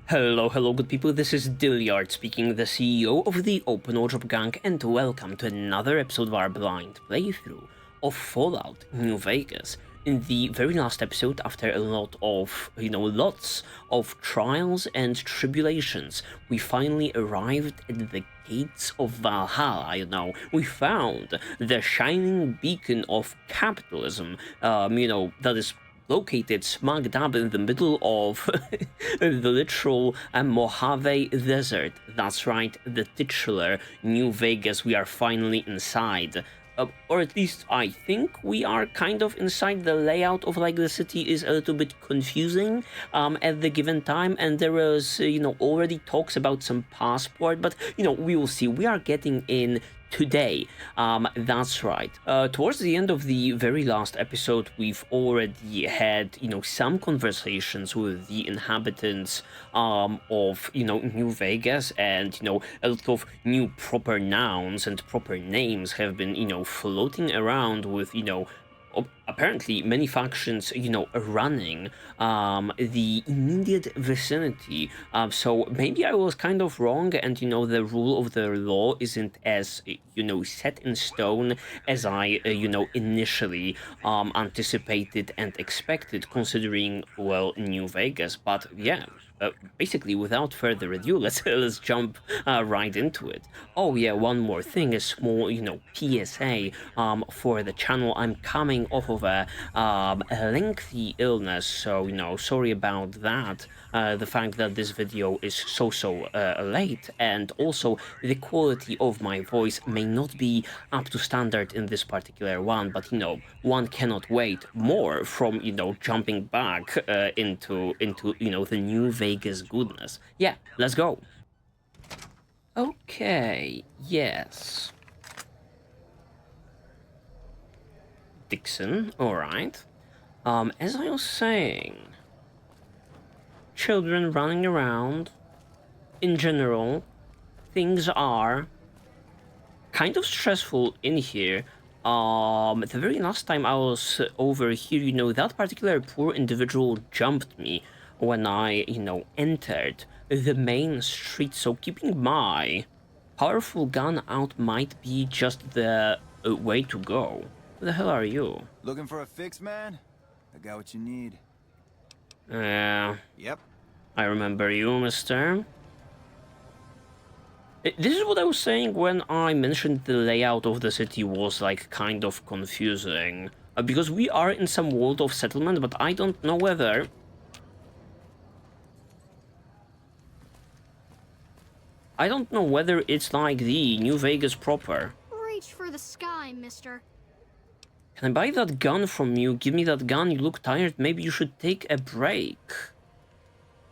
Hello good people, this is Dyliard speaking, the CEO of the Open Wardrobe Gang, and welcome to another episode of our blind playthrough of Fallout New Vegas. In the very last episode, after a lot of, lots of trials and tribulations, we finally arrived at the gates of Valhalla, we found the shining beacon of capitalism, that is located smack dab in the middle of the literal Mojave Desert. That's right, the titular New Vegas. We are finally inside. Or at least I think we are kind of inside. The layout of the city is a little bit confusing at the given time, and there was already talks about some passport, but we will see. We are getting in today. That's right. Towards the end of the very last episode, we've already had some conversations with the inhabitants of New Vegas, and a lot of new proper nouns and proper names have been floating around with apparently many factions running the immediate vicinity, so maybe I was kind of wrong, and the rule of the law isn't as set in stone as I initially anticipated and expected, considering, well, New Vegas. But yeah, basically, without further ado, let's jump right into it. Oh yeah, one more thing, a small PSA for the channel. I'm coming off of a lengthy illness, so sorry about that. The fact that this video is so late, and also the quality of my voice may not be up to standard in this particular one, but one cannot wait more from jumping back into the New Vegas goodness. Yeah, let's go. Okay, yes. Dixon, alright. As I was saying, children running around, in general, things are kind of stressful in here. The very last time I was over here, that particular poor individual jumped me when I, entered the main street, so keeping my powerful gun out might be just the way to go. Who the hell are you? Looking for a fix, man? I got what you need. Yep. I remember you, mister. This is what I was saying when I mentioned the layout of the city was kind of confusing. Because we are in some world of settlement, but I don't know whether... it's like the New Vegas proper. Reach for the sky, mister. Can I buy that gun from you? Give me that gun. You look tired. Maybe you should take a break.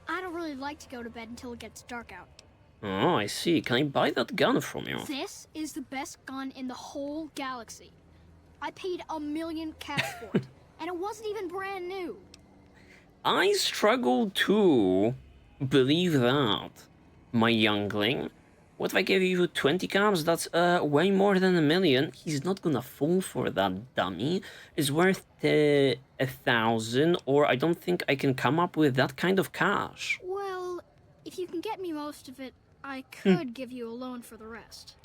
I don't really like to go to bed until it gets dark out. Oh, I see. Can I buy that gun from you? This is the best gun in the whole galaxy. I paid $1 million cash for it, and it wasn't even brand new. I struggle to believe that, my youngling. What if I gave you 20 caps? That's way more than $1 million. He's not gonna fall for that dummy. It's worth 1,000, or I don't think I can come up with that kind of cash. Well, if you can get me most of it, I could give you a loan for the rest.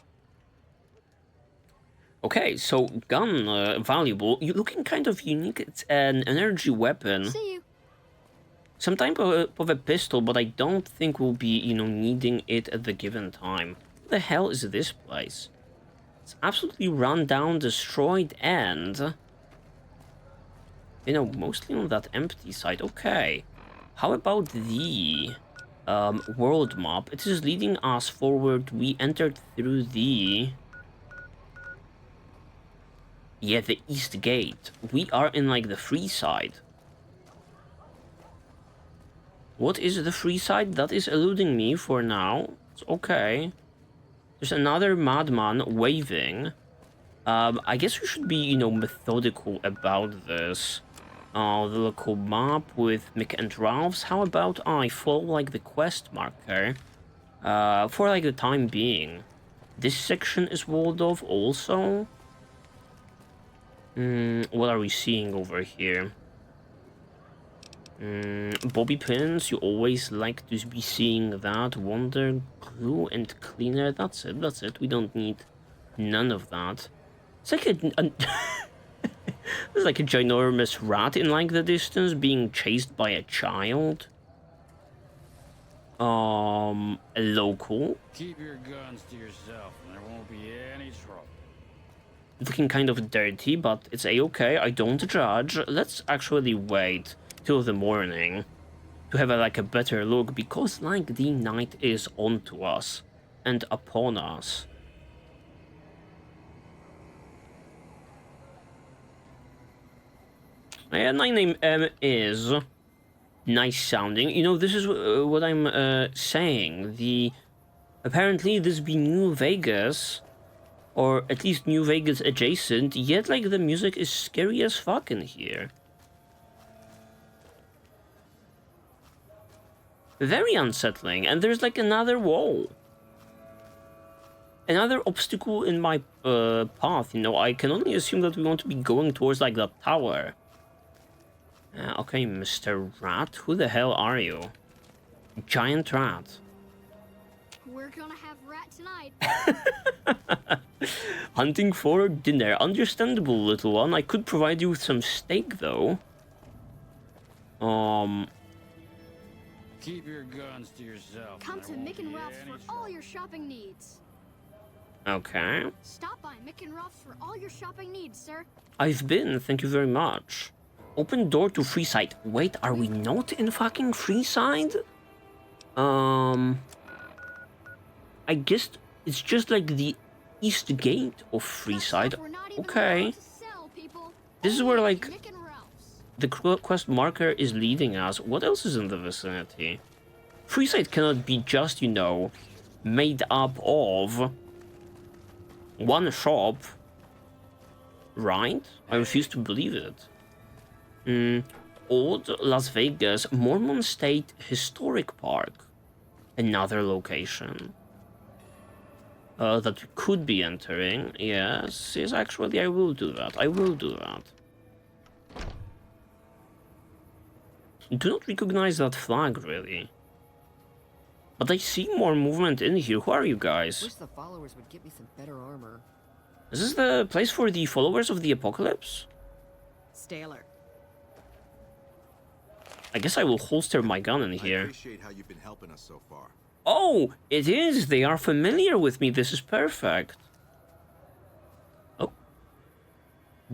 Okay, so gun valuable. You're looking kind of unique. It's an energy weapon. See you. Some type of a pistol, but I don't think we'll be, needing it at the given time. What the hell is this place? It's absolutely run down, destroyed, and... mostly on that empty side. Okay. How about the world map? It is leading us forward. We entered through the... yeah, the east gate. We are in, the Freeside. What is the Freeside? That is eluding me for now. It's okay. There's another madman waving. I guess we should be, methodical about this. The local map with Mick and Ralph's. How about I follow, the quest marker? For, the time being. This section is walled off also. What are we seeing over here? Bobby pins, you always like to be seeing that. Wonder glue and cleaner, that's it. We don't need none of that. It's like a there's like a ginormous rat in like the distance being chased by a child. A local. Keep your guns to yourself and there won't be any trouble. Looking kind of dirty, but it's a-okay. I don't judge. Let's actually wait till the morning to have like a better look, because like the night is onto us and upon us. Yeah, my name is nice sounding. You know, this is what I'm saying. Apparently this be New Vegas, or at least New Vegas adjacent, yet like the music is scary as fuck in here. Very unsettling, and there's like another wall. Another obstacle in my path, you know. I can only assume that we want to be going towards like the tower. Okay, Mr. Rat, who the hell are you? Giant rat. We're gonna have rat tonight. Hunting for dinner. Understandable, little one. I could provide you with some steak, though. Keep your guns to yourself. Come to Mick and Ralph's for all your shopping needs. Okay. Stop by Mick and Ralph's for all your shopping needs, sir. I've been, thank you very much. Open door to Freeside. Wait, are we not in fucking Freeside? I guess it's just like the east gate of Freeside. Okay. This is where like the quest marker is leading us. What else is in the vicinity? Freeside cannot be just, you know, made up of one shop, right? I refuse to believe it. Old Las Vegas Mormon State Historic Park. Another location. That we could be entering. Yes, actually I will do that. Do not recognize that flag, really. But I see more movement in here. Who are you guys? Wish the followers would get me some better armor. Is this the place for the followers of the apocalypse? Staler. I guess I will holster my gun in here. I appreciate how you've been helping us so far. Oh, it is. They are familiar with me. This is perfect. Oh.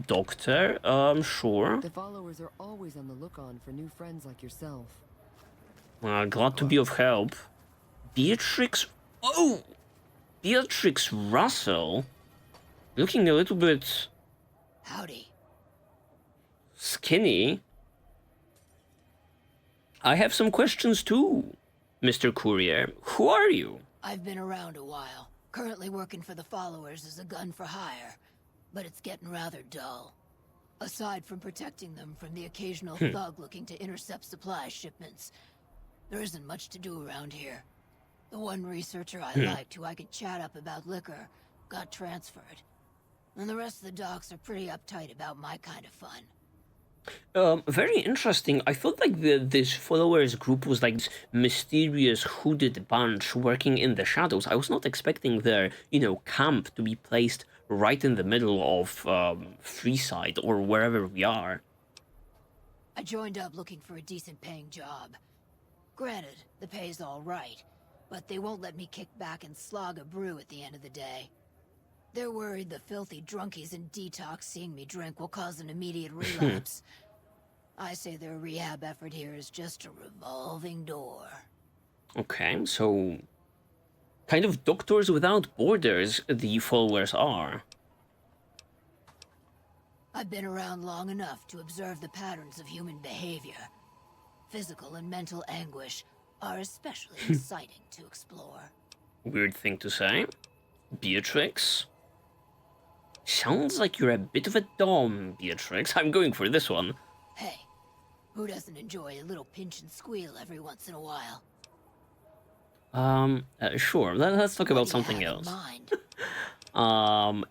Doctor, sure. The followers are always on the look on for new friends like yourself. Glad to be of help. Beatrix... Oh! Beatrix Russell? Looking a little bit... Howdy. Skinny. I have some questions too, Mr. Courier. Who are you? I've been around a while. Currently working for the followers as a gun for hire. But it's getting rather dull. Aside from protecting them from the occasional thug looking to intercept supply shipments, there isn't much to do around here. The one researcher I liked, who I could chat up about liquor, got transferred. And the rest of the docs are pretty uptight about my kind of fun. Very interesting. I felt like this followers group was like this mysterious hooded bunch working in the shadows. I was not expecting their, you know, camp to be placed right in the middle of Freeside or wherever we are. I joined up looking for a decent paying job. Granted, the pay's all right, but they won't let me kick back and slog a brew at the end of the day. They're worried the filthy drunkies in detox seeing me drink will cause an immediate relapse. I say their rehab effort here is just a revolving door. Okay, so... kind of doctors without borders the followers are. I've been around long enough to observe the patterns of human behavior. Physical and mental anguish are especially exciting to explore. Weird thing to say. Beatrix? Sounds like you're a bit of a dom, Beatrix. I'm going for this one. Hey, who doesn't enjoy a little pinch and squeal every once in a while? Sure. Let's talk about something else.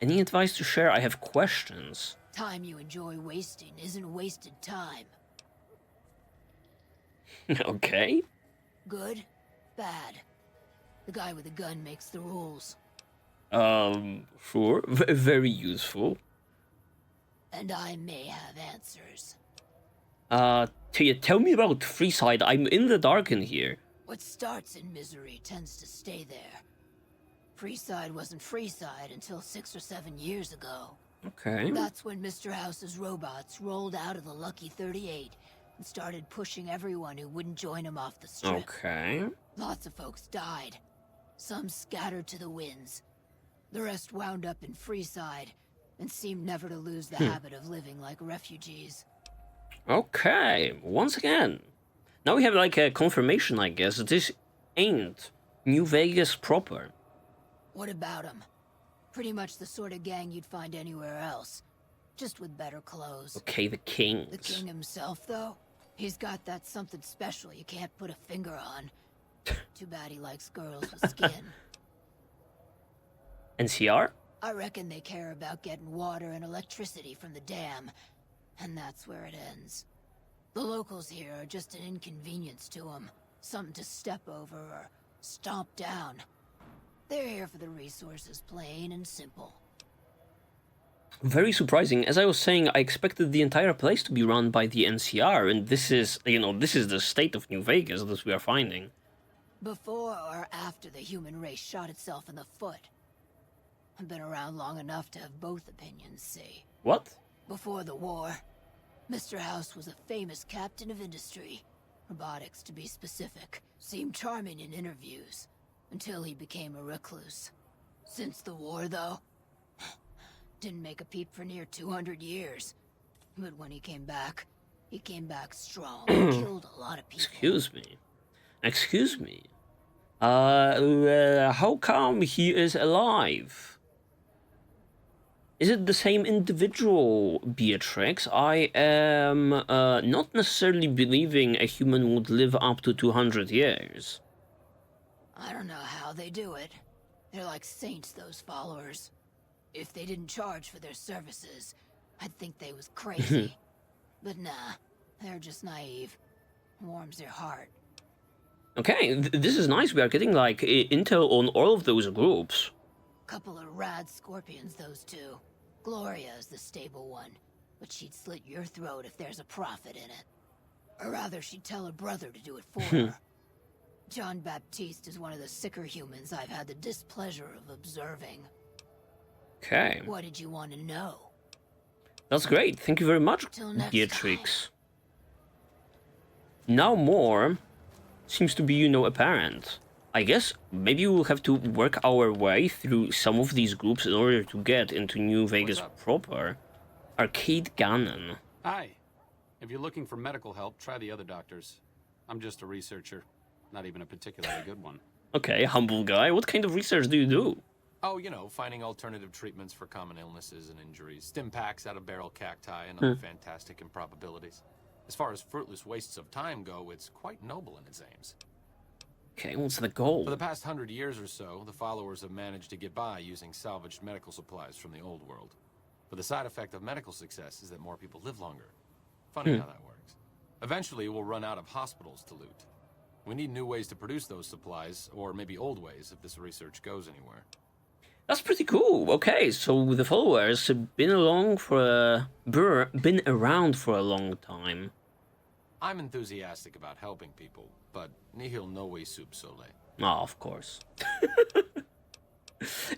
Any advice to share? I have questions. Time you enjoy wasting isn't wasted time. Okay. Good, bad. The guy with the gun makes the rules. Sure. Very useful. And I may have answers. Tell me about Freeside. I'm in the dark in here. What starts in misery tends to stay there. Freeside wasn't Freeside until 6 or 7 years ago. Okay. That's when Mr. House's robots rolled out of the Lucky 38 and started pushing everyone who wouldn't join him off the strip. Okay. Lots of folks died. Some scattered to the winds. The rest wound up in Freeside and seemed never to lose the habit of living like refugees. Okay. Once again. Now we have like a confirmation, I guess. This ain't New Vegas proper. What about them? Pretty much the sort of gang you'd find anywhere else. Just with better clothes. Okay, the Kings. The king himself, though? He's got that something special you can't put a finger on. Too bad he likes girls with skin. NCR? I reckon they care about getting water and electricity from the dam. And that's where it ends. The locals here are just an inconvenience to them. Something to step over or stomp down. They're here for the resources, plain and simple. Very surprising. As I was saying, I expected the entire place to be run by the NCR, and this is, this is the state of New Vegas that we are finding. Before or after the human race shot itself in the foot? I've been around long enough to have both opinions, see. What? Before the war, Mr. House was a famous captain of industry. Robotics, to be specific. Seemed charming in interviews, until he became a recluse. Since the war, though, didn't make a peep for near 200 years. But when he came back strong and killed a lot of people. Excuse me. How come he is alive? Is it the same individual, Beatrix? I am not necessarily believing a human would live up to 200 years. I don't know how they do it. They're like saints, those followers. If they didn't charge for their services, I'd think they was crazy. But nah, they're just naive. Warms their heart. Okay, this is nice. We are getting like intel on all of those groups. Couple of rad scorpions, those two. Gloria is the stable one, but she'd slit your throat if there's a profit in it. Or rather, she'd tell her brother to do it for her. John Baptiste is one of the sicker humans I've had the displeasure of observing. Okay. What did you want to know? That's great. Thank you very much, Beatrix. Now more seems to be, apparent. I guess maybe we'll have to work our way through some of these groups in order to get into New Vegas proper. Arcade Gannon. Hi. If you're looking for medical help, try the other doctors. I'm just a researcher. Not even a particularly good one. Okay, humble guy. What kind of research do you do? Oh, finding alternative treatments for common illnesses and injuries. Stim packs out of barrel cacti and other fantastic improbabilities. As far as fruitless wastes of time go, it's quite noble in its aims. Okay, what's the goal? For the past 100 years or so, the followers have managed to get by using salvaged medical supplies from the old world. But the side effect of medical success is that more people live longer. Funny how that works. Eventually, we'll run out of hospitals to loot. We need new ways to produce those supplies, or maybe old ways if this research goes anywhere. That's pretty cool. Okay, so the followers have been around for a long time. I'm enthusiastic about helping people, but nihil novi sub sole. Ah, of course.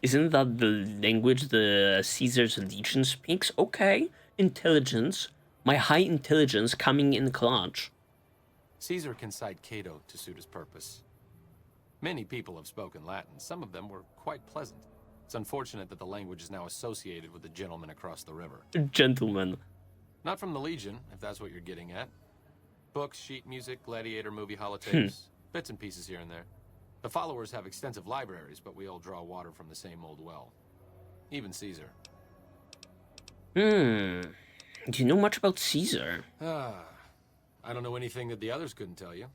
Isn't that the language the Caesar's legion speaks? Okay, intelligence. My high intelligence coming in clutch. Caesar can cite Cato to suit his purpose. Many people have spoken Latin. Some of them were quite pleasant. It's unfortunate that the language is now associated with the gentleman across the river. Gentleman. Not from the Legion, if that's what you're getting at. Books, sheet music, gladiator movie holotapes, bits and pieces here and there. The followers have extensive libraries, but we all draw water from the same old well. Even Caesar. Do you know much about Caesar? I don't know anything that the others couldn't tell you.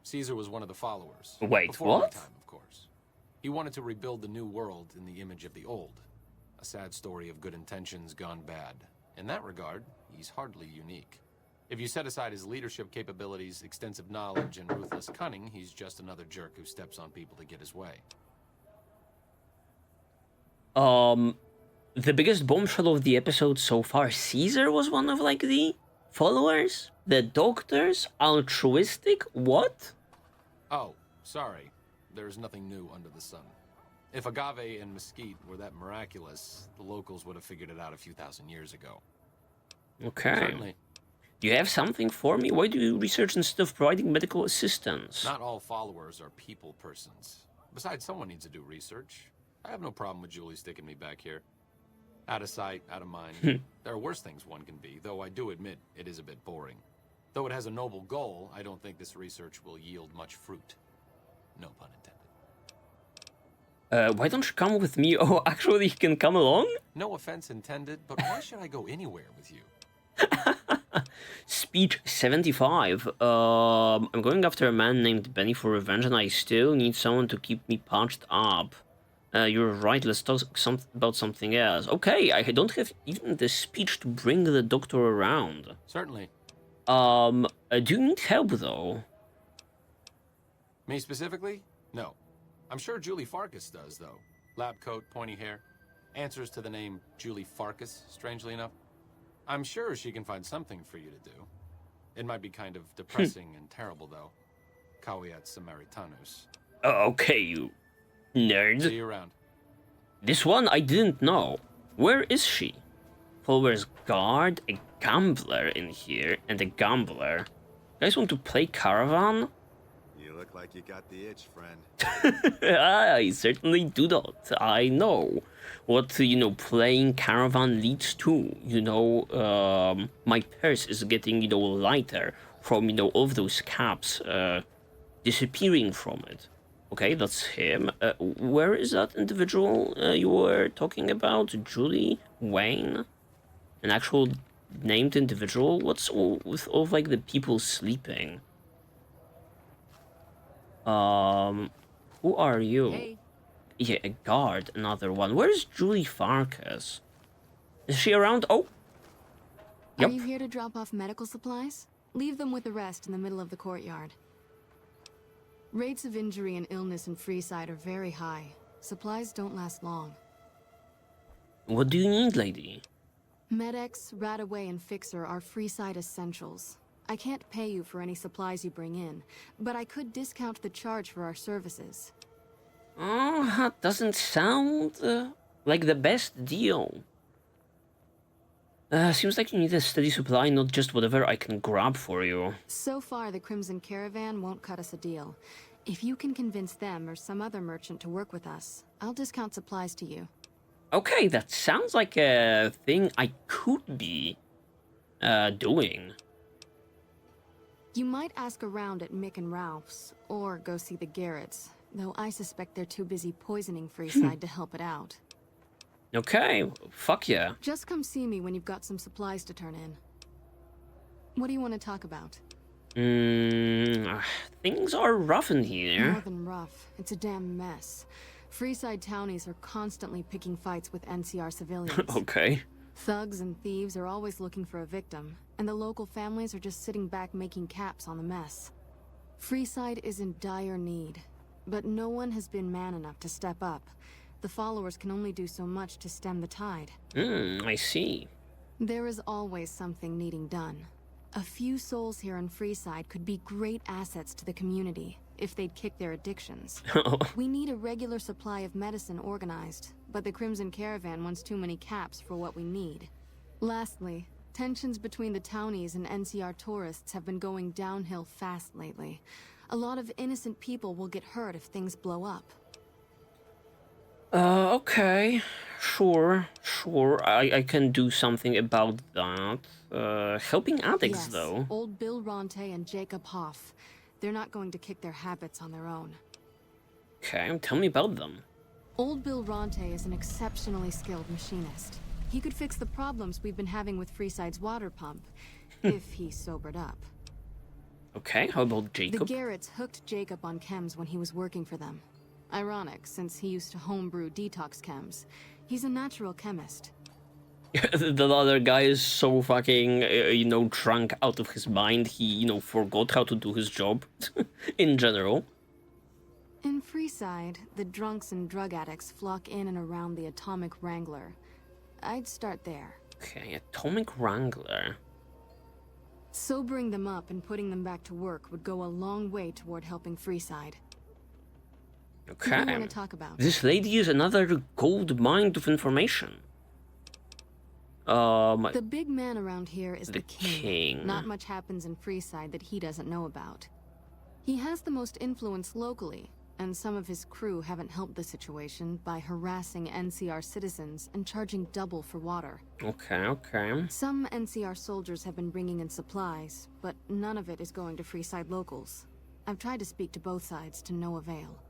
Caesar was one of the followers. Wait, before what? my time, of course. He wanted to rebuild the new world in the image of the old. A sad story of good intentions gone bad. In that regard, he's hardly unique. If you set aside his leadership capabilities, extensive knowledge, and ruthless cunning, he's just another jerk who steps on people to get his way. The biggest bombshell of the episode so far, Caesar was one of, like, the followers? The doctors? Altruistic? What? Oh, sorry. There's nothing new under the sun. If agave and mesquite were that miraculous, the locals would have figured it out a few thousand years ago. Okay. Certainly. Do you have something for me? Why do you research instead of providing medical assistance? Not all followers are people persons. Besides, someone needs to do research. I have no problem with Julie sticking me back here. Out of sight, out of mind. There are worse things one can be, though I do admit it is a bit boring. Though it has a noble goal, I don't think this research will yield much fruit. No pun intended. Why don't you come with me? Oh, actually, you can come along? No offense intended, but why should I go anywhere with you? Speech 75. I'm going after a man named Benny for revenge, and I still need someone to keep me patched up. You're right, let's talk about something else. Okay, I don't have even the speech to bring the doctor around. Certainly. Do you need help, though? Me specifically? No. I'm sure Julie Farkas does, though. Lab coat, pointy hair. Answers to the name Julie Farkas, strangely enough. I'm sure she can find something for you to do. It might be kind of depressing and terrible, though. Caveat Samaritanus. Okay, you nerd. See you around. This one I didn't know. Where is she? Followers guard, a gambler in here, and a gambler. You guys want to play Caravan? You look like you got the itch, friend. I certainly do not. I know what, playing Caravan leads to. My purse is getting, lighter from, all of those caps disappearing from it. Okay, that's him. Where is that individual you were talking about? Julie Wayne? An actual named individual? What's all with all of, like, the people sleeping? Who are you? Hey. Yeah, a guard, another one. Where's Julie Farkas? Is she around? Oh! Yep. Are you here to drop off medical supplies? Leave them with the rest in the middle of the courtyard. Rates of injury and illness in Freeside are very high. Supplies don't last long. What do you need, lady? Med-X, Radaway, and Fixer are Freeside essentials. I can't pay you for any supplies you bring in, but I could discount the charge for our services. Oh, that doesn't sound like the best deal. Seems like you need a steady supply, not just whatever I can grab for you. So far, the Crimson Caravan won't cut us a deal. If you can convince them or some other merchant to work with us, I'll discount supplies to you. Okay, that sounds like a thing I could be doing. You might ask around at Mick and Ralph's, or go see the Garretts, though I suspect they're too busy poisoning Freeside to help it out. Okay, fuck yeah. Just come see me when you've got some supplies to turn in. What do you want to talk about? Things are rough in here. More than rough. It's a damn mess. Freeside townies are constantly picking fights with NCR civilians. Okay. Thugs and thieves are always looking for a victim, and the local families are just sitting back making caps on the mess. Freeside is in dire need, but no one has been man enough to step up. The followers can only do so much to stem the tide. I see. There is always something needing done. A few souls here in Freeside could be great assets to the community if they'd kick their addictions. We need a regular supply of medicine organized, but the Crimson Caravan wants too many caps for what we need. Lastly, tensions between the townies and NCR tourists have been going downhill fast lately. A lot of innocent people will get hurt if things blow up. Okay. Sure. I can do something about that. Helping addicts, Yes, though. old Bill Ronte and Jacob Hoff. They're not going to kick their habits on their own. Okay, tell me about them. Old Bill Ronte is an exceptionally skilled machinist. He could fix the problems we've been having with Freeside's water pump, if he sobered up. Okay, how about The Jacob? Garretts hooked Jacob on chems when he was working for them. Ironic, since he used to homebrew detox chems. He's a natural chemist. The other guy is so fucking, drunk out of his mind, he, forgot how to do his job, in general. In Freeside, the drunks and drug addicts flock in and around the Atomic Wrangler. I'd start there. Okay, Atomic Wrangler. Sobering them up and putting them back to work would go a long way toward helping Freeside. Okay. What do you want to talk about? This lady is another gold mine of information. The big man around here is the king. Not much happens in Freeside that he doesn't know about. He has the most influence locally, and some of his crew haven't helped the situation by harassing NCR citizens and charging double for water. Okay. Some NCR soldiers have been bringing in supplies, but none of it is going to Freeside locals. I've tried to speak to both sides to no avail.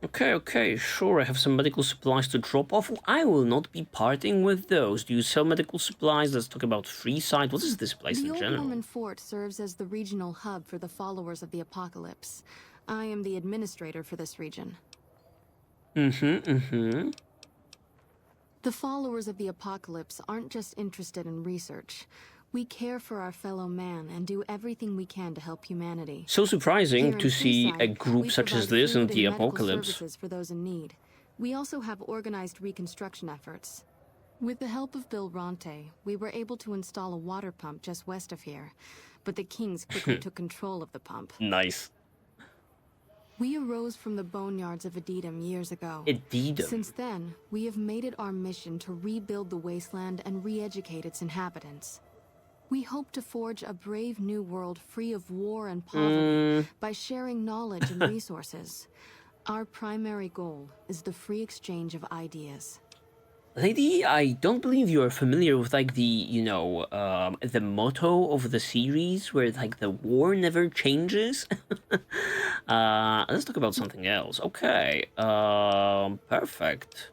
Okay, sure, I have some medical supplies to drop off. I will not be parting with those. Do you sell medical supplies? Let's talk about Freeside. What is this place in general? The Old Norman Fort serves as the regional hub for the followers of the Apocalypse. I am the administrator for this region. The followers of the Apocalypse aren't just interested in research. We care for our fellow man and do everything we can to help humanity. So surprising Here in to see a Freeside, group we such as provide this in food the and medical Apocalypse. services for those in need. We also have organized reconstruction efforts. With the help of Bill Ronte, we were able to install a water pump just west of here, but the Kings quickly took control of the pump. Nice. We arose from the boneyards of Edidum years ago. Edidum. Since then, we have made it our mission to rebuild the wasteland and re-educate its inhabitants. We hope to forge a brave new world free of war and poverty by sharing knowledge and resources. Our primary goal is the free exchange of ideas. Lady, I don't believe you are familiar with, like, the, the motto of the series, where, like, the war never changes. Let's talk about something else. Okay, perfect.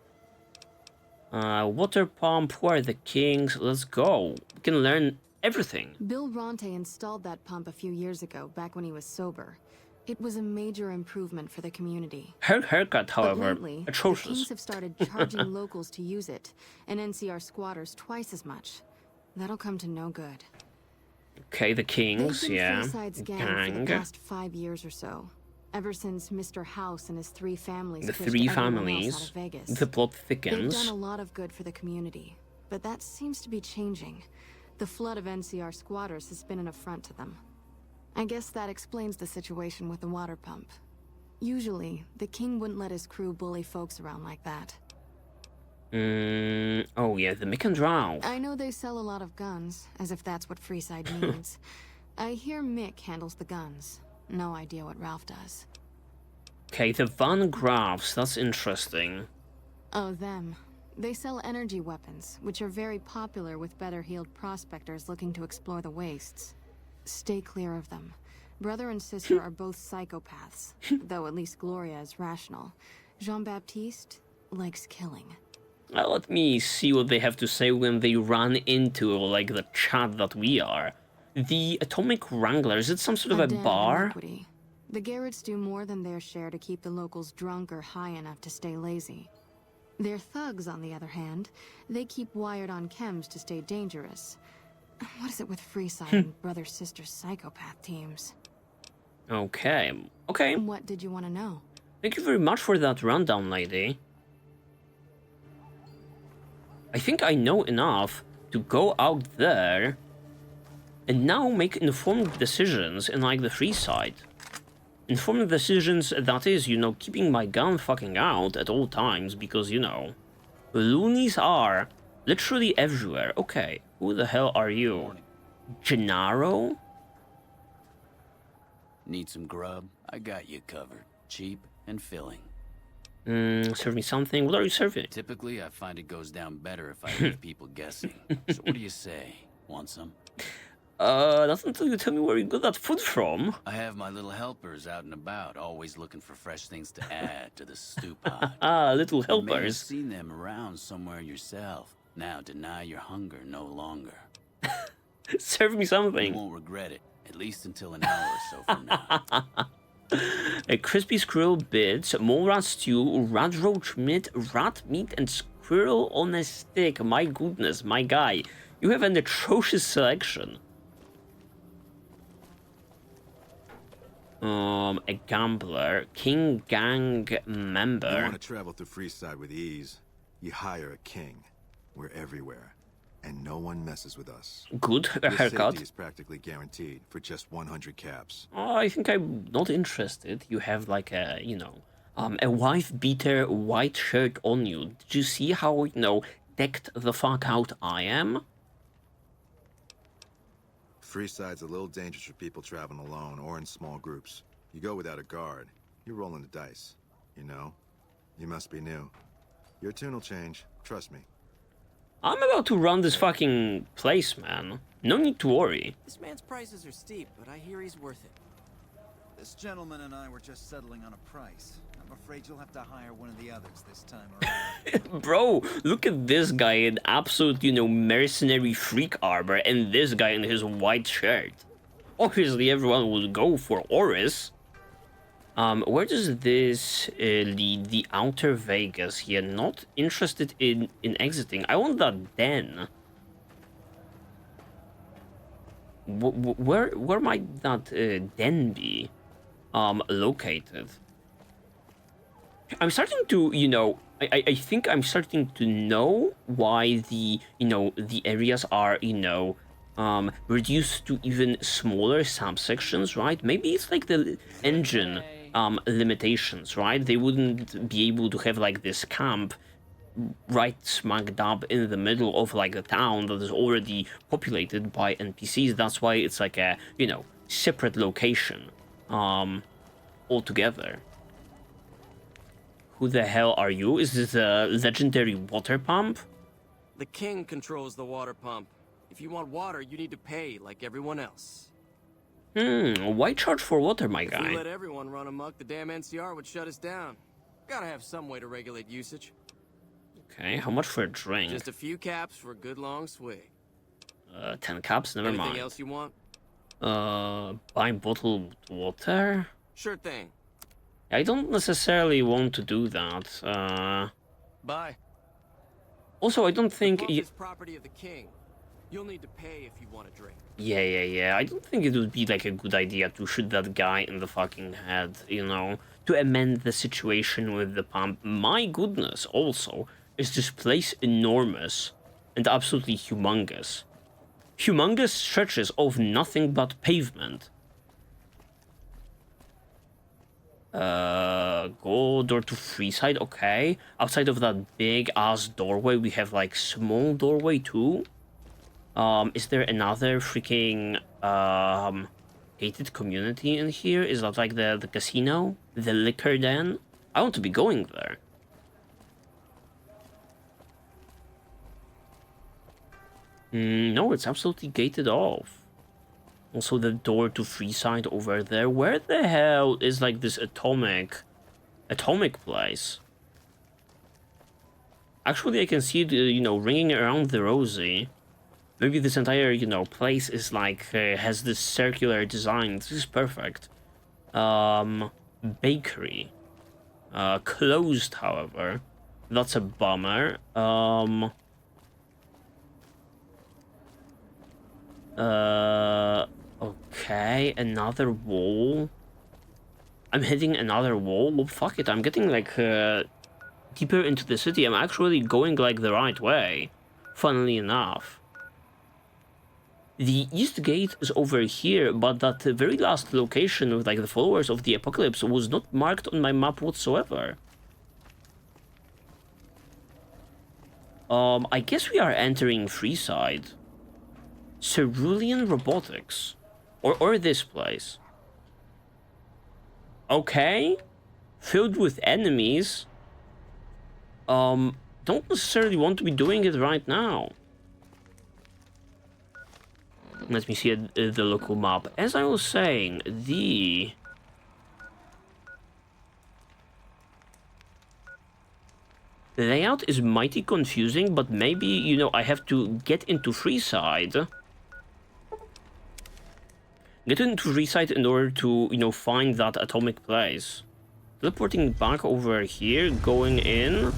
Water pump, who are the Kings? Let's go. We can learn everything. Bill Ronte installed that pump a few years ago, back when he was sober. It was a major improvement for the community. Her haircut, however, but lately, atrocious. The Kings have started charging locals to use it, and NCR squatters twice as much. That'll come to no good. Okay, the Kings, They've been yeah. Freeside's gang for the past 5 years or so. Ever since Mr. House and his 3 families The pushed 3 everyone else families. out of Vegas. The plot They've thickens. done a lot of good for the community, but that seems to be changing. The flood of NCR squatters has been an affront to them. I guess that explains the situation with the water pump. Usually, the king wouldn't let his crew bully folks around like that. Oh yeah, the Mick and Drow. I know they sell a lot of guns, as if that's what Freeside needs. I hear Mick handles the guns. No idea what Ralph does. Okay, the Van Graafs, that's interesting. Oh, them. They sell energy weapons, which are very popular with better-heeled prospectors looking to explore the wastes. Stay clear of them. Brother and sister are both psychopaths, though at least Gloria is rational. Jean-Baptiste likes killing. Let me see what they have to say when they run into, like, the chat that we are. The Atomic Wrangler, is it some sort of a den of bar? iniquity. The Garretts do more than their share to keep the locals drunk or high enough to stay lazy. Their thugs, on the other hand, they keep wired on chems to stay dangerous. What is it with Freeside and brother-sister psychopath teams? Okay. What did you want to know? Thank you very much for that rundown, lady. I think I know enough to go out there and now make informed decisions in, like, the Freeside. Informed decisions, that is, keeping my gun fucking out at all times, because, loonies are literally everywhere. Okay, who the hell are you? Gennaro? Need some grub? I got you covered. Cheap and filling. Serve me something. What are you serving? Typically, I find it goes down better if I leave people guessing. So what do you say? Want some? Not until you tell me where you got that food from. I have my little helpers out and about, always looking for fresh things to add to the stew pot. Little You may have helpers. seen them around somewhere yourself. Now deny your hunger no longer. Serve me You something. won't regret it, at least until an hour or so from now. A crispy squirrel bits, mole rat stew, rat roach meat, and squirrel on a stick. My goodness, my guy. You have an atrocious selection. A gambler, king gang member. You want to travel through Freeside with ease? You hire a king. We're everywhere, and no one messes with us. Good, a Your haircut. safety is practically guaranteed for just 100 caps. Oh, I think I'm not interested. You have like a, a wife beater white shirt on you. Did you see how, decked the fuck out I am? Freeside's a little dangerous for people traveling alone or in small groups. You go without a guard, you're rolling the dice. You know? You must be new. Your tune will change, trust me. I'm about to run this fucking place, man. No need to worry. This man's prices are steep, but I hear he's worth it. This gentleman and I were just settling on a price. I'm afraid you'll have to hire one of the others this time around. Bro, look at this guy in absolute, mercenary freak armor and this guy in his white shirt. Obviously, everyone would go for Oris. Where does this lead? The Outer Vegas here. Not interested in exiting. I want that den. Where might that den be located? I'm starting to, I think I'm starting to know why the, the areas are, reduced to even smaller subsections, right? Maybe it's like the engine limitations, right? They wouldn't be able to have like this camp right smack dab in the middle of like a town that is already populated by NPCs. That's why it's like a, separate location altogether. Who the hell are you? Is this a legendary water pump? The king controls the water pump. If you want water, you need to pay like everyone else. Why charge for water, my If guy? we let everyone run amok, the damn NCR would shut us down. Gotta have some way to regulate usage. Okay, how much for a drink? Just a few caps for a good long swig. 10 cups? Never Anything mind. else you want? Buy bottled water? Sure thing. I don't necessarily want to do that. Bye. Also, I don't think... The pump is property of the king. You'll need to pay if you want a drink. Yeah. I don't think it would be like a good idea to shoot that guy in the fucking head, to amend the situation with the pump. My goodness, also, is this place enormous and absolutely humongous. Humongous stretches of nothing but pavement. Go door to Freeside, okay. Outside of that big ass doorway, we have like small doorway too. Is there another freaking gated community in here? Is that like the casino? The liquor den? I want to be going there. No, it's absolutely gated off. Also the door to Freeside over there. Where the hell is like this atomic place? Actually, I can see it, ringing around the rosy. Maybe this entire, place is like, has this circular design. This is perfect. Bakery. Closed, however. That's a bummer. Okay, another wall. I'm hitting another wall. Well, fuck it, I'm getting, like, deeper into the city. I'm actually going, like, the right way. Funnily enough. The East Gate is over here, but that very last location with, like, the followers of the apocalypse was not marked on my map whatsoever. I guess we are entering Freeside. Cerulean Robotics. Or this place. Okay. Filled with enemies. Don't necessarily want to be doing it right now. Let me see the local map. As I was saying, the layout is mighty confusing, but maybe, I have to get into Freeside. Get into Freeside in order to, find that atomic place. Teleporting back over here, going in.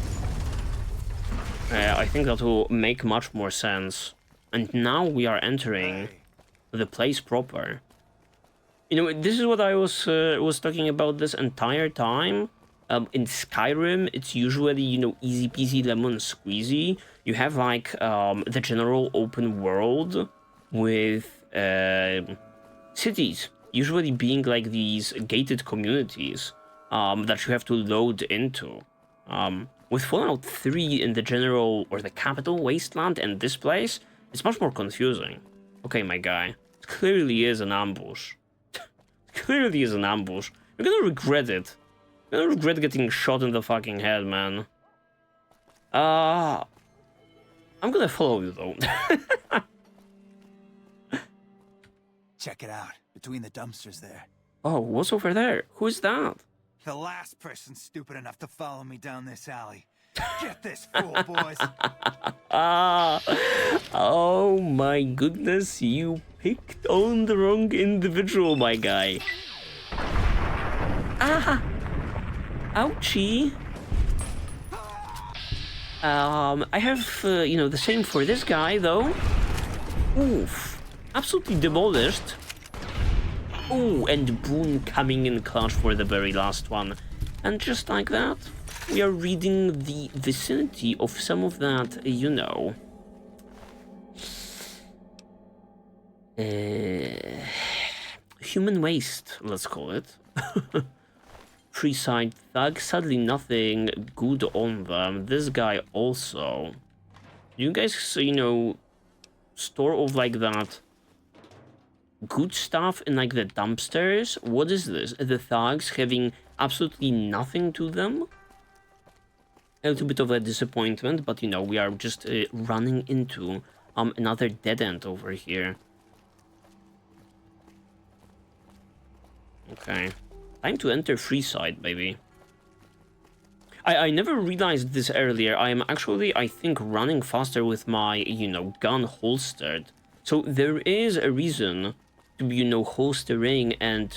I think that will make much more sense. And now we are entering the place proper. You know, this is what I was talking about this entire time. In Skyrim, it's usually, you know, easy peasy lemon squeezy. You have like the general open world with cities usually being like these gated communities that you have to load into. With Fallout 3 in the general or the capital wasteland and this place, it's much more confusing. Okay, my guy, it clearly is an ambush. Clearly is an ambush. You're gonna regret it. You're gonna regret getting shot in the fucking head, man. I'm gonna follow you though. Check it out, between the dumpsters there. Oh, what's over there? Who is that? The last person stupid enough to follow me down this alley. Get this fool, boys. Oh my goodness, you picked on the wrong individual, my guy. Ouchie. I have, you know, the same for this guy, though. Oof. Absolutely demolished. Oh, and Boone coming in clutch for the very last one. And just like that, we are reading the vicinity of some of that, you know... human waste, let's call it. Freeside thug, sadly nothing good on them. This guy also. You guys, you know, store of like that good stuff in like the dumpsters? What is this? The thugs having absolutely nothing to them? A little bit of a disappointment, but you know, we are just running into another dead end over here. Okay. Time to enter Freeside, baby. I never realized this earlier. I am actually, I think, running faster with my, you know, gun holstered. So there is a reason to be, you know, holstering and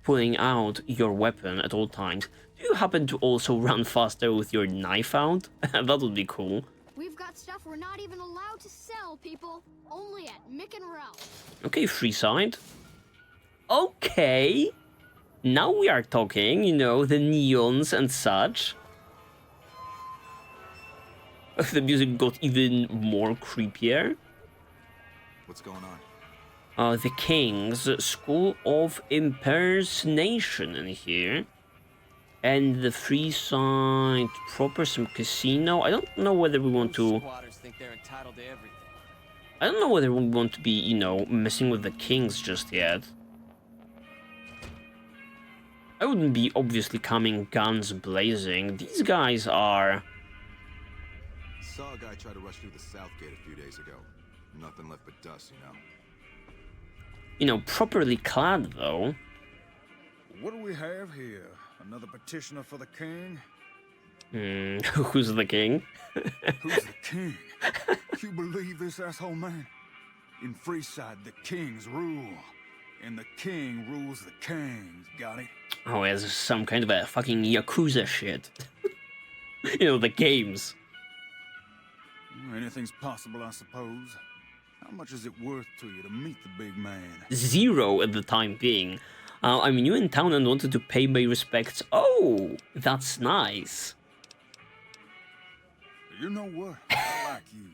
pulling out your weapon at all times. Do you happen to also run faster with your knife out? That would be cool. We've got stuff we're not even allowed to sell, people. Only at Mick and Ralph. Okay, Freeside. Okay. Now we are talking, you know, the neons and such. The music got even more creepier. What's going on? The King's School of Impersonation in here. And the Freeside proper, some casino. I don't know whether we want to... Squatters think they're entitled to everything. I don't know whether we want to be, you know, messing with the Kings just yet. I wouldn't be obviously coming guns blazing. These guys are... Saw a guy try to rush through the south gate a few days ago. Nothing left but dust, you know. You know, properly clad, though. What do we have here? Another petitioner for the king? Who's the king? Who's the king? You believe this, asshole man? In Freeside, the kings rule. And the king rules the kings, got it? Oh, it's some kind of a fucking Yakuza shit. You know, the games. Anything's possible, I suppose. How much is it worth to you to meet the big man? 0 at the time being. I mean, you're in town and wanted to pay my respects. Oh, that's nice. You know what? I like you.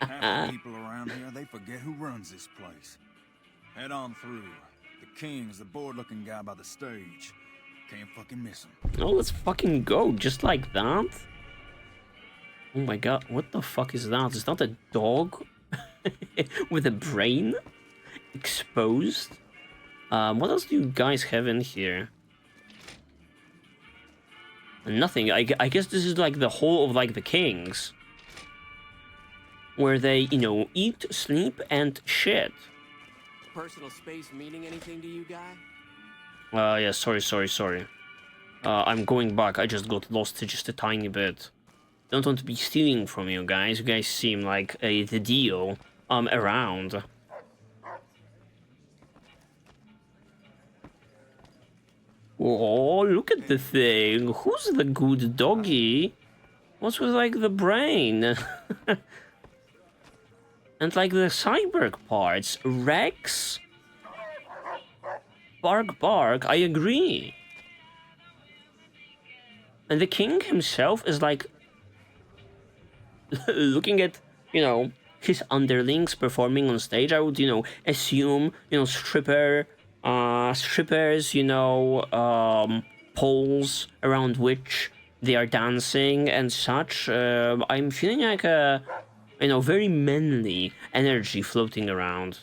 Half the people around here, they forget who runs this place. Head on through. The king's the bored-looking guy by the stage. Can't fucking miss him. Oh, let's fucking go, just like that. Oh my god, what the fuck is that? Is that a dog? With a brain? Exposed? What else do you guys have in here? Nothing. I guess this is like the whole of like the kings. Where they, you know, eat, sleep, and shit. Personal space meaning anything to you, guy? Yeah, sorry. I'm going back. I just got lost just a tiny bit. Don't want to be stealing from you guys. You guys seem like the deal around. Oh, look at the thing. Who's the good doggy? What's with, like, the brain? And, like, the cyborg parts? Rex? Bark, bark, I agree. And the king himself is, like, looking at, you know, his underlings performing on stage. I would, you know, assume, you know, strippers, you know, poles around which they are dancing and such. I'm feeling like a, you know, very manly energy floating around.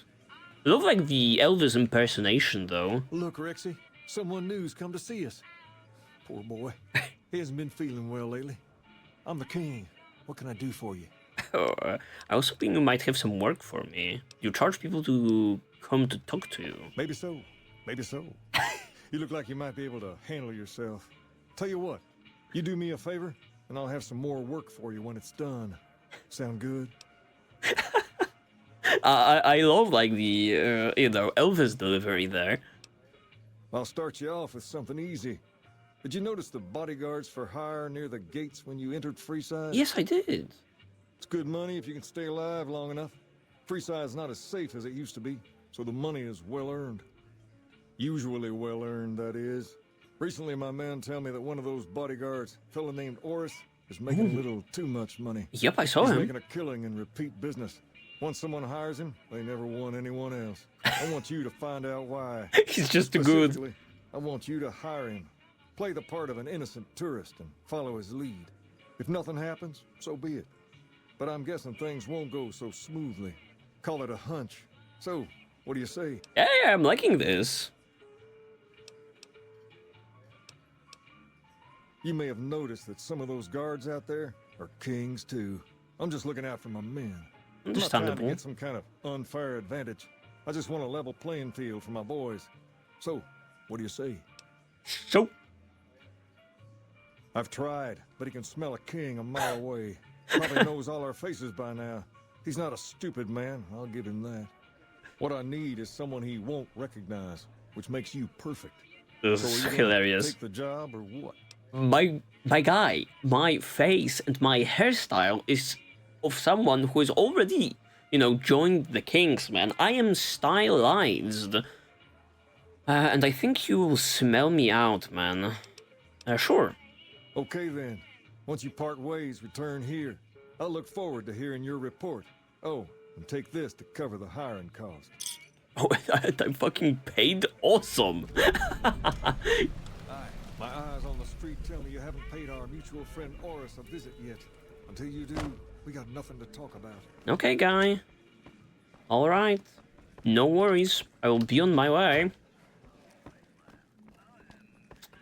I love, like, the Elvis impersonation, though. Look, Rexy, someone new's come to see us. Poor boy. He hasn't been feeling well lately. I'm the king. What can I do for you? I was hoping you might have some work for me. You charge people to come to talk to you. Maybe so. Maybe so. You look like you might be able to handle yourself. Tell you what, you do me a favor, and I'll have some more work for you when it's done. Sound good? I love, like, the, you know, Elvis delivery there. I'll start you off with something easy. Did you notice the bodyguards for hire near the gates when you entered Freeside? Yes, I did. It's good money if you can stay alive long enough. Freeside's not as safe as it used to be, so the money is well earned. Usually well earned, that is. Recently, my men tell me that one of those bodyguards, a fella named Oris, is making a little too much money. Yep, I saw him. He's making a killing in repeat business. Once someone hires him, they never want anyone else. I want you to find out why. He's just too good. I want you to hire him. Play the part of an innocent tourist and follow his lead. If nothing happens, so be it. But I'm guessing things won't go so smoothly. Call it a hunch. So, what do you say? Yeah, I'm liking this. You may have noticed that some of those guards out there are kings too. I'm just looking out for my men. I'm not trying to get some kind of unfair advantage. I just want a level playing field for my boys. So, what do you say? So? I've tried, but he can smell a king a mile away. Probably knows all our faces by now. He's not a stupid man, I'll give him that. What I need is someone he won't recognize, which makes you perfect. This is hilarious. Take the job or what? My guy, my face and my hairstyle is of someone who is already, you know, joined the Kings, man. I am stylized. And I think you will smell me out, man. Sure. Okay then. Once you part ways, return here. I'll look forward to hearing your report. Oh, and take this to cover the hiring costs. Oh, I'm fucking paid? Awesome. My eyes on the street tell me you haven't paid our mutual friend Oris a visit yet. Until you do, we got nothing to talk about. Okay, guy. Alright. No worries. I will be on my way.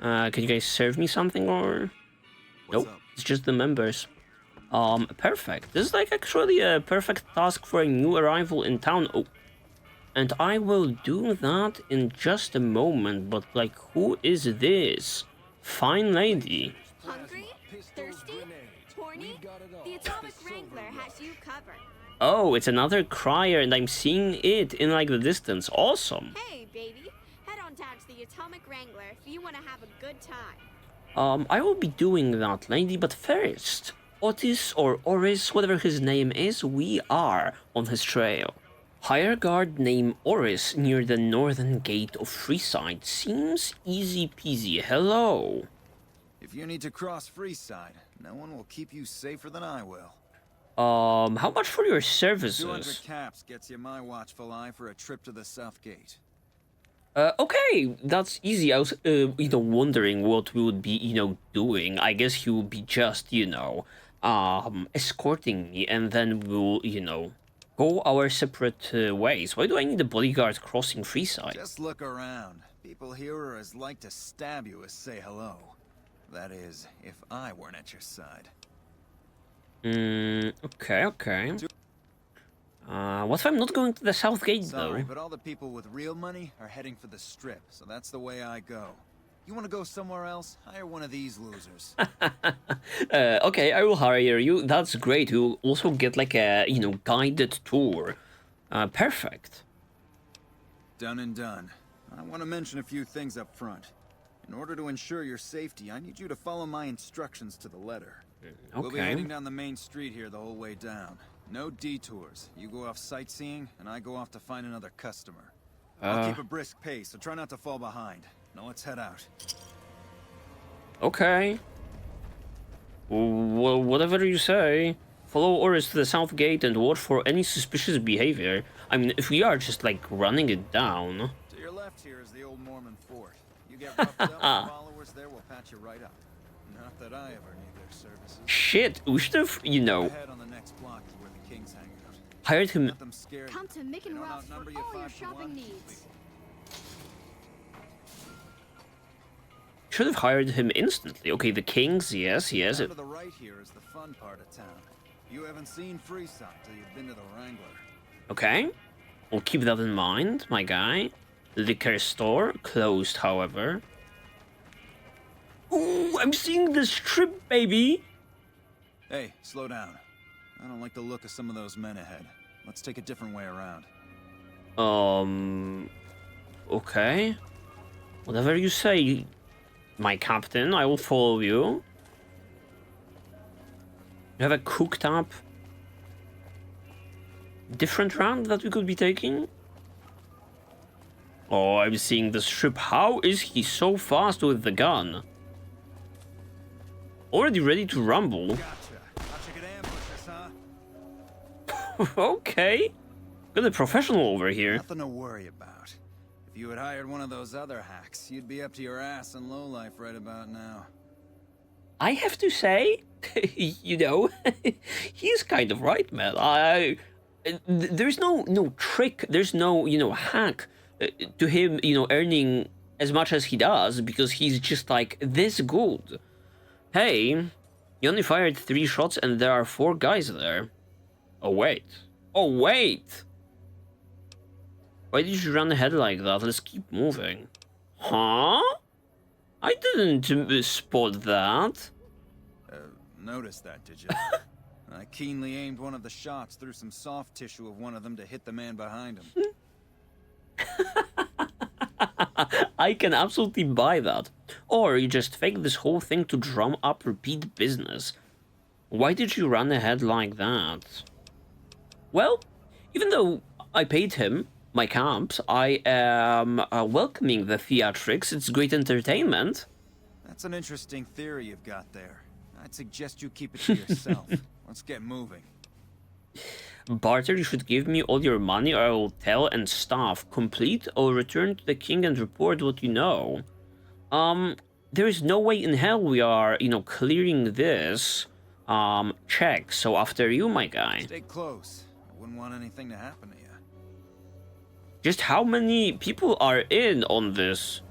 Can you guys serve me something or... Nope, it's just the members. Perfect. This is like actually a perfect task for a new arrival in town. Oh. And I will do that in just a moment, but like, who is this? Fine lady. Hungry? Thirsty? Horny? The Atomic Wrangler has you covered. Oh, it's another crier and I'm seeing it in like the distance. Awesome. Hey, baby. Head on down to the Atomic Wrangler if you want to have a good time. I will be doing that, lady, but first, Otis or Oris, whatever his name is, we are on his trail. Hire guard named Oris near the northern gate of Freeside. Seems easy peasy. Hello. If you need to cross Freeside, no one will keep you safer than I will. How much for your services? 200 caps gets you my watchful eye for a trip to the south gate. Okay, that's easy. I was, you know, wondering what we would be, you know, doing. I guess he would be just, you know, escorting me, and then we'll, you know, go our separate ways. Why do I need a bodyguard crossing Freeside? Just look around. People here are as like to stab you as say hello. That is, if I weren't at your side. Okay. What if I'm not going to the south gate, though? Sorry, but all the people with real money are heading for the strip, so that's the way I go. You want to go somewhere else? Hire one of these losers. Okay, I will hire you. That's great. You'll also get like a, you know, guided tour. Perfect. Done and done. I want to mention a few things up front. In order to ensure your safety, I need you to follow my instructions to the letter. We'll be Okay. heading down the main street here the whole way down. No detours. You go off sightseeing, and I go off to find another customer. I'll keep a brisk pace, so try not to fall behind. Now let's head out. Okay. Well, whatever you say. Follow orders to the south gate and watch for any suspicious behavior. I mean, if we are just like running it down. To your left here is the old Mormon fort. You get roughed up, the followers there will patch you right up. Not that I ever need their services. Shit, we should have, you know, Ahead on the next block is where the kings hang out. hired him. Let them scare you. Come to Mick and They don't Ralph's for outnumber you all your 5 to shopping 1. needs. Should have hired him instantly. Okay, the kings, yes. Down to the right here is the fun part of town. You haven't seen Freeside till you've been to the Wrangler. Okay, we'll keep that in mind, my guy. Liquor store closed, however. Ooh, I'm seeing the strip, baby. Hey, slow down. I don't like the look of some of those men ahead. Let's take a different way around. Okay. Whatever you say, my captain, I will follow you. You have a cooked up different route that we could be taking? Oh, I'm seeing the strip. How is he so fast with the gun? Already ready to rumble. Gotcha. Thought you could ambush us, huh? Okay. Got a professional over here. Nothing to worry about. If you had hired one of those other hacks, you'd be up to your ass in lowlife right about now. I have to say, you know, he's kind of right, man. There's no trick, there's no, you know, hack to him, you know, earning as much as he does because he's just like this good. Hey, you only fired 3 shots and there are 4 guys there. Oh wait. Why did you run ahead like that? Let's keep moving. Huh? I didn't spot that. Noticed that, did you? I keenly aimed one of the shots through some soft tissue of one of them to hit the man behind him. I can absolutely buy that. Or you just fake this whole thing to drum up repeat business. Why did you run ahead like that? Well, even though I paid him my camps, I am welcoming the theatrics. It's great entertainment. That's an interesting theory you've got there. I'd suggest you keep it to yourself. Let's get moving. Barter, you should give me all your money or I will tell and staff. Complete or return to the king and report what you know. There is no way in hell we are, you know, clearing this check. So after you, my guy. Stay close. I wouldn't want anything to happen to you. Just how many people are in on this?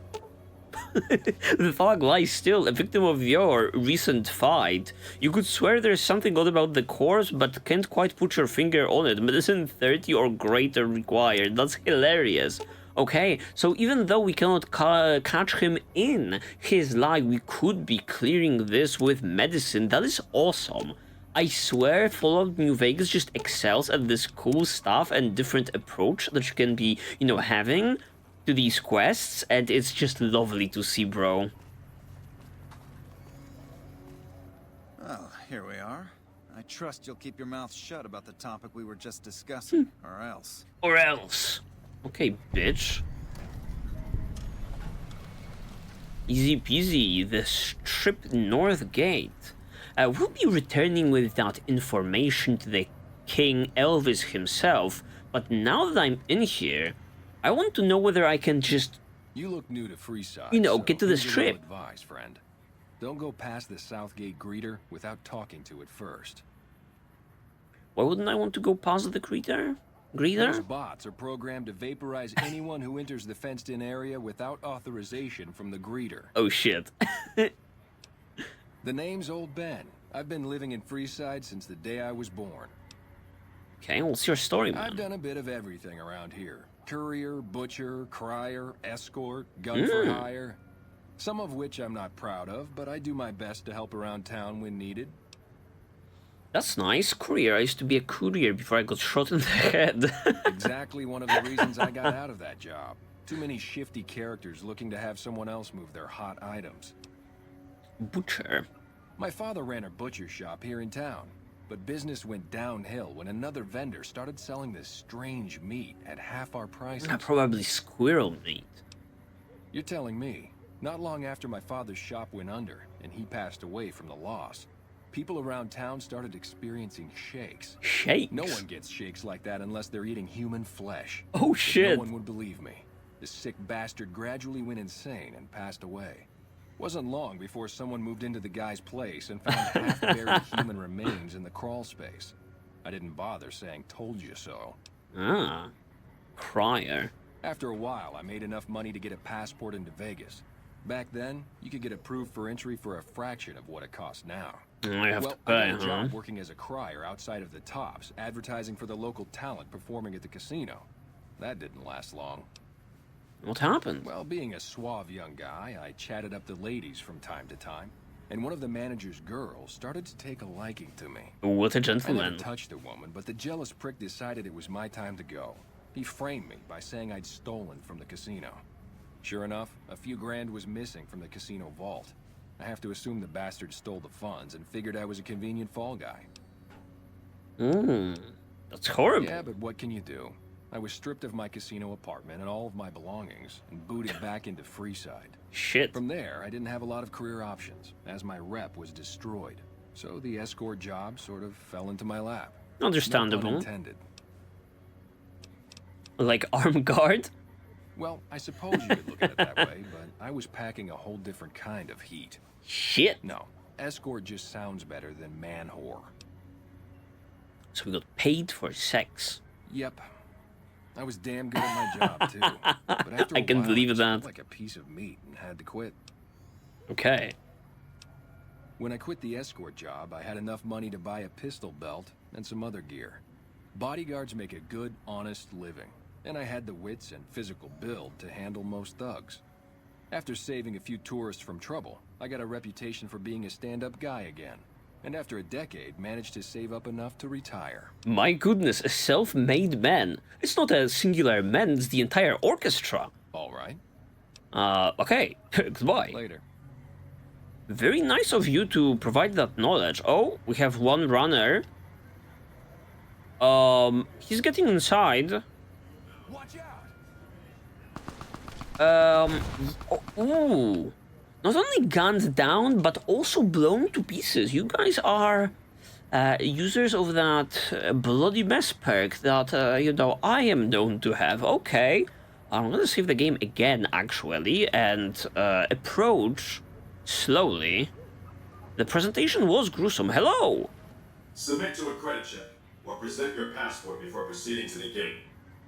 The thug lies still, a victim of your recent fight. You could swear there's something odd about the corpse, but can't quite put your finger on it. Medicine 30 or greater required. That's hilarious. Okay, so even though we cannot catch him in his lie, we could be clearing this with medicine. That is awesome. I swear Fallout New Vegas just excels at this cool stuff and different approach that you can be, you know, having to these quests, and it's just lovely to see, bro. Well, here we are. I trust you'll keep your mouth shut about the topic we were just discussing, or else. Or else. Okay, bitch. Easy peasy, the strip north gate. We'll be returning with that information to the King Elvis himself, but now that I'm in here, I want to know whether I can just, you look new to Freeside, you know, so get to the here's a little strip. Advice, friend. Don't go past the Southgate greeter without talking to it first. Why wouldn't I want to go past the greeter? Those bots are programmed to vaporize anyone who enters the fenced-in area without authorization from the greeter. Oh shit. The name's Old Ben. I've been living in Freeside since the day I was born. Okay, what's your story, man? I've done a bit of everything around here. Courier, butcher, crier, escort, gun for hire. Some of which I'm not proud of, but I do my best to help around town when needed. That's nice. Courier. I used to be a courier before I got shot in the head. Exactly one of the reasons I got out of that job. Too many shifty characters looking to have someone else move their hot items. Butcher. My father ran a butcher shop here in town, but business went downhill when another vendor started selling this strange meat at half our prices. Probably squirrel meat. You're telling me, not long after my father's shop went under and he passed away from the loss, people around town started experiencing shakes. Shakes? No one gets shakes like that unless they're eating human flesh. Oh, But shit. no one would believe me. The sick bastard gradually went insane and passed away. Wasn't long before someone moved into the guy's place and found half-buried human remains in the crawl space. I didn't bother saying told you so. Ah. Crier. After a while, I made enough money to get a passport into Vegas. Back then, you could get approved for entry for a fraction of what it costs now. I have to I pay, got a huh? job working as a crier outside of the Tops, advertising for the local talent performing at the casino. That didn't last long. What happened? Well, being a suave young guy, I chatted up the ladies from time to time, and one of the manager's girls started to take a liking to me. What a I gentleman. never touched a woman, but the jealous prick decided it was my time to go. He framed me by saying I'd stolen from the casino. Sure enough, a few grand was missing from the casino vault. I have to assume the bastard stole the funds and figured I was a convenient fall guy. That's horrible. Yeah, but what can you do? I was stripped of my casino apartment and all of my belongings and booted back into Freeside. Shit. From there, I didn't have a lot of career options, as my rep was destroyed. So the escort job sort of fell into my lap. Understandable. No pun intended. Like armed guard? Well, I suppose you could look at it that way, but I was packing a whole different kind of heat. Shit. No, escort just sounds better than man whore. So we got paid for sex. Yep. I was damn good at my job, too. But after a I can while, believe I just felt that. like a piece of meat and had to quit. Okay. When I quit the escort job, I had enough money to buy a pistol belt and some other gear. Bodyguards make a good, honest living, and I had the wits and physical build to handle most thugs. After saving a few tourists from trouble, I got a reputation for being a stand-up guy again, and after a decade, managed to save up enough to retire. My goodness, a self-made man. It's not a singular man, it's the entire orchestra. All right. Okay. Goodbye. Later. Very nice of you to provide that knowledge. Oh, we have one runner. He's getting inside. Watch out! Ooh. Not only gunned down, but also blown to pieces. You guys are users of that bloody mess perk that, you know, I am known to have. Okay. I'm gonna save the game again, actually, and approach slowly. The presentation was gruesome. Hello! Submit to a credit check, or present your passport before proceeding to the gate.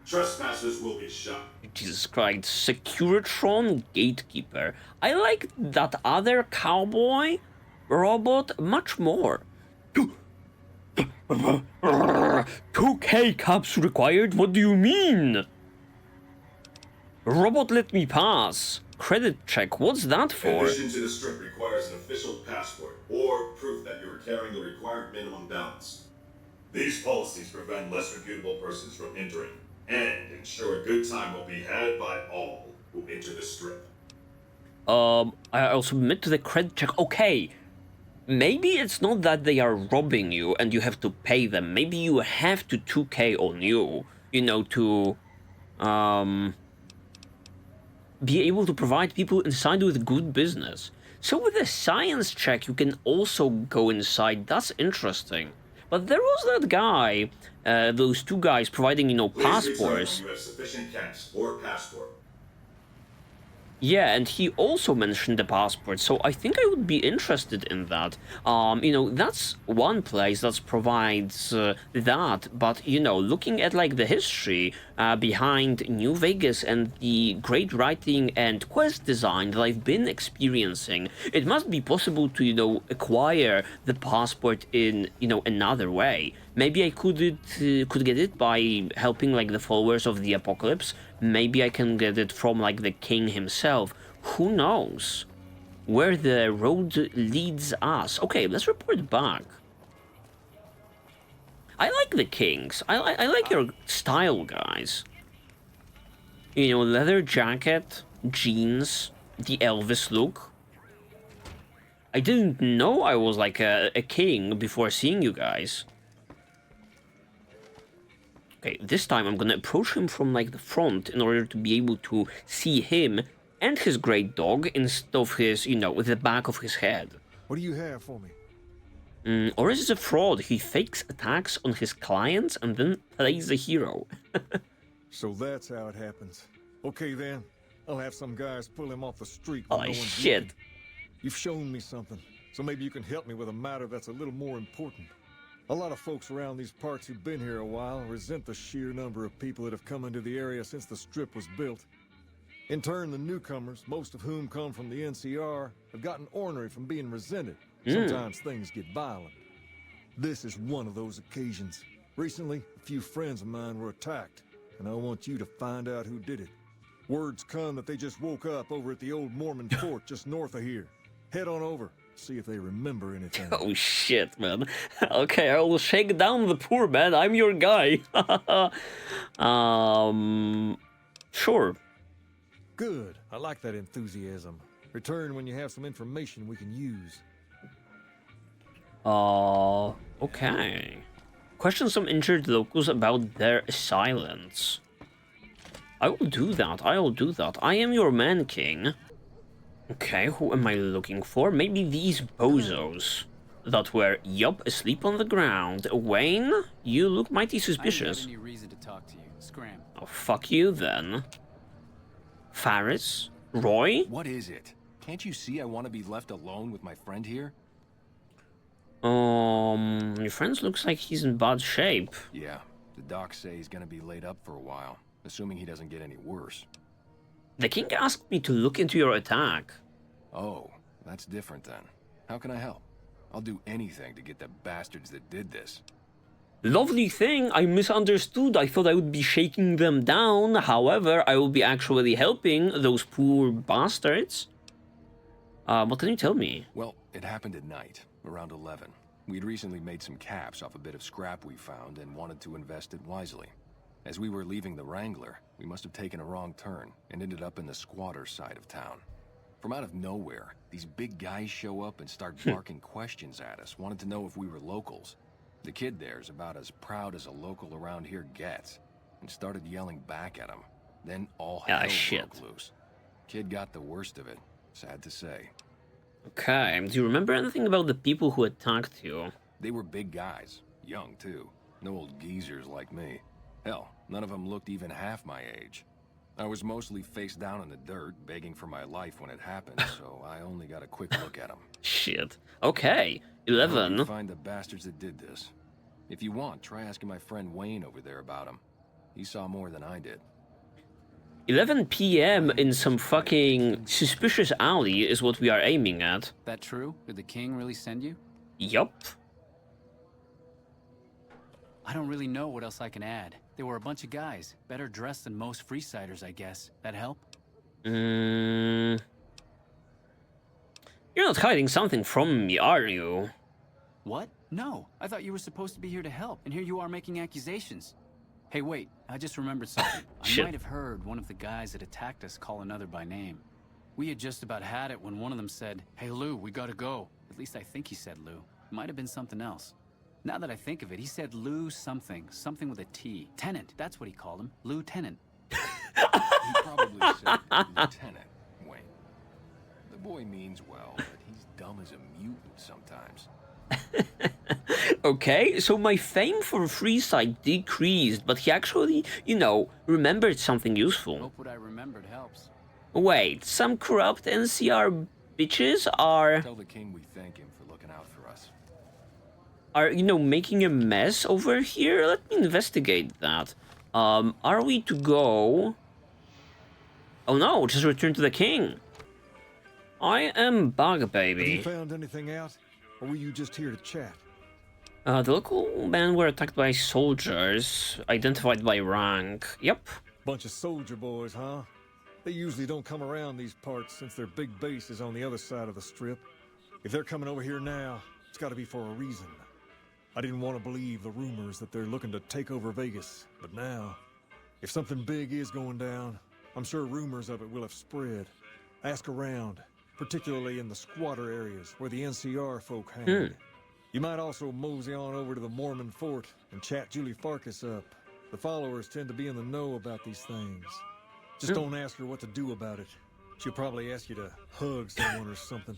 Trespassers will be shot. Jesus Christ, Securitron Gatekeeper. I like that other cowboy robot much more. 2K caps required? What do you mean? Robot let me pass. Credit check, what's that for? Admission to the strip requires an official passport, or proof that you are carrying the required minimum balance. These policies prevent less reputable persons from entering, and ensure a good time will be had by all who enter the strip. I'll submit to the credit check. Okay, maybe it's not that they are robbing you and you have to pay them. Maybe you have to 2K on you, you know, to, be able to provide people inside with good business. So with the science check, you can also go inside. That's interesting. But there was that guy, those two guys providing, you know, passports. You have sufficient cash or passport. Yeah, and he also mentioned the passport, so I think I would be interested in that. You know, that's one place that provides that, but, you know, looking at, like, the history behind New Vegas and the great writing and quest design that I've been experiencing, it must be possible to, you know, acquire the passport in, you know, another way. Maybe I could get it by helping, like, the followers of the apocalypse. Maybe I can get it from, like, the king himself. Who knows where the road leads us? Okay, let's report back. I like the kings. I like your style, guys. You know, leather jacket, jeans, the Elvis look. I didn't know I was like a king before seeing you guys. Okay, this time I'm gonna approach him from like the front in order to be able to see him and his great dog instead of his, you know, with the back of his head. What do you have for me? Or is it a fraud? He fakes attacks on his clients and then plays the hero. So that's how it happens. Okay then, I'll have some guys pull him off the street. Oh shit. Looking. You've shown me something, so maybe you can help me with a matter that's a little more important. A lot of folks around these parts who've been here a while resent the sheer number of people that have come into the area since the strip was built. In turn, the newcomers, most of whom come from the NCR, have gotten ornery from being resented. Sometimes things get violent. This is one of those occasions. Recently, a few friends of mine were attacked, and I want you to find out who did it. Words come that they just woke up over at the old Mormon fort just north of here. Head on over, see if they remember anything. Oh shit, man. Okay, I will shake down the poor man. I'm your guy. Sure. Good. I like that enthusiasm. Return when you have some information we can use. Okay. Question some injured locals about their assailants. I will do that, I am your man, king. Okay, who am I looking for? Maybe these bozos that were, yup, asleep on the ground. Wayne, you look mighty suspicious. I don't have any reason to talk to you. Scram. Oh, fuck you then. Faris? Roy? What is it? Can't you see I want to be left alone with my friend here? Your friend looks like he's in bad shape. Yeah, the docs say he's gonna be laid up for a while, assuming he doesn't get any worse. The king asked me to look into your attack. Oh, that's different then. How can I help? I'll do anything to get the bastards that did this. Lovely thing, I misunderstood. I thought I would be shaking them down. However, I will be actually helping those poor bastards. What can you tell me? Well, it happened at night, around 11. We'd recently made some caps off a bit of scrap we found and wanted to invest it wisely. As we were leaving the Wrangler, we must have taken a wrong turn and ended up in the squatter side of town. From out of nowhere, these big guys show up and start barking questions at us, wanted to know if we were locals. The kid there's about as proud as a local around here gets, and started yelling back at him. Then all hell broke loose. Kid got the worst of it, sad to say. Okay, do you remember anything about the people who attacked you? They were big guys, young too. No old geezers like me. Hell, none of them looked even half my age. I was mostly face down in the dirt, begging for my life when it happened, so I only got a quick look at them. Shit. Okay, 11. Find the bastards that did this. If you want, try asking my friend Wayne over there about him. He saw more than I did. 11 p.m. in some fucking suspicious alley is what we are aiming at. That true? Did the king really send you? Yup. I don't really know what else I can add. There were a bunch of guys, better dressed than most Freesiders, I guess. That help? You're not hiding something from me, are you? What? No. I thought you were supposed to be here to help, and here you are making accusations. Hey, wait. I just remembered something. I might have heard one of the guys that attacked us call another by name. We had just about had it when one of them said, "Hey, Lou, we gotta go." At least I think he said Lou. Might have been something else. Now that I think of it, he said Lou something. Something with a T. Tenant. That's what he called him. Lieutenant. He probably said Lieutenant, Wayne. The boy means well, but he's dumb as a mutant sometimes. Okay, so my fame for Freeside decreased, but he actually, you know, remembered something useful. Hope what I remembered helps. Wait, some corrupt NCR bitches are... Tell the king we thank him for looking out for us. Are, you know, making a mess over here? Let me investigate that. Are we to go... Oh no, just return to the king. I am bug, baby. Have you found anything out? Or were you just here to chat? The local men were attacked by soldiers, identified by rank. Yep. Bunch of soldier boys, huh? They usually don't come around these parts since their big base is on the other side of the strip. If they're coming over here now, it's gotta be for a reason. I didn't want to believe the rumors that they're looking to take over Vegas, but now, if something big is going down, I'm sure rumors of it will have spread. Ask around. particularly in the squatter areas where the NCR folk hang. You might also mosey on over to the Mormon fort and chat Julie Farkas up. The followers tend to be in the know about these things. Just don't ask her what to do about it. She'll probably ask you to hug someone or something.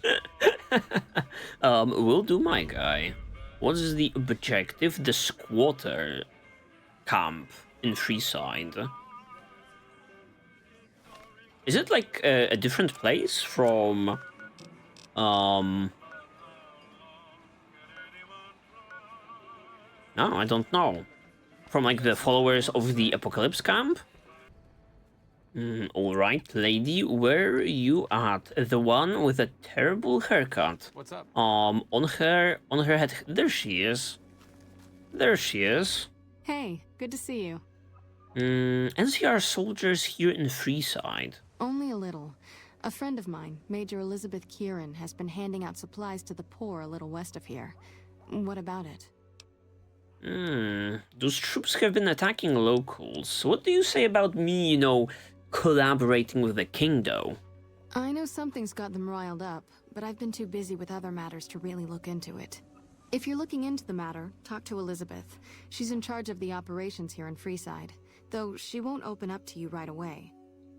Will do, my guy. What is the objective? The squatter camp in Freeside. Is it like a different place from No, I don't know. From like the followers of the Apocalypse camp? Alright, lady, where are you at? The one with a terrible haircut. What's up? On her head. There she is. There she is. Hey, good to see you. NCR soldiers here in Freeside. Only a little. A friend of mine, Major Elizabeth Kieran, has been handing out supplies to the poor a little west of here. What about it? Those troops have been attacking locals. What do you say about me, you know, collaborating with the king, though? I know something's got them riled up, but I've been too busy with other matters to really look into it. If you're looking into the matter, talk to Elizabeth. She's in charge of the operations here in Freeside, though she won't open up to you right away.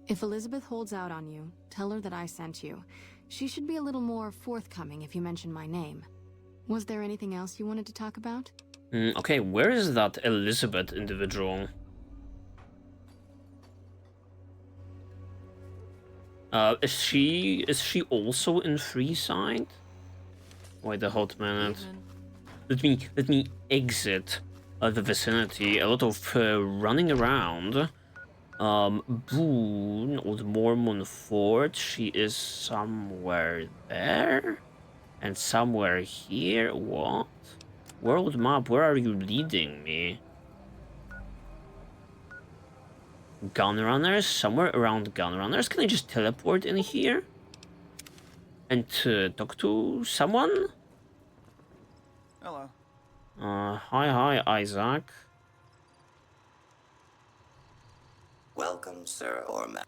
If Elizabeth holds out on you, tell her that I sent you. She should be a little more forthcoming if you mention my name. Was there anything else you wanted to talk about? Okay, where is that Elizabeth individual? Is she also in Freeside? Wait a hot minute. Let me exit the vicinity. A lot of running around. Boone, Old Mormon Fort. She is somewhere there, and somewhere here. What? World map, where are you leading me? Gunrunners, somewhere around Gunrunners. Can I just teleport in here? And talk to someone? Hello. Hi, Isaac. Welcome, sir, or ma'am.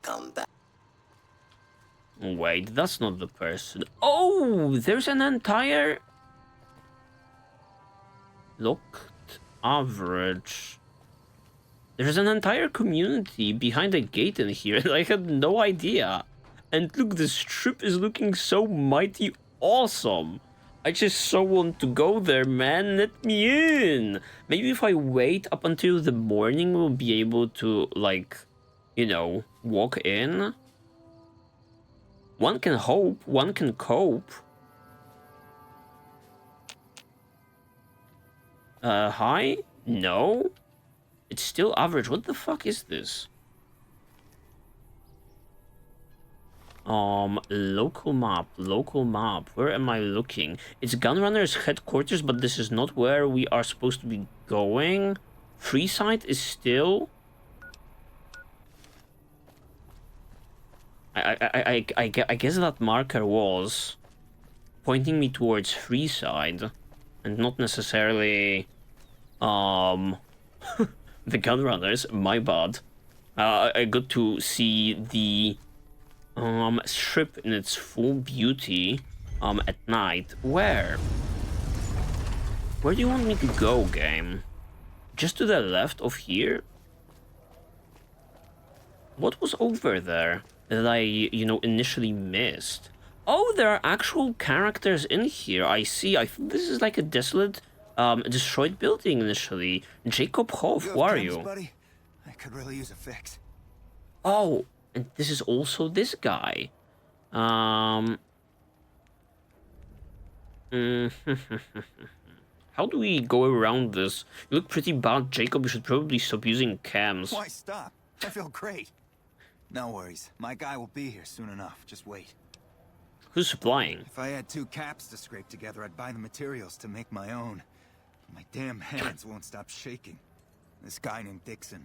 Come back. Wait, that's not the person. Oh, there's an entire... Looked average. There's an entire community behind a gate in here. I had no idea. And look, this strip is looking so mighty awesome. I just so want to go there, man. Let me in. Maybe if I wait up until the morning, we'll be able to, like, you know, walk in. One can hope, one can cope. Hi? No? It's still average. What the fuck is this? Local map. Where am I looking? It's Gunrunner's headquarters, but this is not where we are supposed to be going. Freeside is still... I guess that marker was pointing me towards Freeside, and not necessarily the Gunrunners. My bad. I got to see the strip in its full beauty at night. Where do you want me to go, game? Just to the left of here? What was over there that I, you know, initially missed? Oh, there are actual characters in here. I see. I think this is like a desolate, destroyed building initially. Jacob Hoff, who are you? Buddy? I could really use a fix. Oh, and this is also this guy. How do we go around this? You look pretty bad, Jacob. You should probably stop using cams. Why stop? I feel great. No worries. My guy will be here soon enough. Just wait. Who's supplying? If I had 2 caps to scrape together, I'd buy the materials to make my own. My damn hands won't stop shaking. This guy named Dixon.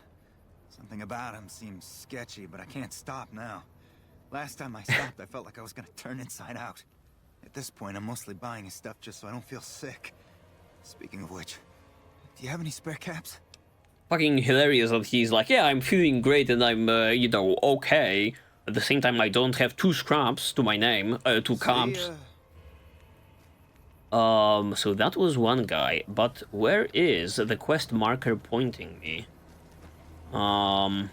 Something about him seems sketchy, but I can't stop now. Last time I stopped, I felt like I was gonna turn inside out. At this point, I'm mostly buying his stuff just so I don't feel sick. Speaking of which, do you have any spare caps? Fucking hilarious that he's like, yeah, I'm feeling great and I'm, you know, okay. At the same time, I don't have 2 scraps to my name, 2 caps. So that was one guy, but where is the quest marker pointing me? You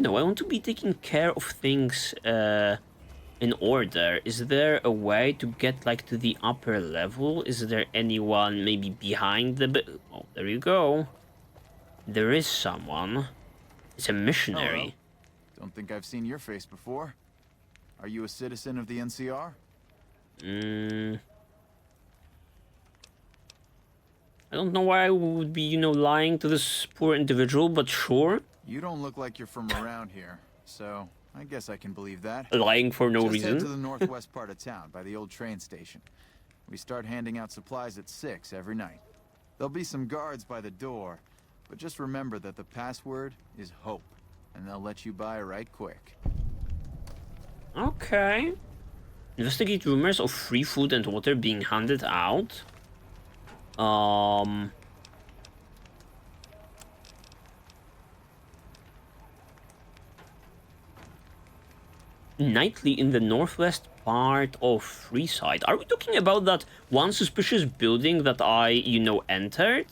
know, I want to be taking care of things, in order. Is there a way to get, like, to the upper level? Is there anyone maybe behind the... Oh, there you go. There is someone. It's a missionary. Hello. Don't think I've seen your face before. Are you a citizen of the NCR? I don't know why I would be, you know, lying to this poor individual, but sure. You don't look like you're from around here, so I guess I can believe that. Lying for no reason. Just head to the northwest part of town, by the old train station. We start handing out supplies at 6 every night. There'll be some guards by the door, but just remember that the password is HOPE, and they'll let you by right quick. Okay. Investigate rumors of free food and water being handed out. Nightly in the northwest part of Freeside. Are we talking about that one suspicious building that I, you know, entered?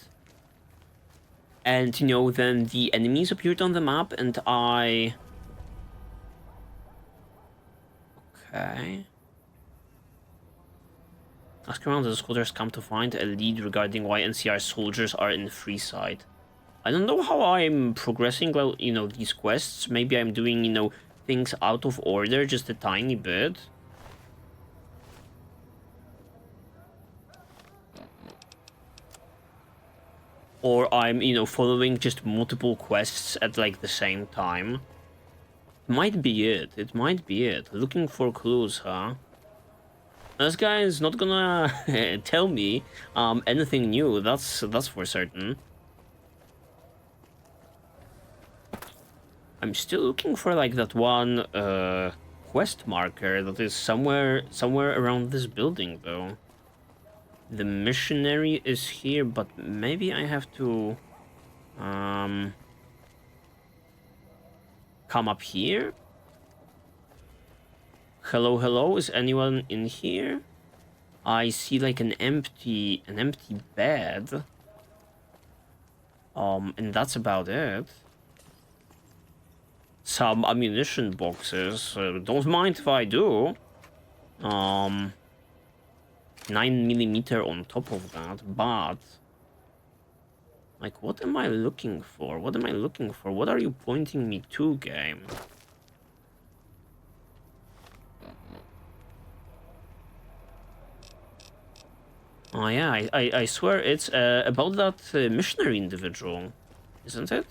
And, you know, then the enemies appeared on the map and I... Okay. Ask around the scholars come to find a lead regarding why NCR soldiers are in Freeside. I don't know how I'm progressing, well, you know, these quests. Maybe I'm doing, you know, things out of order just a tiny bit. Or I'm, you know, following just multiple quests at, like, the same time. Might be it. It might be it. Looking for clues, huh? This guy is not gonna tell me anything new. That's for certain. I'm still looking for, like, that one quest marker that is somewhere around this building, though. The missionary is here, but maybe I have to come up here. Hello, hello, is anyone in here? I see, like, an empty bed. And that's about it. Some ammunition boxes. Don't mind if I do. 9mm on top of that, but... Like, what am I looking for? What am I looking for? What are you pointing me to, game? Oh yeah, I swear it's about that missionary individual, isn't it?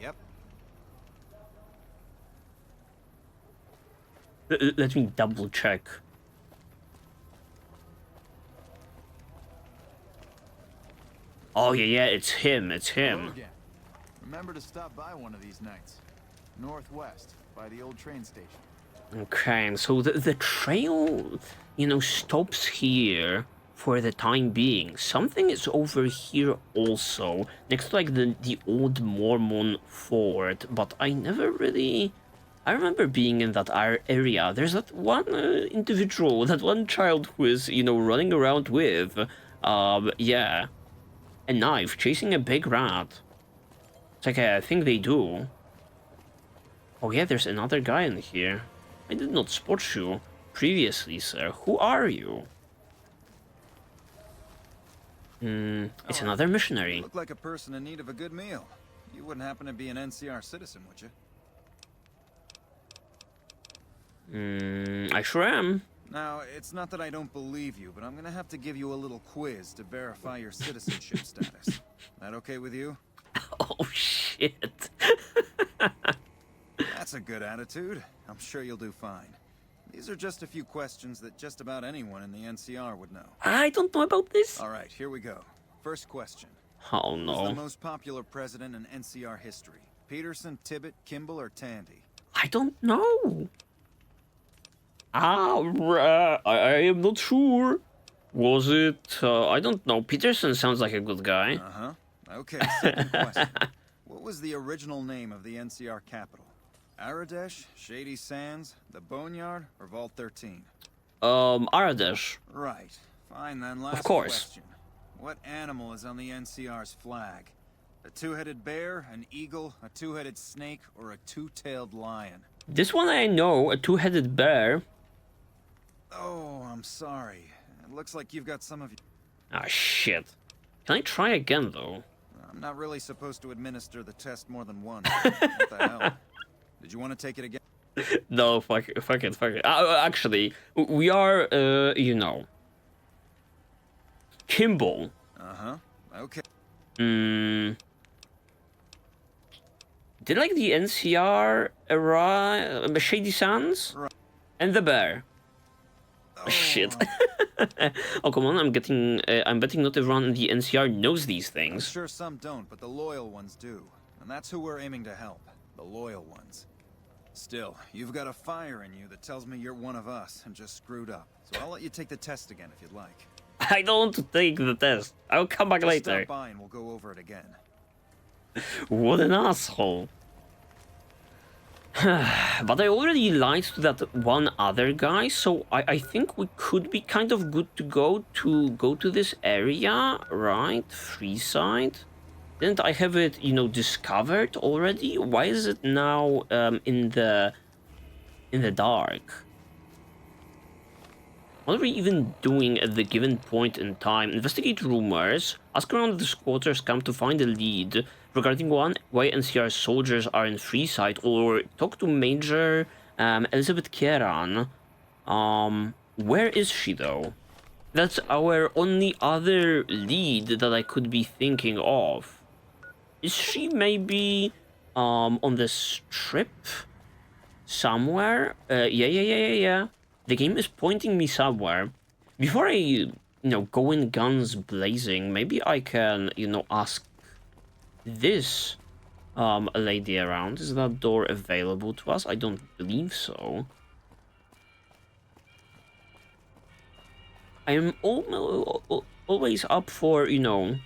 Yep. Let me double check. Oh yeah, it's him, it's him. Remember to stop by one of these nights. Northwest, by the old train station. Okay, so the trail, you know, stops here for the time being. Something is over here also, next to, like, the old Mormon fort, but I never really... I remember being in that area. There's that one individual, that one child who is, you know, running around with, yeah, a knife, chasing a big rat. It's like, I think they do. Oh yeah, there's another guy in here. I did not spot you previously, sir. Who are you? It's another missionary. You look like a person in need of a good meal. You wouldn't happen to be an NCR citizen, would you? I sure am. Now, it's not that I don't believe you, but I'm gonna have to give you a little quiz to verify your citizenship status. That okay with you? Oh, shit. That's a good attitude. I'm sure you'll do fine. These are just a few questions that just about anyone in the NCR would know. I don't know about this. All right, here we go. First question. Oh, no. Who's the most popular president in NCR history? Peterson, Tibbet, Kimball, or Tandy? I don't know. I am not sure. Was it? I don't know. Peterson sounds like a good guy. Uh-huh. Okay, second question. What was the original name of the NCR capital? Aradesh, Shady Sands, the Boneyard, or Vault 13? Aradesh. Right. Fine then, last Of course. question. What animal is on the NCR's flag? A two-headed bear, an eagle, a two-headed snake, or a two-tailed lion? This one I know, a two-headed bear. Oh, I'm sorry. It looks like you've got some of you. Ah, shit. Can I try again, though? I'm not really supposed to administer the test more than once. What the hell? Did you want to take it again? No, fuck it. Actually, we are, you know... Kimball. Uh-huh. Okay. Did like the NCR era, Shady Sands? Right. And the bear. Oh, shit. Oh, come on, I'm betting not everyone in the NCR knows these things. I'm sure some don't, but the loyal ones do. And that's who we're aiming to help. The loyal ones. Still, you've got a fire in you that tells me you're one of us and just screwed up. So I'll let you take the test again if you'd like. I don't want to take the test. I'll come back later. Stop by and we'll go over it again. What an asshole. But I already lied to that one other guy, so I think we could be kind of good to go to this area, right? Freeside. Didn't I have it, you know, discovered already? Why is it now in the dark? What are we even doing at the given point in time? Investigate rumors, ask around the squatters camp to find a lead regarding why NCR soldiers are in Freeside, or talk to Major Elizabeth Kieran. Where is she though? That's our only other lead that I could be thinking of. Is she maybe on the strip somewhere? Yeah. The game is pointing me somewhere. Before I, you know, go in guns blazing, maybe I can, you know, ask this lady around. Is that door available to us? I don't believe so. I am always up for, you know,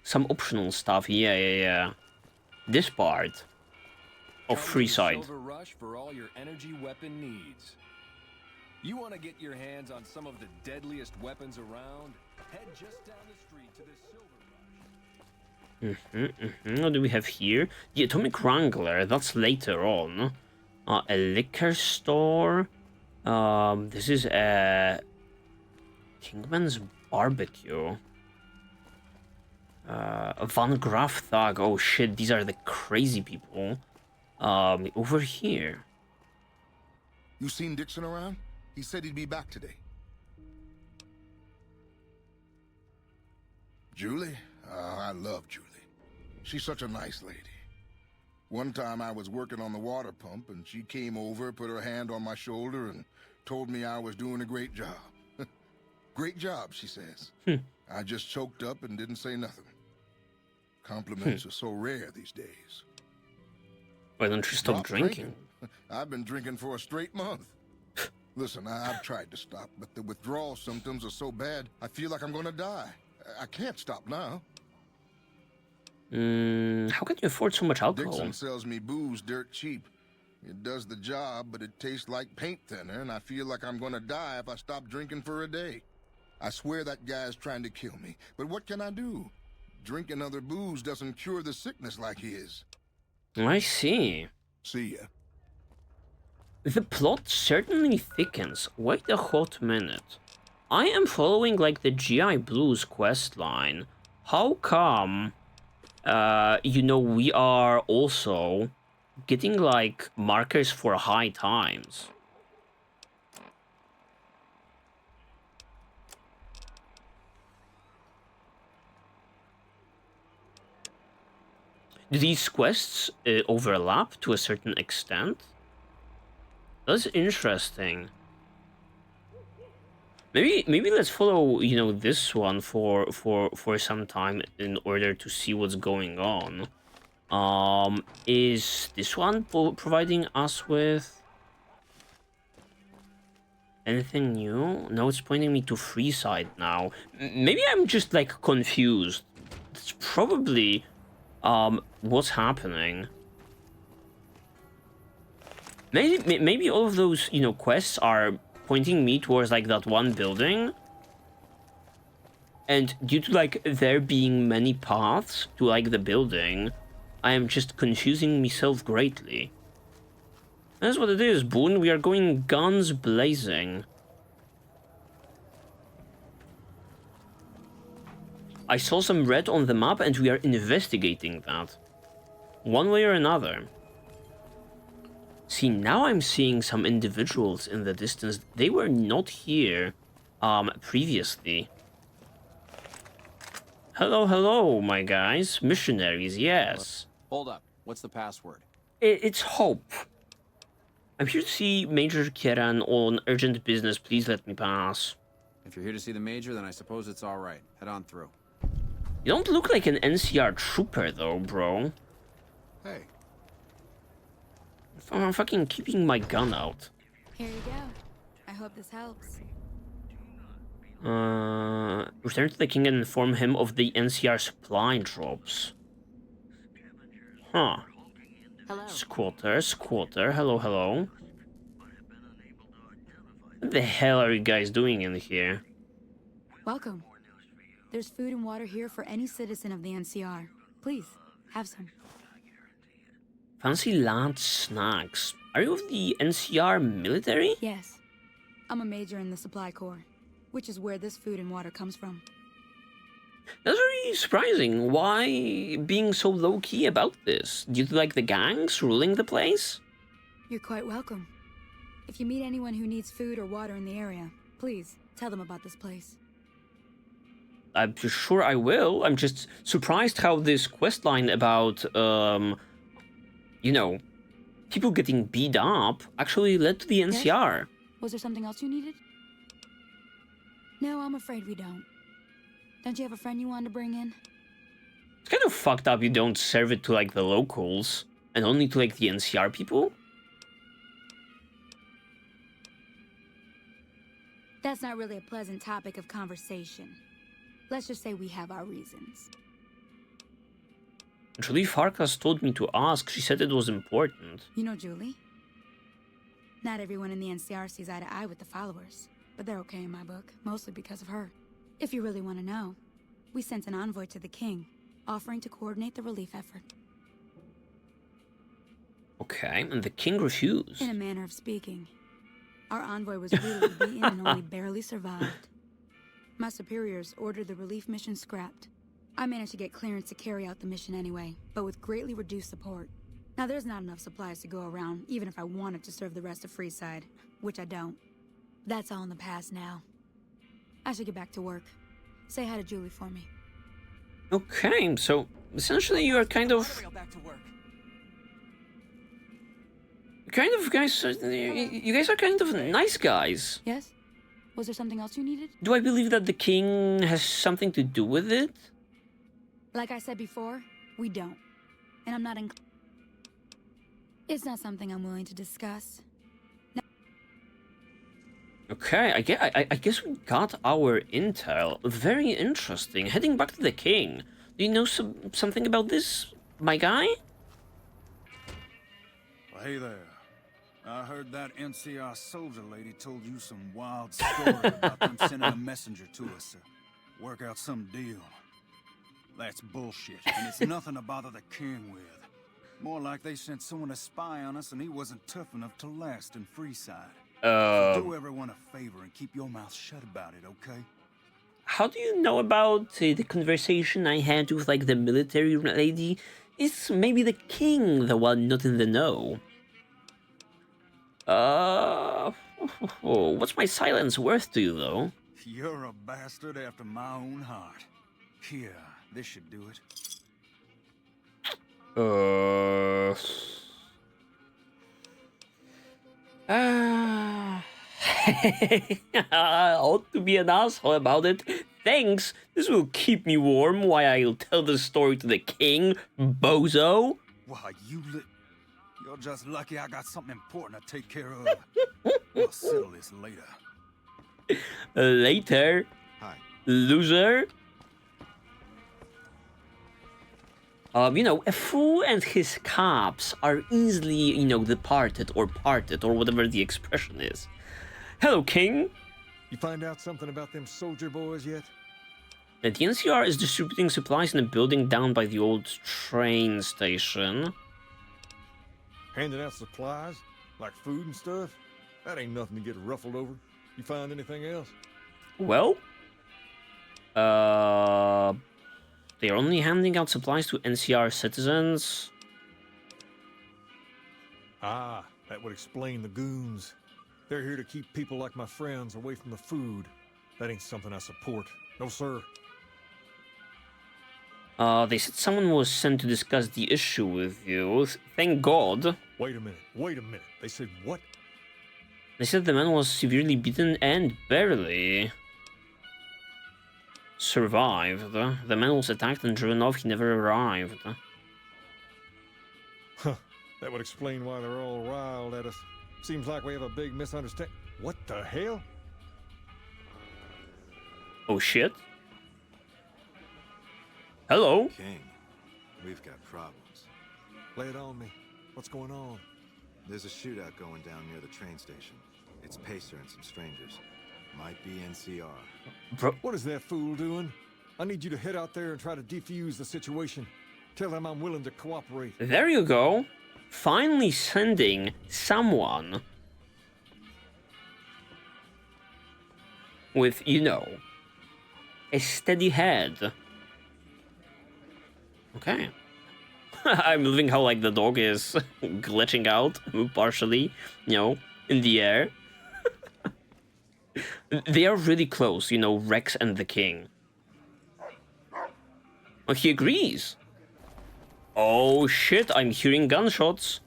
some optional stuff. Yeah. This part of Freeside. Silver Rush for all your energy weapon needs. You want to get your hands on some of the deadliest weapons around? Head just down the street to the Silver Rush. What do we have here? The Atomic Wrangler, that's later on. A liquor store. This is a Kingman's Barbecue. A Van Graff Thug. Oh shit, these are the crazy people. Over here. You seen Dixon around? He said he'd be back today. Julie? I love Julie. She's such a nice lady. One time I was working on the water pump and she came over, put her hand on my shoulder and told me I was doing a great job. Great job, she says. I just choked up and didn't say nothing. Compliments are so rare these days. Why don't you stop drinking? I've been drinking for a straight month. Listen, I've tried to stop, but the withdrawal symptoms are so bad, I feel like I'm gonna die. I can't stop now. How can you afford so much alcohol? Dixon sells me booze dirt cheap. It does the job, but it tastes like paint thinner, and I feel like I'm gonna die if I stop drinking for a day. I swear that guy's trying to kill me, but what can I do? Drinking other booze doesn't cure the sickness like his. I see. See ya. The plot certainly thickens. Wait a hot minute. I am following like the GI Blues quest line. How come, you know, we are also getting like markers for high times? Do these quests overlap to a certain extent? That's interesting. Maybe let's follow, you know, this one for some time in order to see what's going on. Is this one providing us with anything new? No, it's pointing me to Freeside now. Maybe I'm just like confused. It's probably what's happening. Maybe all of those, you know, quests are pointing me towards like that one building. And due to like there being many paths to like the building, I am just confusing myself greatly. That's what it is, Boone. We are going guns blazing. I saw some red on the map and we are investigating that. One way or another. See, now I'm seeing some individuals in the distance. They were not here previously. Hello, hello, my guys. Missionaries, yes. Hold up. What's the password? It's Hope. I'm here to see Major Kieran on urgent business. Please let me pass. If you're here to see the Major, then I suppose it's all right. Head on through. You don't look like an NCR trooper, though, bro. Hey. I'm fucking keeping my gun out. Here you go. I hope this helps. Return to the king and inform him of the NCR supply drops. Huh. Hello. Squatter, hello, hello. What the hell are you guys doing in here? Welcome. There's food and water here for any citizen of the NCR. Please, have some. Fancy lad snacks. Are you of the NCR military? Yes. I'm a major in the supply corps, which is where this food and water comes from. That's very surprising. Why being so low-key about this? Due to like the gangs ruling the place? You're quite welcome. If you meet anyone who needs food or water in the area, please tell them about this place. I'm sure I will. I'm just surprised how this questline about, you know, people getting beat up actually led to the NCR. Yes? Was there something else you needed? No, I'm afraid we don't. Don't you have a friend you wanted to bring in? It's kind of fucked up you don't serve it to, like, the locals, and only to, like, the NCR people? That's not really a pleasant topic of conversation. Let's just say we have our reasons. Julie Farkas told me to ask. She said it was important. You know Julie? Not everyone in the NCR sees eye to eye with the followers, but they're okay in my book, mostly because of her. If you really want to know, we sent an envoy to the king, offering to coordinate the relief effort. Okay, and the king refused. In a manner of speaking, our envoy was brutally beaten and only barely survived. My superiors ordered the relief mission scrapped. I managed to get clearance to carry out the mission anyway, but with greatly reduced support. Now there's not enough supplies to go around, even if I wanted to serve the rest of Freeside, which I don't. That's all in the past now. I should get back to work. Say hi to Julie for me. Okay, so essentially you are kind of guys, you guys are kind of nice guys. Yes? Was there something else you needed? Do I believe that the king has something to do with it? Like I said before, we don't. And I'm not It's not something I'm willing to discuss. No. Okay, I guess we got our intel. Very interesting. Heading back to the king. Do you know something about this, my guy? Well, hey there. I heard that NCR soldier lady told you some wild story about them sending a messenger to us to work out some deal. That's bullshit, and it's nothing to bother the king with. More like they sent someone to spy on us and he wasn't tough enough to last in Freeside. So do everyone a favor and keep your mouth shut about it, okay? How do you know about the conversation I had with, like, the military lady? Is maybe the king the one not in the know? What's my silence worth to you, though? You're a bastard after my own heart. Here, this should do it. I ought to be an asshole about it. Thanks. This will keep me warm while I'll tell the story to the king, bozo. Why, you're just lucky I got something important to take care of. We'll settle this later. Later. Hi. Loser. You know, a fool and his cops are easily, you know, departed or parted or whatever the expression is. Hello, King. You find out something about them soldier boys yet? The NCR is distributing supplies in a building down by the old train station. Handing out supplies? Like food and stuff? That ain't nothing to get ruffled over. You find anything else? Well, they're only handing out supplies to NCR citizens. Ah, that would explain the goons. They're here to keep people like my friends away from the food. That ain't something I support. No, sir. They said someone was sent to discuss the issue with you. Thank God. Wait a minute. They said what? They said the man was severely beaten and barely survived. The man was attacked and driven off. He never arrived. Huh. That would explain why they're all riled at us. Seems like we have a big misunderstanding. What the hell? Oh shit. Hello? King, we've got problems. Lay it on me. What's going on? There's a shootout going down near the train station. It's Pacer and some strangers. Might be NCR. Bro. What is that fool doing? I need you to head out there and try to defuse the situation. Tell them I'm willing to cooperate. There you go. Finally sending someone with, you know, a steady head. Okay. I'm loving how, like, the dog is glitching out partially, you know, in the air. They are really close, you know, Rex and the King. Oh, he agrees. Oh shit, I'm hearing gunshots.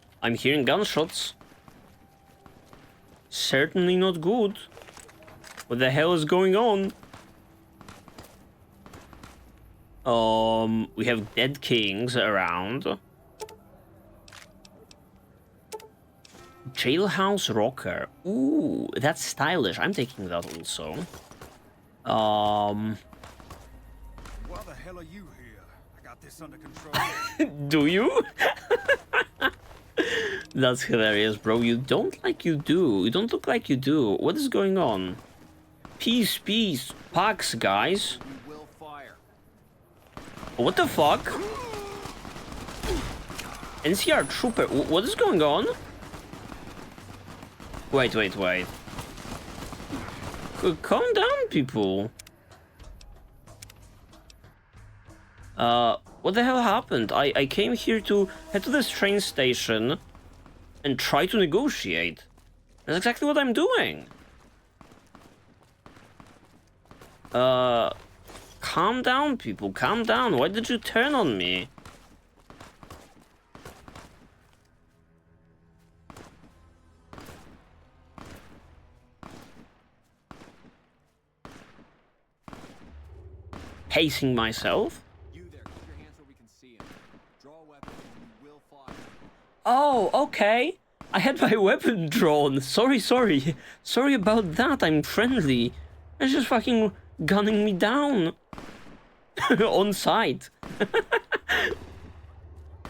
Certainly not good. What the hell is going on? We have dead kings around. Jailhouse rocker. Ooh, that's stylish. I'm taking that also. Why the hell are you here? I got this under control. Do you? That's hilarious, bro. You don't like you do. You don't look like you do. What is going on? Peace, peace. Pax, guys. What the fuck? NCR trooper. What is going on? Wait. Calm down, people. What the hell happened? I came here to head to this train station and try to negotiate. That's exactly what I'm doing. Calm down, people. Calm down. Why did you turn on me? Pacing myself? Oh, okay. I had my weapon drawn. Sorry. Sorry about that. I'm friendly. It's just fucking gunning me down. On sight.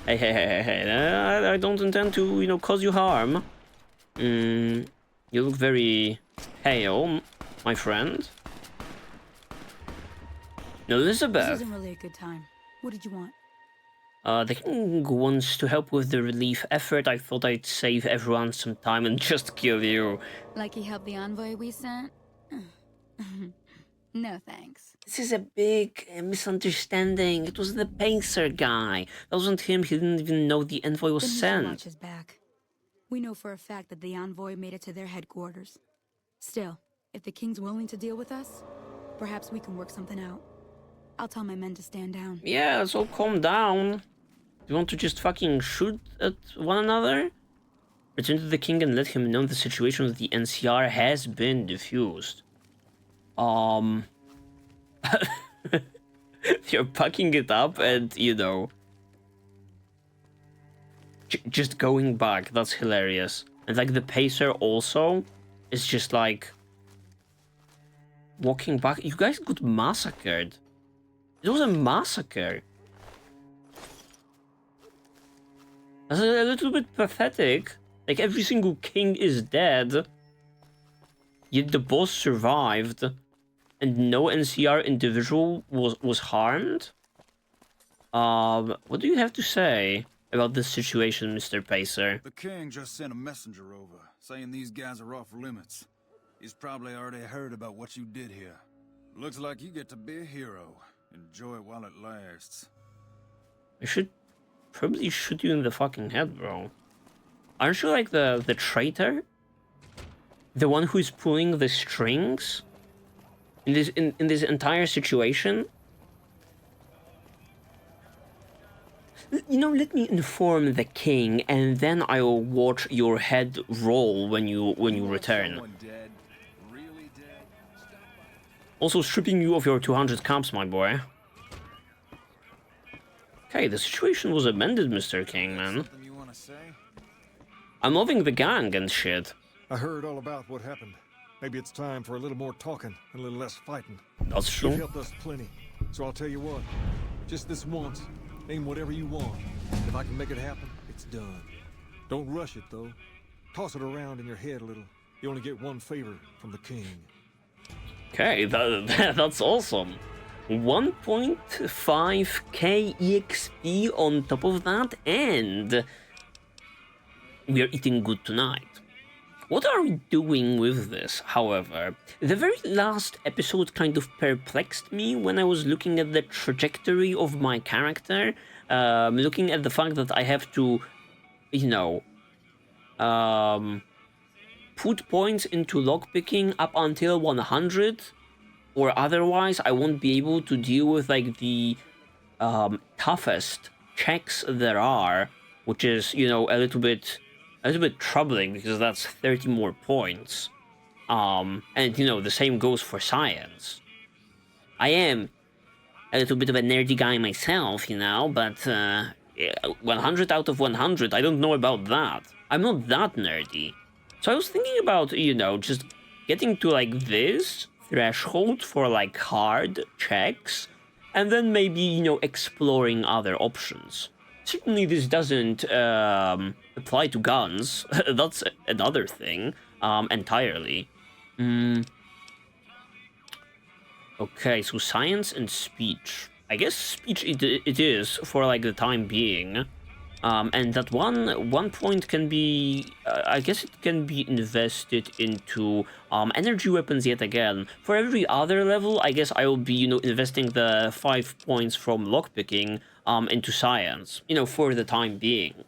Hey. I don't intend to, you know, cause you harm. You look very pale, my friend. Elizabeth. This isn't really a good time. What did you want? The king wants to help with the relief effort. I thought I'd save everyone some time and just kill you. Like he helped the envoy we sent? No thanks. This is a big misunderstanding. It was the Pacer guy. That wasn't him. He didn't even know the envoy was sent. Watch his back. We know for a fact that the envoy made it to their headquarters. Still, if the king's willing to deal with us, perhaps we can work something out. I'll tell my men to stand down. Yeah, let's all calm down. Do you want to just fucking shoot at one another? Return to the king and let him know the situation with the NCR has been diffused. You're packing it up and, you know, just going back. That's hilarious. And like the Pacer also is just like walking back. You guys got massacred. It was a massacre. That's a little bit pathetic. Like, every single king is dead, yet the boss survived, and no NCR individual was harmed? What do you have to say about this situation, Mr. Pacer? The king just sent a messenger over, saying these guys are off limits. He's probably already heard about what you did here. Looks like you get to be a hero. Enjoy it while it lasts. I should probably shoot you in the fucking head, bro. Aren't you like the traitor? The one who's pulling the strings? In this entire situation? You know, let me inform the king, and then I will watch your head roll when you return. Also stripping you of your 200 caps, my boy. Okay, the situation was amended, Mr. King, man. I'm loving the gang and shit. I heard all about what happened. Maybe it's time for a little more talking and a little less fighting. That's true. You've helped us plenty, so I'll tell you what. Just this once, name whatever you want. If I can make it happen, it's done. Don't rush it, though. Toss it around in your head a little. You only get one favor from the king. Okay, that's awesome. 1.5k EXP on top of that, and we are eating good tonight. What are we doing with this, however? The very last episode kind of perplexed me when I was looking at the trajectory of my character, looking at the fact that I have to, you know, put points into lockpicking up until 100, or otherwise I won't be able to deal with like the toughest checks there are, which is, you know, a little bit troubling because that's 30 more points. And you know, the same goes for science. I am a little bit of a nerdy guy myself, you know, but 100 out of 100, I don't know about that. I'm not that nerdy. So I was thinking about, you know, just getting to like this threshold for like hard checks, and then maybe, you know, exploring other options. Certainly this doesn't apply to guns. That's another thing entirely. Okay, so science and speech. I guess speech it is for like the time being. And that one point can be, I guess it can be invested into energy weapons yet again. For every other level, I guess I will be, you know, investing the 5 points from lockpicking into science, you know, for the time being.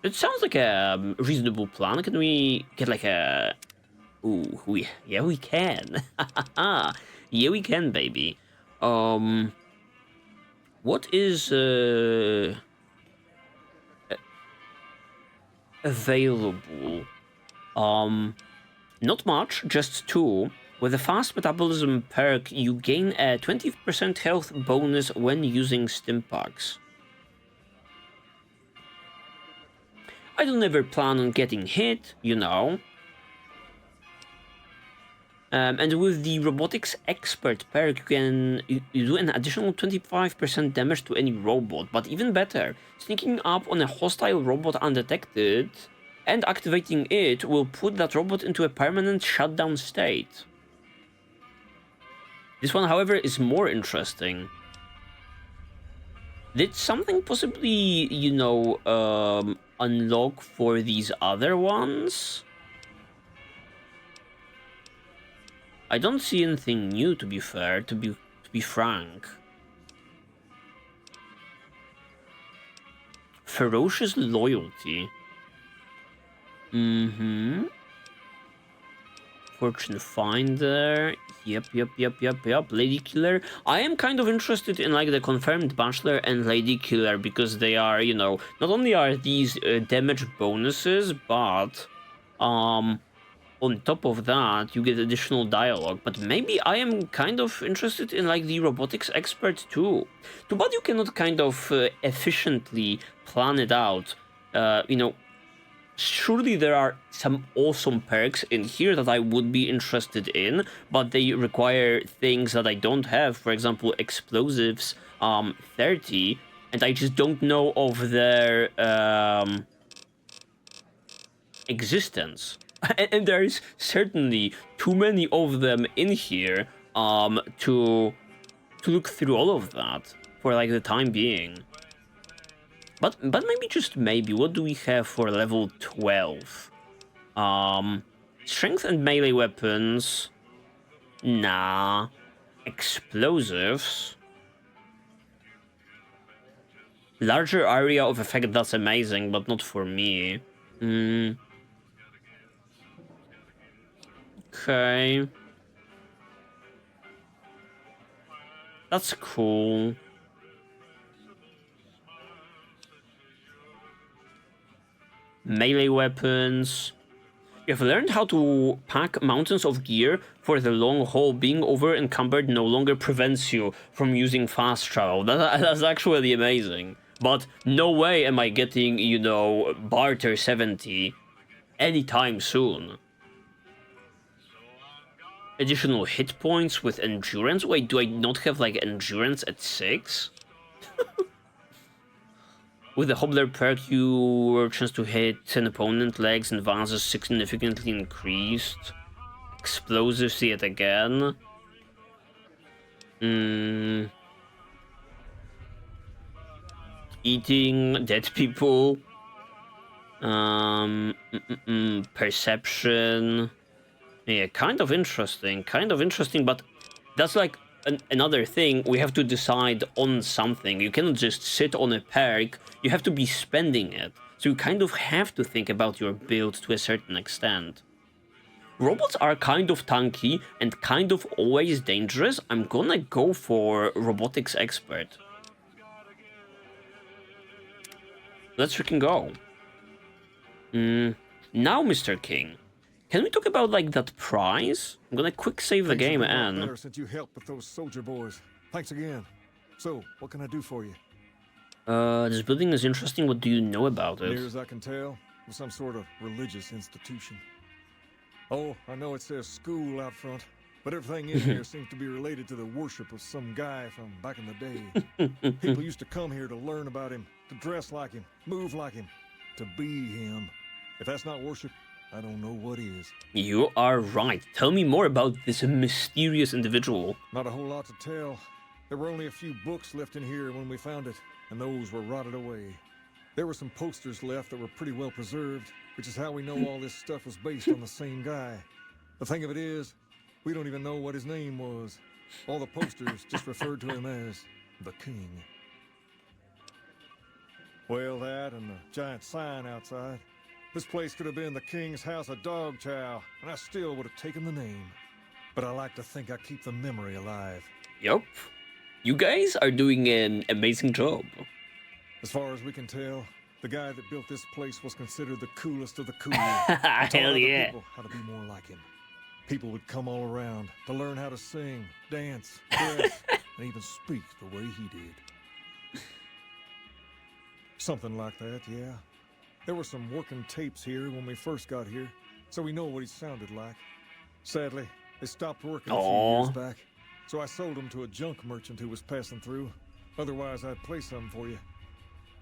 It sounds like a reasonable plan. Can we get like a... Ooh, yeah, we can. Yeah, we can, baby. What is... available? Not much, just 2. With a fast metabolism perk, you gain a 20% health bonus when using stim packs. I don't ever plan on getting hit, you know. And with the robotics expert perk, you do an additional 25% damage to any robot, but even better, sneaking up on a hostile robot undetected and activating it will put that robot into a permanent shutdown state. This one, however, is more interesting. Did something possibly, you know, unlock for these other ones? I don't see anything new, to be fair, to be frank. Ferocious loyalty. Fortune finder. Yep. Lady killer. I am kind of interested in like the confirmed bachelor and lady killer because they are, you know, not only are these damage bonuses, but on top of that, you get additional dialogue, but maybe I am kind of interested in like the robotics expert too. Too bad you cannot kind of efficiently plan it out. You know, surely there are some awesome perks in here that I would be interested in, but they require things that I don't have. For example, explosives 30 and I just don't know of their existence. And there's certainly too many of them in here to look through all of that for like the time being. But maybe, just maybe, what do we have for level 12? Strength and melee weapons. Nah. Explosives. Larger area of effect, that's amazing, but not for me. Okay. That's cool. Melee weapons. You have learned how to pack mountains of gear for the long haul. Being over-encumbered no longer prevents you from using fast travel. That's actually amazing. But no way am I getting, you know, Barter 70 anytime soon. Additional hit points with endurance? Wait, do I not have, like, endurance at 6? With the Hobbler perk, your chance to hit an opponent legs and vases significantly increased. Explosives yet again. Eating dead people. Perception. Yeah, kind of interesting, but that's like another thing. We have to decide on something. You cannot just sit on a perk, you have to be spending it. So you kind of have to think about your build to a certain extent. Robots are kind of tanky and kind of always dangerous. I'm gonna go for robotics expert. Let's freaking go. Now, Mr. King. Can we talk about, like, that prize? I'm gonna quick save the game and... Since you helped with those soldier boys. Thanks again. So, what can I do for you? This building is interesting. What do you know about it? Near as I can tell, it was some sort of religious institution. Oh, I know it says school out front, but everything in here seems to be related to the worship of some guy from back in the day. People used to come here to learn about him, to dress like him, move like him, to be him. If that's not worship, I don't know what is. You are right. Tell me more about this mysterious individual. Not a whole lot to tell. There were only a few books left in here when we found it, and those were rotted away. There were some posters left that were pretty well preserved, which is how we know all this stuff was based on the same guy. The thing of it is, we don't even know what his name was. All the posters just referred to him as the King. Well, that and the giant sign outside. This place could have been the King's House of Dog Chow, and I still would have taken the name. But I like to think I keep the memory alive. Yup. You guys are doing an amazing job. As far as we can tell, the guy that built this place was considered the coolest of the cool. Hell yeah. People how to be more like him. People would come all around to learn how to sing, dance, dress, and even speak the way he did. Something like that, yeah. There were some working tapes here when we first got here, so we know what he sounded like. Sadly, they stopped working a few years back, so I sold them to a junk merchant who was passing through. Otherwise, I'd play some for you.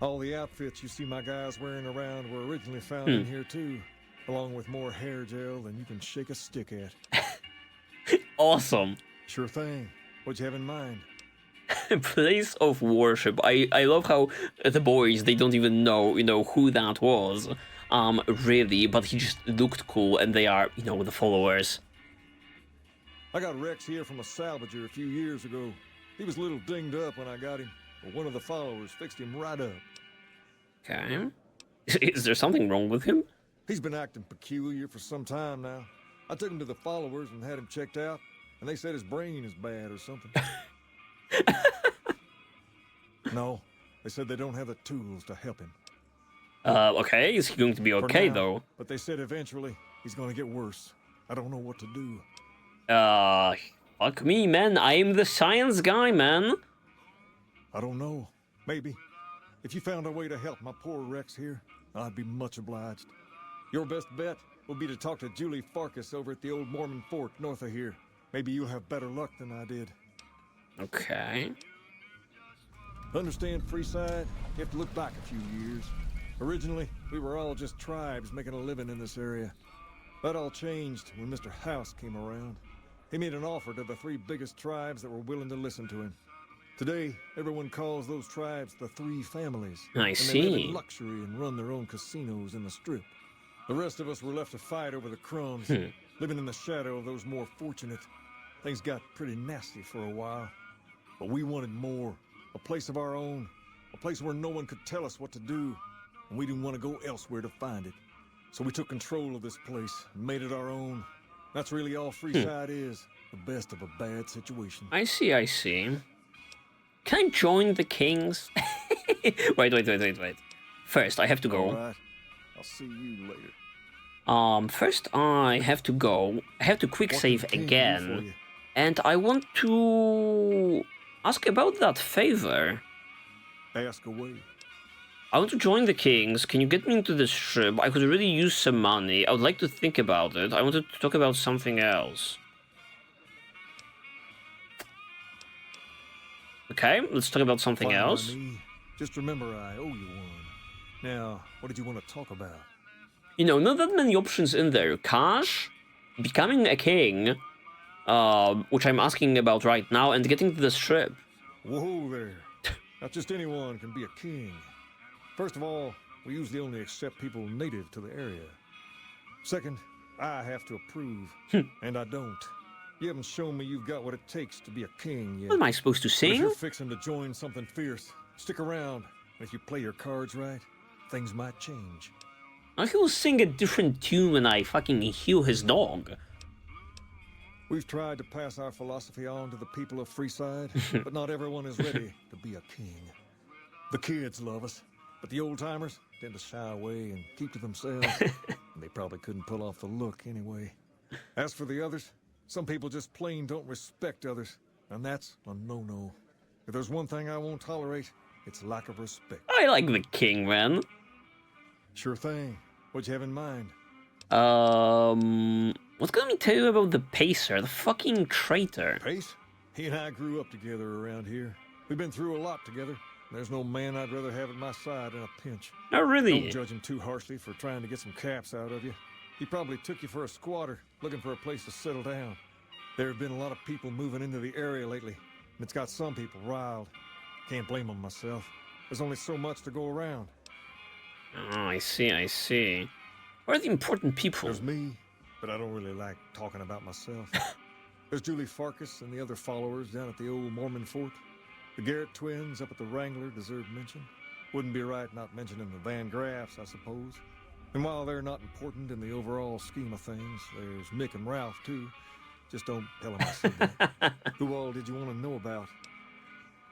All the outfits you see my guys wearing around were originally found in here too, along with more hair gel than you can shake a stick at. Awesome. Sure thing. What'd you have in mind? Place of worship. I love how the boys, they don't even know, you know, who that was, really, but he just looked cool, and they are, you know, the followers. I got Rex here from a salvager a few years ago. He was a little dinged up when I got him, but one of the followers fixed him right up. Okay. Is there something wrong with him? He's been acting peculiar for some time now. I took him to the followers and had him checked out, and they said his brain is bad or something. No, they said they don't have the tools to help him. Okay, is he going to be okay, now, though? But they said eventually he's gonna get worse. I don't know what to do. Fuck me, man. I am the science guy, man. I don't know. Maybe. If you found a way to help my poor Rex here, I'd be much obliged. Your best bet will be to talk to Julie Farkas over at the old Mormon fort north of here. Maybe you'll have better luck than I did. Okay. Understand Freeside? You have to look back a few years. Originally, we were all just tribes making a living in this area. That all changed when Mr. House came around. He made an offer to the 3 biggest tribes that were willing to listen to him. Today, everyone calls those tribes the 3 families. I see. They live in luxury and run their own casinos in the Strip. The rest of us were left to fight over the crumbs, living in the shadow of those more fortunate. Things got pretty nasty for a while. But we wanted more. A place of our own. A place where no one could tell us what to do. And we didn't want to go elsewhere to find it. So we took control of this place and made it our own. That's really all Freeside is. The best of a bad situation. I see, I see. Can I join the Kings? wait. First, I have to go. All right. I'll see you later. First I have to go. I have to quick save again. And I want to ask about that favor. Ask away. I want to join the Kings. Can you get me into this ship? I could really use some money. I would like to think about it. I wanted to talk about something else. Okay, let's talk about something else. Just remember I owe you one. Now, what did you want to talk about? You know, not that many options in there. Cash, becoming a king, which I'm asking about right now, and getting to the strip. Whoa there. Not just anyone can be a king. First of all, we usually only accept people native to the area. Second, I have to approve, and I don't. You haven't shown me you've got what it takes to be a king yet. What am I supposed to sing? But if you're fixing to join something fierce, stick around. And if you play your cards right, things might change. Now he will sing a different tune when I fucking heal his dog. We've tried to pass our philosophy on to the people of Freeside, but not everyone is ready to be a king. The kids love us, but the old-timers tend to shy away and keep to themselves. And they probably couldn't pull off the look anyway. As for the others, some people just plain don't respect others, and that's a no-no. If there's one thing I won't tolerate, it's lack of respect. I like the king, man. Sure thing. What'd you have in mind? What can I tell you about the Pacer, the fucking traitor? Pace? He and I grew up together around here. We've been through a lot together. There's no man I'd rather have at my side in a pinch. Oh, really? Don't judge him too harshly for trying to get some caps out of you. He probably took you for a squatter, looking for a place to settle down. There have been a lot of people moving into the area lately, and it's got some people riled. Can't blame them myself. There's only so much to go around. Oh, I see, I see. Where are the important people? There's me, but I don't really like talking about myself. There's Julie Farkas and the other followers down at the old Mormon fort. The Garrett twins up at the Wrangler deserve mention. Wouldn't be right not mentioning the Van Graffs, I suppose. And while they're not important in the overall scheme of things, there's Mick and Ralph, too. Just don't tell them I said that. Who all did you want to know about?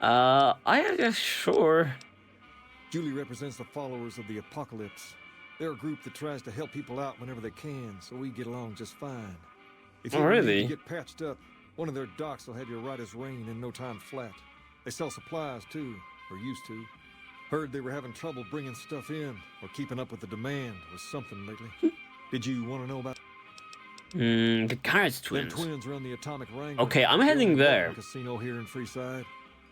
I guess sure. Julie represents the followers of the Apocalypse. They're a group that tries to help people out whenever they can, so we get along just fine. If you really? need to get patched up, one of their docks will have you right as rain in no time flat. They sell supplies, too, or used to. Heard they were having trouble bringing stuff in, or keeping up with the demand, or something lately. Did you want to know about... the Garrett twins. The twins run the Atomic Wrangler. Okay, I'm heading there. Casino here in Freeside.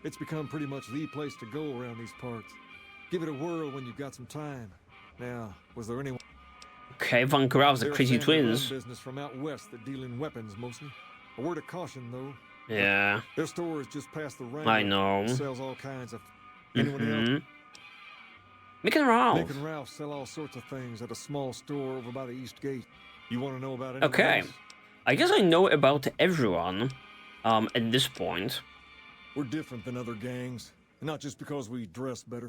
It's become pretty much the place to go around these parts. Give it a whirl when you've got some time. Now, was there anyone... Okay, Van Graff's the crazy twins. Business from out west that deal in weapons mostly. A word of caution, though. Yeah. Their store is just past the Wrangler. I know. It sells all kinds of... Anyone else? Mick and Ralph. Mick and Ralph sell all sorts of things at a small store over by the East Gate. You want to know about anyone Okay. else? I guess I know about everyone, at this point. We're different than other gangs. Not just because we dress better.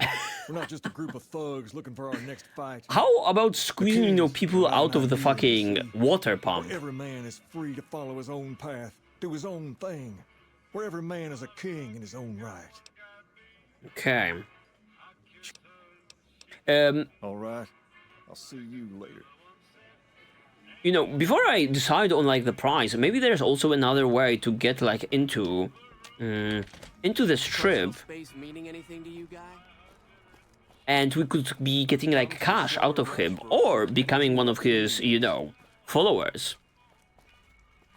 We're not just a group of thugs looking for our next fight. How about squeezing, you know, people out of the fucking water pump? Where every man is free to follow his own path, do his own thing. Where every man is a king in his own right. Okay. All right. I'll see you later. You know, before I decide on like the price, maybe there's also another way to get like into the strip, Space meaning anything to you, guy? and we could be getting like cash out of him or becoming one of his, you know, followers.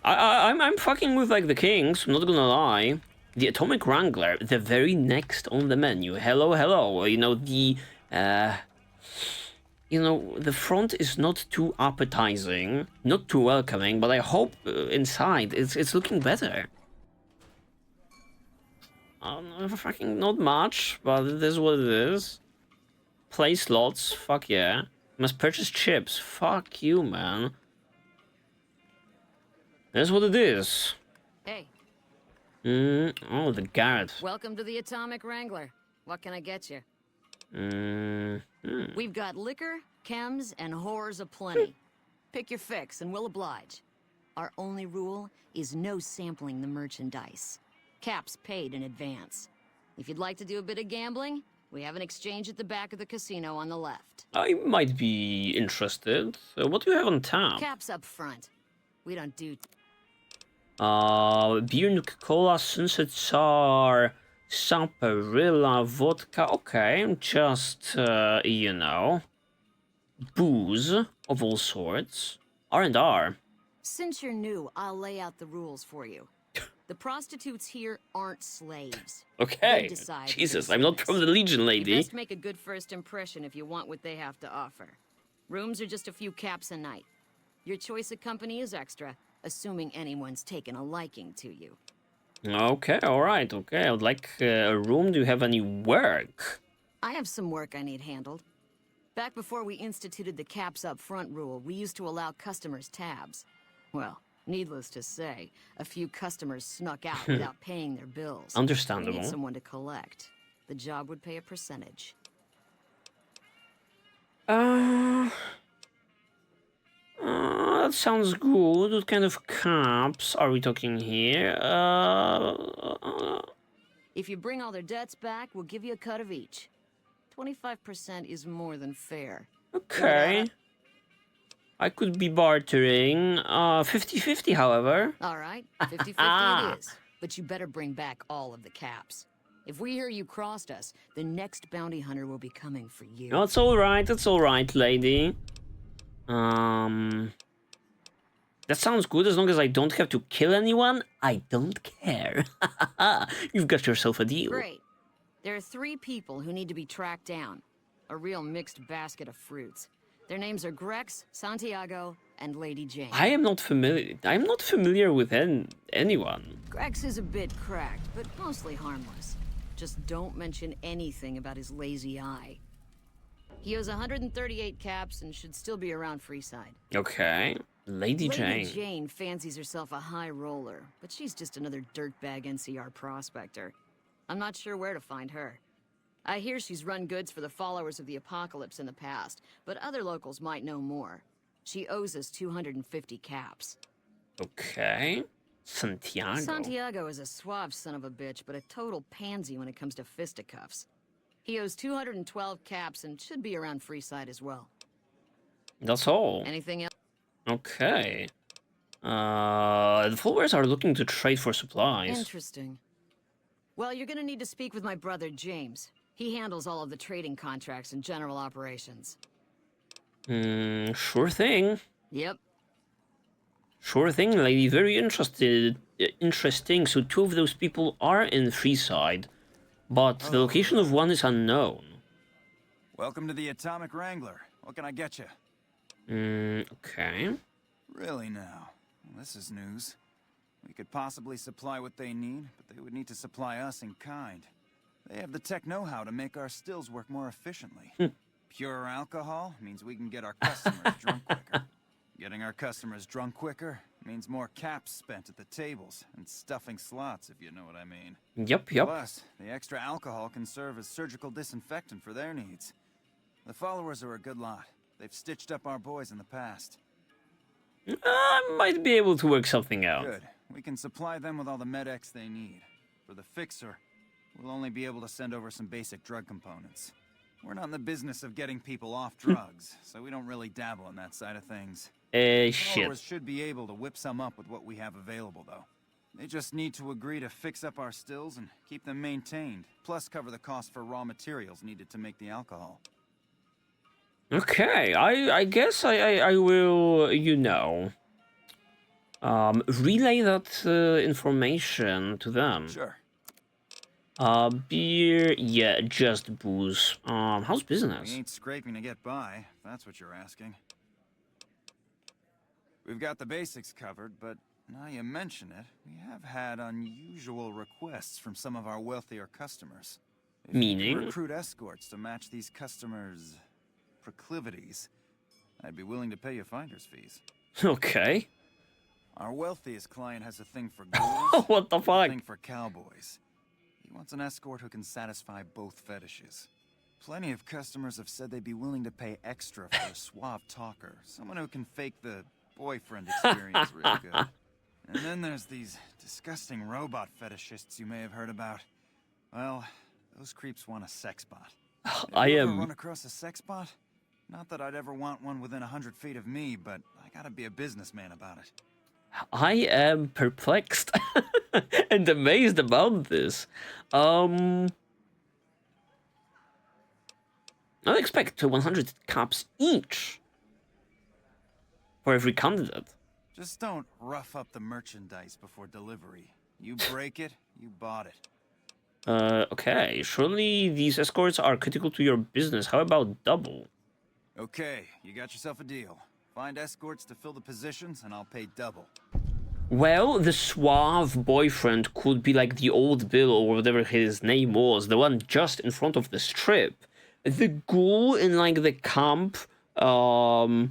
I'm fucking with like the Kings, I'm not gonna lie. The Atomic Wrangler, the very next on the menu. Hello, hello. You know, the front is not too appetizing, not too welcoming, but I hope inside it's looking better. Fucking not much, but it is what it is. Play slots, fuck yeah. Must purchase chips, fuck you, man. That's what it is. Hey. Oh, the Garrett. Welcome to the Atomic Wrangler. What can I get you? We've got liquor, chems, and whores aplenty. Pick your fix and we'll oblige. Our only rule is no sampling the merchandise. Caps paid in advance. If you'd like to do a bit of gambling, we have an exchange at the back of the casino on the left. I might be interested. What do you have on tap? Caps up front. We don't do... beer, Nuka-Cola, Sunset Tsar, Samparilla, vodka. Okay, just, you know, booze of all sorts. R&R. Since you're new, I'll lay out the rules for you. The prostitutes here aren't slaves. Okay, Jesus, I'm not from the Legion, lady. You best make a good first impression if you want what they have to offer. Rooms are just a few caps a night. Your choice of company is extra, assuming anyone's taken a liking to you. Okay, alright, okay. I would like a room. Do you have any work? I have some work I need handled. Back before we instituted the caps up front rule, we used to allow customers tabs. Well, needless to say, a few customers snuck out without paying their bills. Understandable. We need someone to collect. The job would pay a percentage. That sounds good. What kind of caps are we talking here? If you bring all their debts back, we'll give you a cut of each. 25% is more than fair. Okay. I could be bartering. 50-50, however. All right, 50-50 it is. But you better bring back all of the caps. If we hear you crossed us, the next bounty hunter will be coming for you. That's alright, lady. That sounds good as long as I don't have to kill anyone. I don't care. You've got yourself a deal. Great. There are 3 people who need to be tracked down. A real mixed basket of fruits. Their names are Grex, Santiago, and Lady Jane. I am not familiar. I'm not familiar with anyone. Grex is a bit cracked, but mostly harmless. Just don't mention anything about his lazy eye. He owes 138 caps and should still be around Freeside. Okay. Lady Jane. Lady Jane fancies herself a high roller, but she's just another dirtbag NCR prospector. I'm not sure where to find her. I hear she's run goods for the followers of the apocalypse in the past, but other locals might know more. She owes us 250 caps. Okay. Santiago. Santiago is a suave son of a bitch, but a total pansy when it comes to fisticuffs. He owes 212 caps and should be around Freeside as well. That's all. Anything else? Okay. The followers are looking to trade for supplies. Interesting. Well, you're gonna need to speak with my brother, James. He handles all of the trading contracts and general operations. Sure thing. Yep. Sure thing, lady. Very interesting. So 2 of those people are in Freeside, but the location of one is unknown. Welcome to the Atomic Wrangler. What can I get you? Okay. Really now? Well, this is news. We could possibly supply what they need, but they would need to supply us in kind. They have the tech know-how to make our stills work more efficiently. Pure alcohol means we can get our customers drunk quicker. Getting our customers drunk quicker means more caps spent at the tables and stuffing slots, if you know what I mean. Yep. Plus, the extra alcohol can serve as surgical disinfectant for their needs. The followers are a good lot. They've stitched up our boys in the past. I might be able to work something out. Good. We can supply them with all the med-X they need. For the fixer, we'll only be able to send over some basic drug components. We're not in the business of getting people off drugs, so we don't really dabble in that side of things. Shit. Followers should be able to whip some up with what we have available, though. They just need to agree to fix up our stills and keep them maintained, plus cover the cost for raw materials needed to make the alcohol. Okay, I guess I will, you know, relay that information to them. Sure. Beer, yeah, just booze. How's business? We ain't scraping to get by, if that's what you're asking. We've got the basics covered, but now you mention it, we have had unusual requests from some of our wealthier customers. If you Meaning? can recruit escorts to match these customers' proclivities, I'd be willing to pay you finder's fees. Okay. Our wealthiest client has a thing for ghouls, what the fuck? A thing for cowboys. He wants an escort who can satisfy both fetishes. Plenty of customers have said they'd be willing to pay extra for a suave talker, someone who can fake the boyfriend experience real good. And then there's these disgusting robot fetishists you may have heard about. Well, those creeps want a sex bot. I Ever am... run across a sex bot? Not that I'd ever want one within 100 feet of me, but I gotta be a businessman about it. I am perplexed and amazed about this. I expect 100 caps each for every candidate. Just don't rough up the merchandise before delivery. You break it, you bought it. Okay. Surely these escorts are critical to your business. How about double? Okay, you got yourself a deal. Find escorts to fill the positions, and I'll pay double. Well, the suave boyfriend could be like the old Bill or whatever his name was, the one just in front of the strip. The ghoul in like the camp of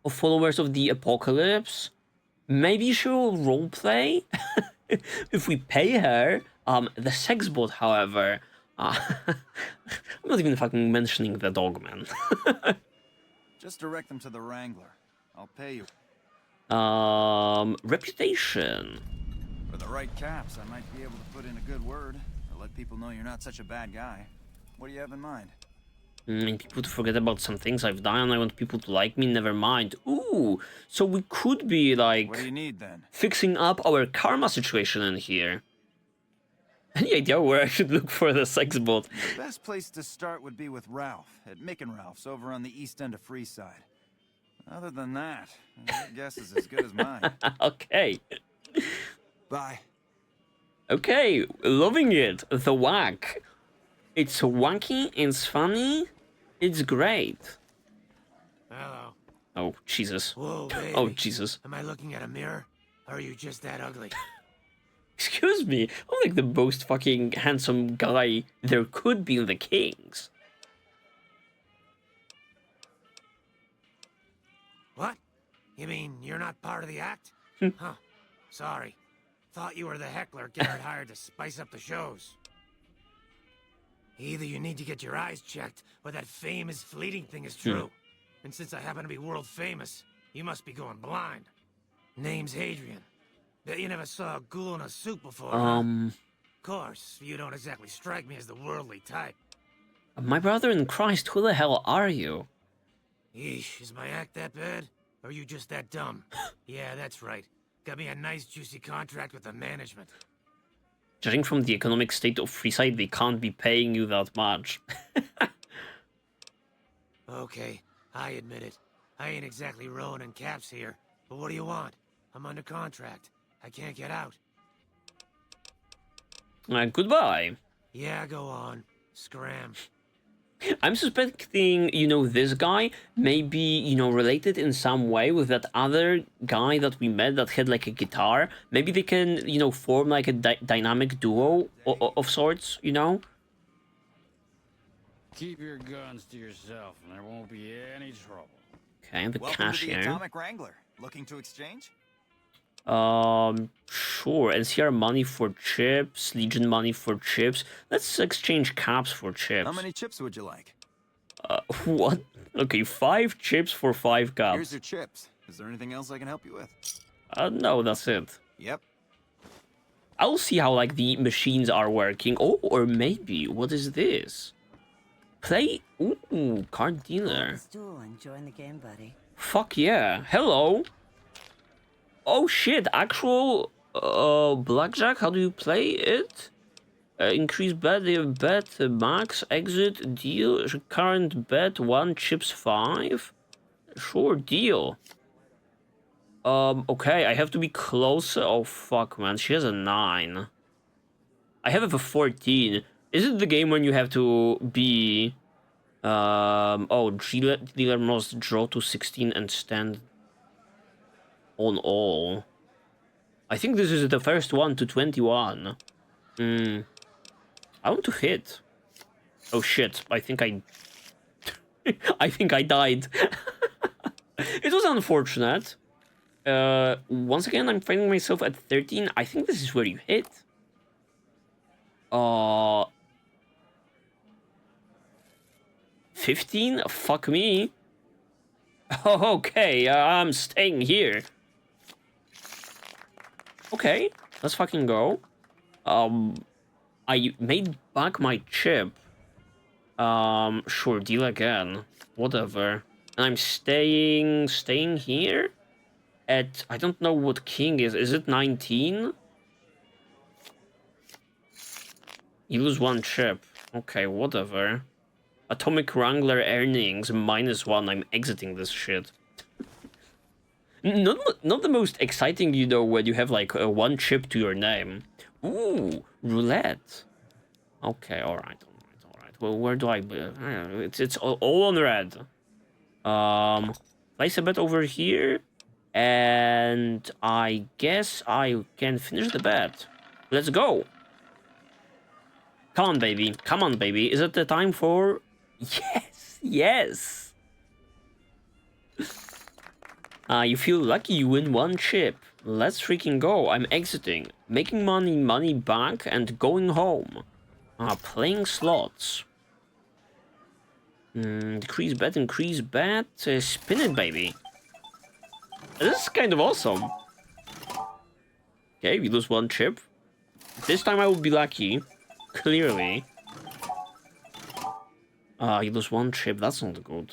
followers of the apocalypse. Maybe she'll roleplay if we pay her. The sex bot, however, I'm not even fucking mentioning the dog, man. Just direct them to the Wrangler. I'll pay you. Reputation. For the right caps, I might be able to put in a good word, or let people know you're not such a bad guy. What do you have in mind? I mean, people to forget about some things I've done. I want people to like me, never mind. Ooh, so we could be, like... What do you need, then? Fixing up our karma situation in here. Any idea where I should look for the sex bot? The best place to start would be with Ralph, at Mick and Ralph's, over on the east end of Freeside. Other than that, your guess is as good as mine. Okay. Bye. Okay, loving it. The whack. It's wacky, it's funny, it's great. Hello. Oh, Jesus. Whoa, baby. Oh, Jesus. Am I looking at a mirror? Or are you just that ugly? Excuse me, I'm like the most fucking handsome guy there could be in the Kings. What? You mean you're not part of the act? Huh. Sorry. Thought you were the heckler Garrett hired to spice up the shows. Either you need to get your eyes checked, or that fame is fleeting thing is true. And since I happen to be world famous, you must be going blind. Name's Hadrian. Bet you never saw a ghoul in a suit before, huh? Of course, you don't exactly strike me as the worldly type. My brother in Christ, who the hell are you? Yeesh, is my act that bad? Or are you just that dumb? Yeah, that's right. Got me a nice juicy contract with the management. Judging from the economic state of Freeside, they can't be paying you that much. Okay, I admit it. I ain't exactly rowing in caps here. But what do you want? I'm under contract. I can't get out. Goodbye. Yeah, go on. Scram. I'm suspecting, you know, this guy may be, you know, related in some way with that other guy that we met that had like a guitar. Maybe they can, you know, form like a dynamic duo of sorts, you know? Keep your guns to yourself and there won't be any trouble. Okay, the Welcome cashier. To the Atomic Wrangler. Looking to exchange? Sure. NCR money for chips, Legion money for chips. Let's exchange caps for chips. How many chips would you like? What? Okay, 5 chips for 5 caps. Here's your chips. Is there anything else I can help you with? No, that's it. Yep. I'll see how, like, the machines are working. Oh, or maybe, what is this? Play... Ooh, card dealer. Stool and join the game, buddy. Fuck yeah. Hello. Oh shit, actual blackjack, how do you play it? Increase bet, max, exit, deal, current bet, 1 chips 5. Sure, deal. Okay, I have to be closer. Oh fuck, man, she has a 9. I have it for 14. Is it the game when you have to be... dealer must draw to 16 and stand on all. I think this is the first one to 21. I want to hit. Oh shit, I think I... I think I died. It was unfortunate. Once again, I'm finding myself at 13. I think this is where you hit. 15? Fuck me. Oh, okay, I'm staying here. Okay, let's fucking go. I made back my chip. Sure, deal again. Whatever. And I'm staying here? At, I don't know what king is. Is it 19? You lose 1 chip. Okay, whatever. Atomic Wrangler earnings -1. I'm exiting this shit. Not the most exciting, you know, when you have like 1 chip to your name. Ooh, roulette. Okay, alright. Well, where do I... it's all on red. Place a bet over here. And I guess I can finish the bet. Let's go. Come on, baby. Come on, baby. Is it the time for... Yes! Yes! You feel lucky you win 1 chip. Let's freaking go. I'm exiting. Making money back and going home. Playing slots. Increase bet. Spin it, baby. This is kind of awesome. Okay, we lose 1 chip. This time I will be lucky. Clearly. You lose 1 chip. That's not good.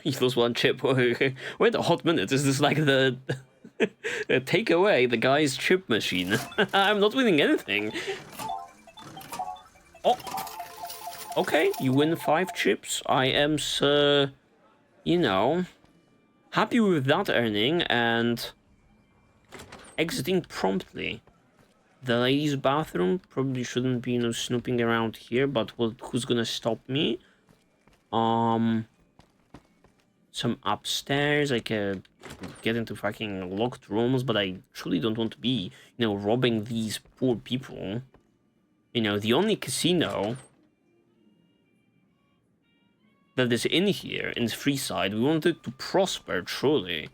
You lose 1 chip. Wait a hot minute. Is this like the... take away the guy's chip machine? I'm not winning anything. Oh. Okay, you win 5 chips. I am, you know, happy with that earning and exiting promptly. The ladies' bathroom probably shouldn't be, you know, snooping around here, but who's gonna stop me? Some upstairs. I can get into fucking locked rooms, but I truly don't want to be, you know, robbing these poor people. You know, the only casino that is in here, in Freeside, we want it to prosper, truly.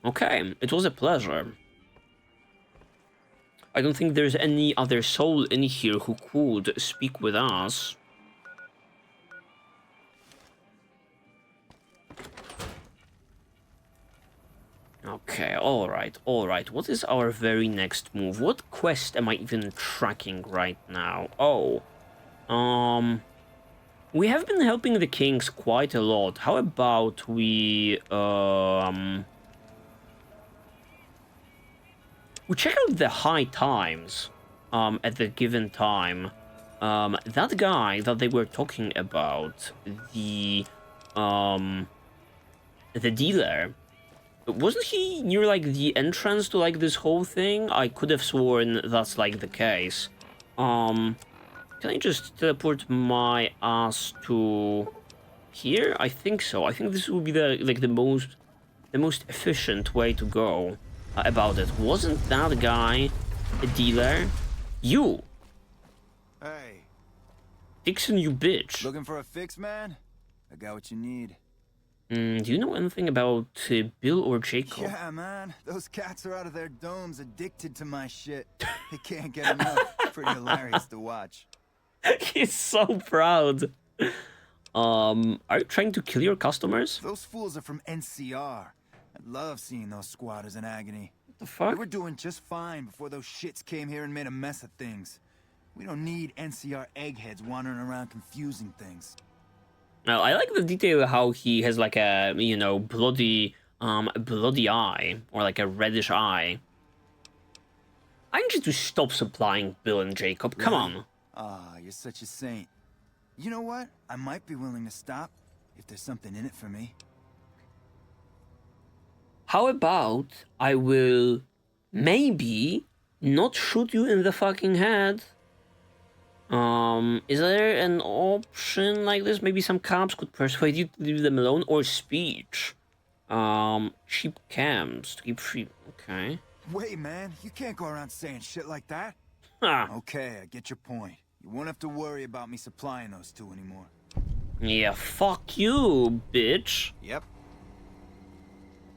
Okay, it was a pleasure. I don't think there's any other soul in here who could speak with us. Okay, alright. What is our very next move? What quest am I even tracking right now? Oh, we have been helping the kings quite a lot. How about we check out the high times at the given time. That guy that they were talking about, the dealer, wasn't he near like the entrance to like this whole thing? I could have sworn that's like the case. Can I just teleport my ass to here? I think so. I think this will be the most efficient way to go about it. Wasn't that guy a dealer? You! Hey. Dixon, you bitch. Looking for a fix, man? I got what you need. Do you know anything about Bill or Jacob? Yeah, man. Those cats are out of their domes addicted to my shit. They can't get enough. Pretty hilarious to watch. He's so proud. Are you trying to kill your customers? Those fools are from NCR. I love seeing those squatters in agony. What the fuck? We were doing just fine before those shits came here and made a mess of things. We don't need NCR eggheads wandering around confusing things. Now, I like the detail how he has like a, you know, bloody eye, or like a reddish eye. I need you to stop supplying Bill and Jacob. Come on. Ah, you're such a saint. You know what? I might be willing to stop if there's something in it for me. How about I will maybe not shoot you in the fucking head? Is there an option like this? Maybe some cops could persuade you to leave them alone, or speech. Cheap cams to keep free. Okay. Wait, man, you can't go around saying shit like that. Huh. Okay, I get your point. You won't have to worry about me supplying those two anymore. Yeah, fuck you, bitch. Yep.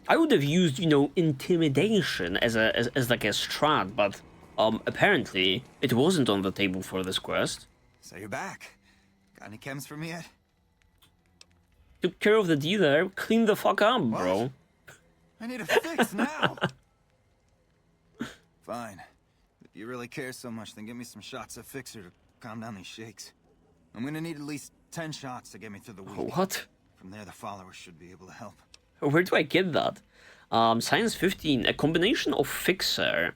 I would have used, you know, intimidation as like a strat, but apparently it wasn't on the table for this quest. So you're back. Got any chems for me yet? Took care of the dealer. Clean the fuck up, bro. I need a fix now. Fine. If you really care so much, then give me some shots of Fixer to calm down these shakes. I'm gonna need at least 10 shots to get me through the week. What? From there, the followers should be able to help. Where do I get that? Science 15. A combination of Fixer,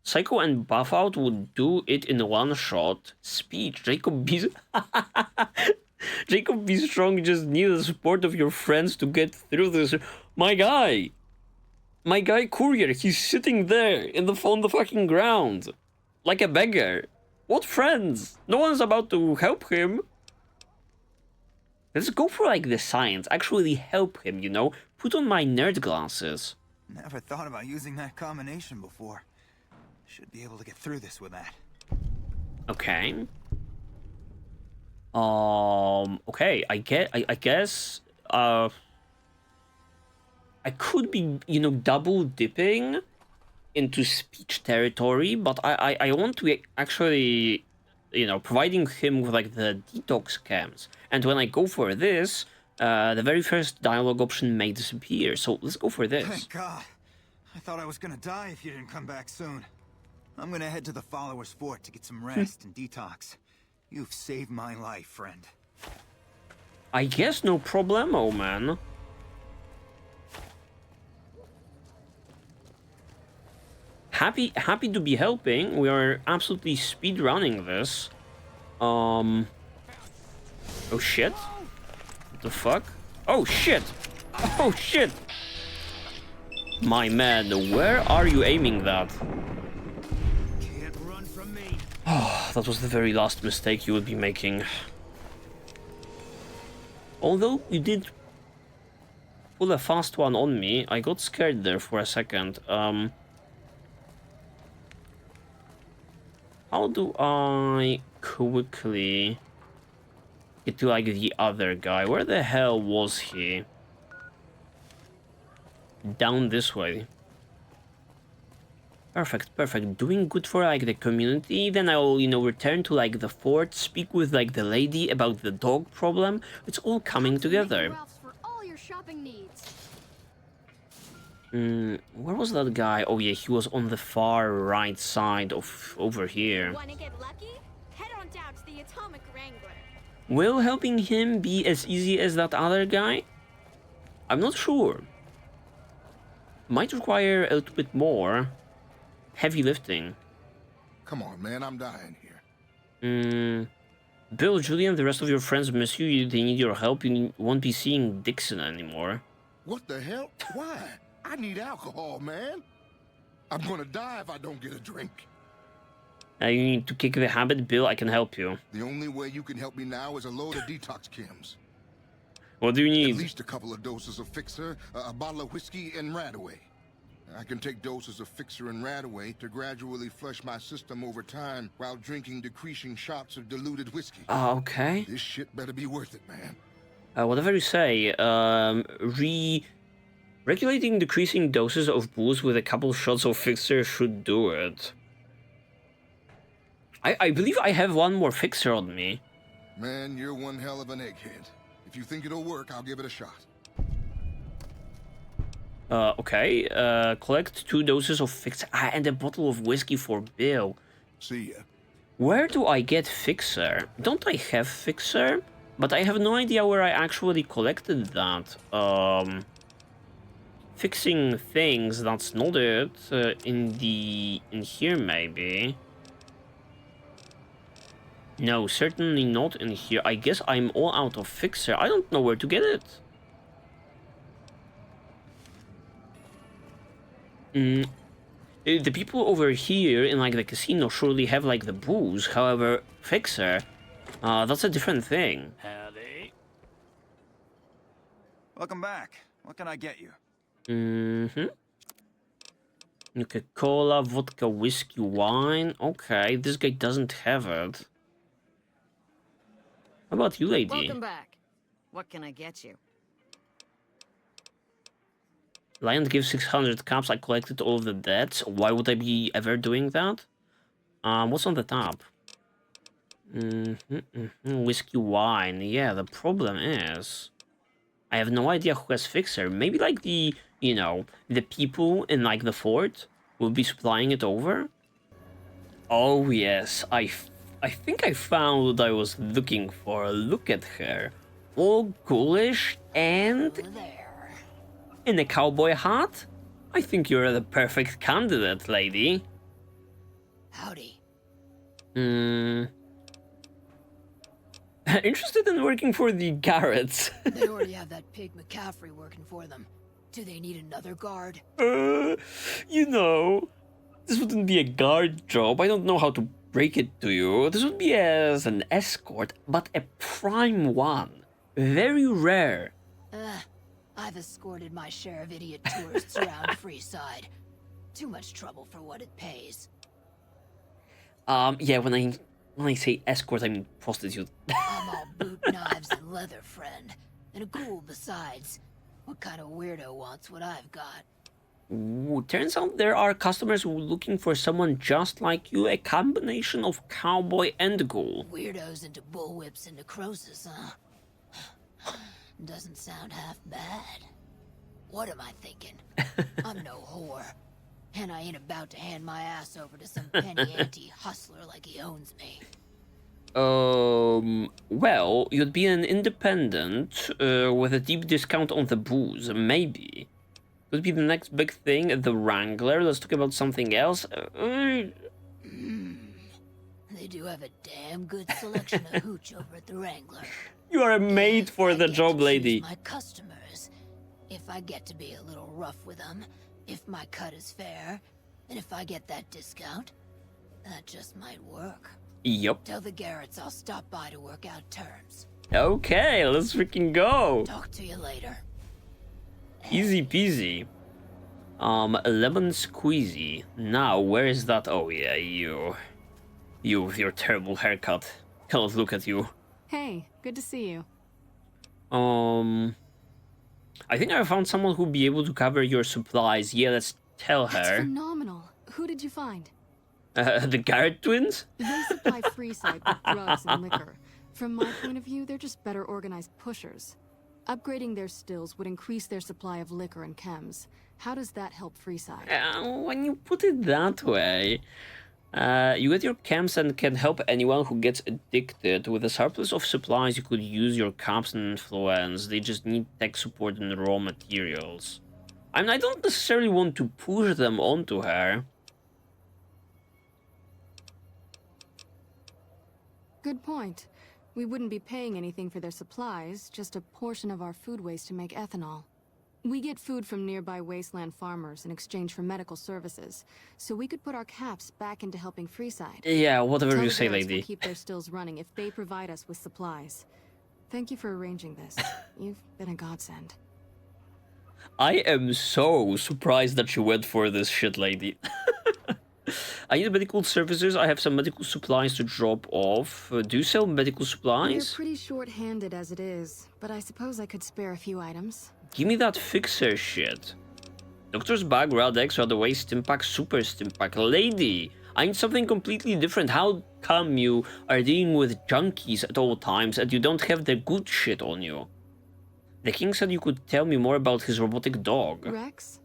Psycho, and Buff Out would do it in one shot. Speech. Jacob B. Jacob B. Strong just need the support of your friends to get through this. My guy Courier, he's sitting there on the fucking ground. Like a beggar. What friends? No one's about to help him. Let's go for like the science. Actually help him, you know? Put on my nerd glasses. Never thought about using that combination before. Should be able to get through this with that. Okay. Okay, I guess I could be, you know, double dipping into speech territory, but I want to actually, you know, providing him with like the detox cams. And when I go for this, the very first dialogue option may disappear. So let's go for this. Thank God. I thought I was gonna die if you didn't come back soon. I'm gonna head to the followers' fort to get some rest and detox. You've saved my life, friend. I guess no problemo, man. Happy to be helping. We are absolutely speed running this. Oh shit. What the fuck? Oh shit. Oh shit. My man, where are you aiming that? Can't run from me. Oh, that was the very last mistake you would be making. Although you did pull a fast one on me, I got scared there for a second. How do I quickly get to like the other guy? Where the hell was he? Down this way. Perfect, perfect. Doing good for like the community. Then I'll, you know, return to like the fort, speak with like the lady about the dog problem. It's all coming together. For all your shopping needs. Where was that guy? Oh yeah, he was on the far right side of over here. Want to get lucky? Head on down to the Atomic Wrangler. Will helping him be as easy as that other guy? I'm not sure. Might require a little bit more heavy lifting. Come on, man, I'm dying here. Bill, Julian, the rest of your friends miss you. They need your help. You won't be seeing Dixon anymore. What the hell? Why? I need alcohol, man. I'm gonna die if I don't get a drink. You need to kick the habit, Bill. I can help you. The only way you can help me now is a load of detox chems. What do you need? At least a couple of doses of Fixer, a bottle of whiskey, and Radaway. I can take doses of Fixer and Radaway to gradually flush my system over time while drinking decreasing shots of diluted whiskey. Okay. This shit better be worth it, man. Whatever you say. Regulating decreasing doses of booze with a couple shots of Fixer should do it. I believe I have one more Fixer on me. Man, you're one hell of an egghead. If you think it'll work, I'll give it a shot. Okay. Collect 2 doses of Fixer and a bottle of whiskey for Bill. See ya. Where do I get Fixer? Don't I have Fixer? But I have no idea where I actually collected that. Fixing things, that's not it. In here maybe. No, certainly not in here. I guess I'm all out of Fixer. I don't know where to get it. The people over here in like the casino surely have like the booze. However, Fixer, that's a different thing. Howdy. Welcome back. What can I get you? Coca-Cola, vodka, whiskey, wine. Okay, this guy doesn't have it. How about you, lady? Welcome back. What can I get you? Lion gives 600 caps. I collected all of the debts. Why would I be ever doing that? What's on the top? Whiskey, wine. Yeah, the problem is I have no idea who has Fixer. Maybe like the, you know, the people in like the fort will be supplying it over. Oh yes, I think I found what I was looking for. Look at her. All ghoulish and in a cowboy hat? I think you're the perfect candidate, lady. Howdy. Interested in working for the Garretts. They already have that pig McCaffrey working for them. Do they need another guard? You know, this wouldn't be a guard job. I don't know how to break it to you. This would be as an escort, but a prime one. Very rare. I've escorted my share of idiot tourists around Freeside. Too much trouble for what it pays. Yeah, when I say escort, I mean prostitute. I'm all boot, knives, and leather, friend. And a ghoul besides. What kind of weirdo wants what I've got? Ooh, turns out there are customers who are looking for someone just like you, a combination of cowboy and ghoul. Weirdos into bullwhips and necrosis, huh? Doesn't sound half bad. What am I thinking? I'm no whore. And I ain't about to hand my ass over to some penny ante hustler like he owns me. Well, you'd be an independent with a deep discount on the booze, maybe. Could be the next big thing, the Wrangler. Let's talk about something else. They do have a damn good selection of hooch over at the Wrangler. You are made for the job, lady. My customers, if I get to be a little rough with them, if my cut is fair, and if I get that discount, that just might work. Yup. Tell the Garretts I'll stop by to work out terms. Okay, let's freaking go. Talk to you later. Easy peasy. Lemon squeezy. Now, where is that? Oh yeah, you with your terrible haircut. Cannot look at you. Hey, good to see you. I think I found someone who'd be able to cover your supplies. Yeah, let's tell her. That's phenomenal. Who did you find? The Garrett twins? They supply Freeside with drugs and liquor. From my point of view, they're just better organized pushers. Upgrading their stills would increase their supply of liquor and chems. How does that help Freeside? When you put it that way, you get your chems and can help anyone who gets addicted. With a surplus of supplies, you could use your caps and influence. They just need tech support and raw materials. I mean, I don't necessarily want to push them onto her. Good point. We wouldn't be paying anything for their supplies, just a portion of our food waste to make ethanol. We get food from nearby wasteland farmers in exchange for medical services, so we could put our caps back into helping Freeside. Yeah, whatever Tell you the say, Garretts lady. we'll keep their stills running if they provide us with supplies. Thank you for arranging this. You've been a godsend. I am so surprised that you went for this shit, lady. I need medical services. I have some medical supplies to drop off. Do you sell medical supplies? You're pretty short-handed as it is, but I suppose I could spare a few items. Give me that Fixer shit. Doctor's bag, Radex, Radaway, Stimpack, Super Stimpack. Lady, I need something completely different. How come you are dealing with junkies at all times and you don't have the good shit on you? The king said you could tell me more about his robotic dog. Rex?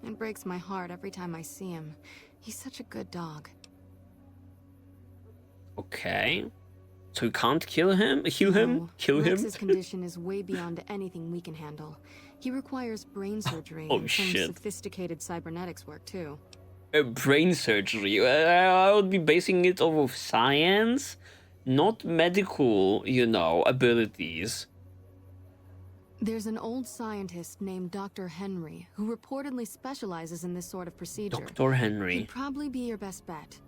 It breaks my heart every time I see him. He's such a good dog. Okay. So you can't kill him? Heal him? Kill him? Rex's condition is way beyond anything we can handle. He requires brain surgery Oh, and some shit. sophisticated cybernetics work too. Brain surgery. I would be basing it off of science, not medical, you know, abilities. There's an old scientist named Dr. Henry who reportedly specializes in this sort of procedure. Dr. Henry. He'd probably be your best bet.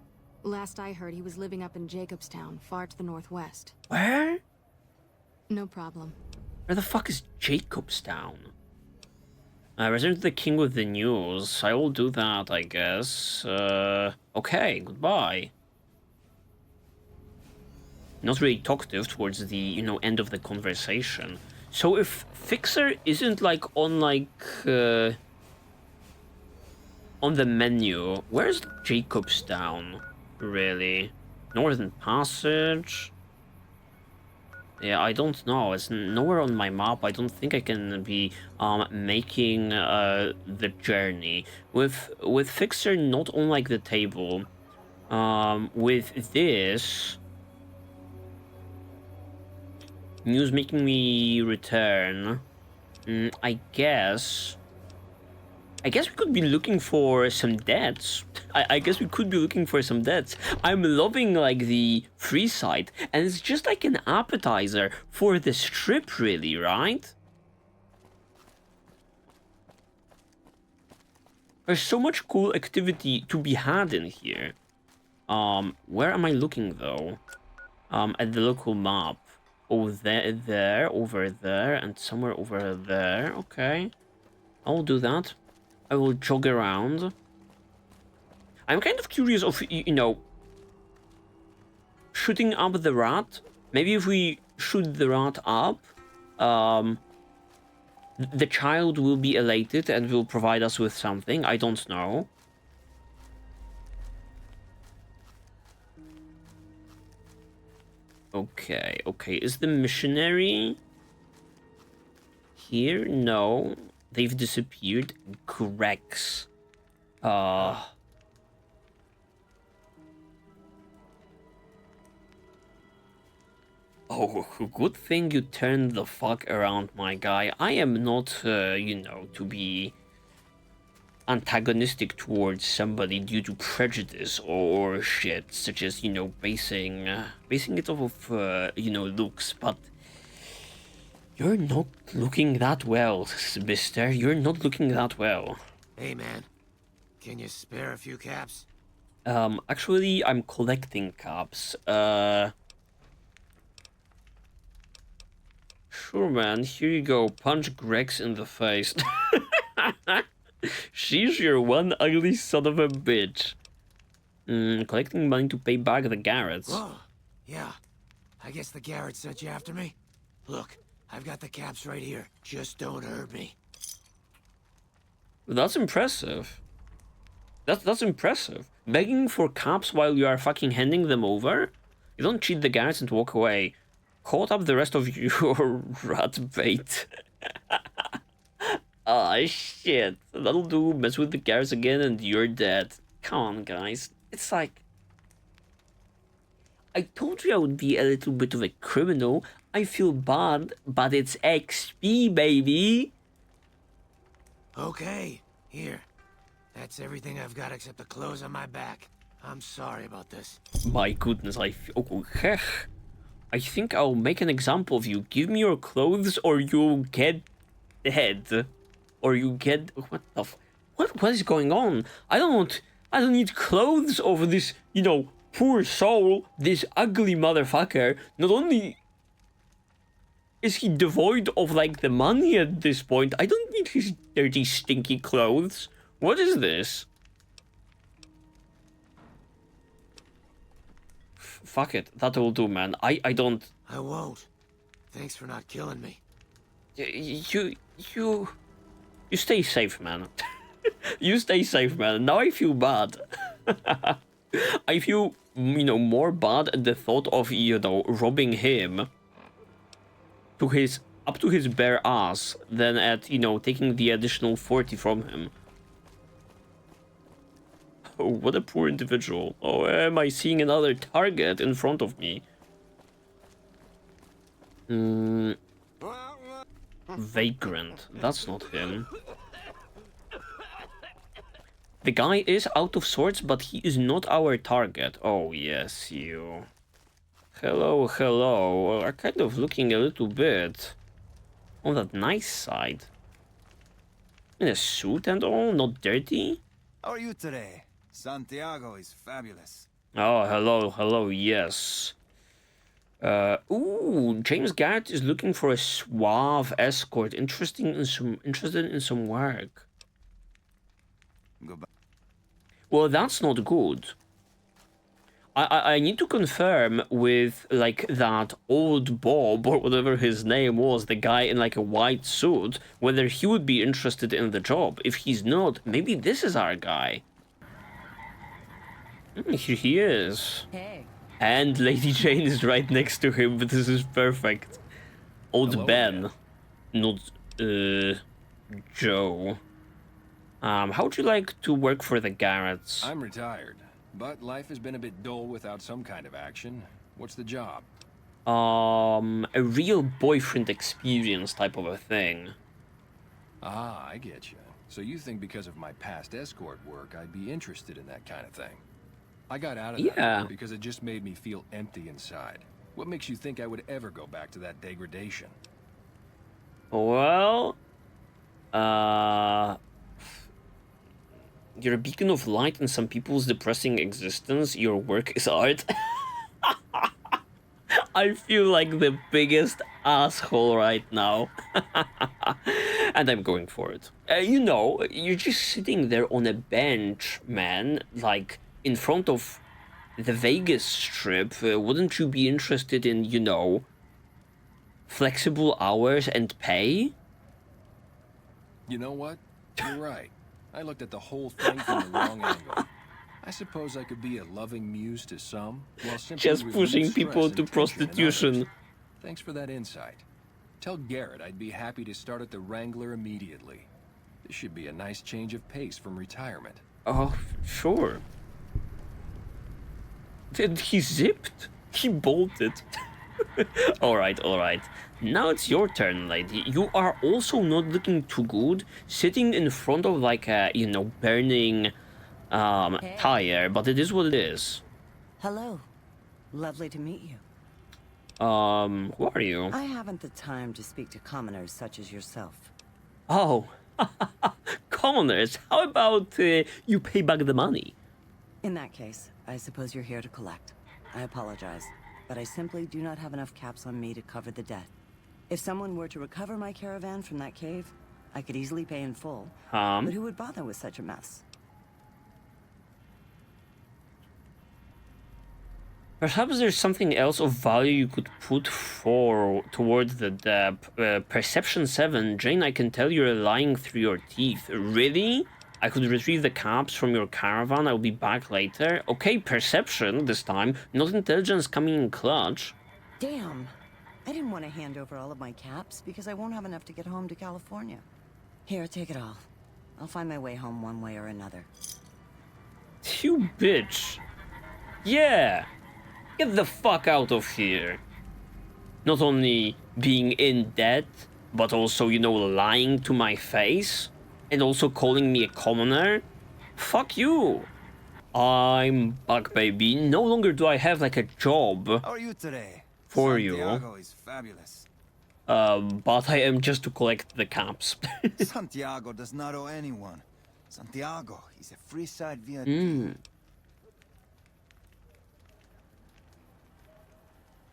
Last I heard, he was living up in Jacobstown, far to the northwest. Where? No problem. Where the fuck is Jacobstown? Return to the king with the news. I will do that, I guess. Okay, goodbye. Not really talkative towards the, you know, end of the conversation. So if Fixer isn't like on the menu, where's Jacobstown, really? Northern Passage? Yeah, I don't know. It's nowhere on my map. I don't think I can be making the journey. With Fixer not on like the table, with this news making me return, I guess we could be looking for some deaths. I guess we could be looking for some deaths. I'm loving like the Freeside, and it's just like an appetizer for the strip, really, right? There's so much cool activity to be had in here. Where am I looking though? At the local map. Oh, there, over there, and somewhere over there. Okay, I'll do that. I will jog around. I'm kind of curious of, you know, shooting up the rat. Maybe if we shoot the rat up, the child will be elated and will provide us with something. I don't know. Okay, okay. Is the missionary here? No. They've disappeared. Grex. Oh, good thing you turned the fuck around, my guy. I am not, you know, to be antagonistic towards somebody due to prejudice or shit, such as, you know, basing it off of, you know, looks, but you're not looking that well, mister. You're not looking that well. Hey, man. Can you spare a few caps? Actually, I'm collecting caps. Sure, man. Here you go. Punch Grex in the face. She's your one ugly son of a bitch. Collecting money to pay back the Garretts. Whoa. Yeah. I guess the Garretts sent you after me? Look, I've got the caps right here. Just don't hurt me. That's impressive. That's impressive. Begging for caps while you are fucking handing them over? You don't cheat the Garretts and walk away. Caught up the rest of your rat bait. Ah, shit. That'll do. Mess with the Garretts again and you're dead. Come on, guys. It's like... I told you I would be a little bit of a criminal. I feel bad, but it's XP, baby. Okay, here. That's everything I've got except the clothes on my back. I'm sorry about this. My goodness, I think I'll make an example of you. Give me your clothes or you'll get dead. Or you get... What the what is going on? I don't need clothes over this, you know, poor soul. This ugly motherfucker. Not only is he devoid of, like, the money at this point, I don't need his dirty, stinky clothes. What is this? Fuck it. That will do, man. I don't... I won't. Thanks for not killing me. You stay safe, man. You stay safe, man. Now I feel bad. I feel, you know, more bad at the thought of, you know, robbing him up to his bare ass than at, you know, taking the additional 40 from him. Oh, what a poor individual. Oh, am I seeing another target in front of me? Vagrant. That's not him. The guy is out of sorts, but he is not our target. Oh, yes, you. Hello, hello. I'm kind of looking a little bit on that nice side. In a suit and all, not dirty. How are you today? Santiago is fabulous. Oh, hello, yes. Ooh, James Garrett is looking for a suave escort, interested in some work. Goodbye. Well, that's not good. I need to confirm with, like, that old Bob, or whatever his name was, the guy in, like, a white suit, whether he would be interested in the job. If he's not, maybe this is our guy. Here he is. Hey. And Lady Jane is right next to him, but this is perfect. Old Hello Ben. Not, Joe. How would you like to work for the Garretts? I'm retired, but life has been a bit dull without some kind of action. What's the job? A real boyfriend experience type of a thing. Ah, I get you. So you think because of my past escort work, I'd be interested in that kind of thing? I got out of that work because it just made me feel empty inside. What makes you think I would ever go back to that degradation? Well, you're a beacon of light in some people's depressing existence. Your work is art. I feel like the biggest asshole right now. And I'm going for it. You know, you're just sitting there on a bench, man, like, in front of the Vegas Strip. Wouldn't you be interested in, you know, flexible hours and pay? You know what? You're right. I looked at the whole thing from the wrong angle. I suppose I could be a loving muse to some, while simply just pushing people to prostitution. Thanks for that insight. Tell Garrett I'd be happy to start at the Wrangler immediately. This should be a nice change of pace from retirement. Oh, sure. He zipped. He bolted. Alright. Now it's your turn, lady. You are also not looking too good, sitting in front of, like, a, you know, burning tire, but it is what it is. Hello. Lovely to meet you. Who are you? I haven't the time to speak to commoners such as yourself. Oh, commoners. How about you pay back the money? In that case, I suppose you're here to collect. I apologize, but I simply do not have enough caps on me to cover the debt. If someone were to recover my caravan from that cave, I could easily pay in full. But who would bother with such a mess? Perhaps there's something else of value you could put towards the debt. Perception 7. Jane, I can tell you're lying through your teeth. Really? I could retrieve the caps from your caravan. I'll be back later. Okay, perception this time. Not intelligence coming in clutch. Damn. I didn't want to hand over all of my caps because I won't have enough to get home to California. Here, take it all. I'll find my way home one way or another. You bitch. Yeah. Get the fuck out of here. Not only being in debt, but also, you know, lying to my face. And also calling me a commoner. Fuck you. I'm back, baby. No longer do I have, like, a job. How are you today? For Santiago is fabulous. But I am just to collect the caps. Santiago does not owe anyone. Santiago is a Freeside VIP.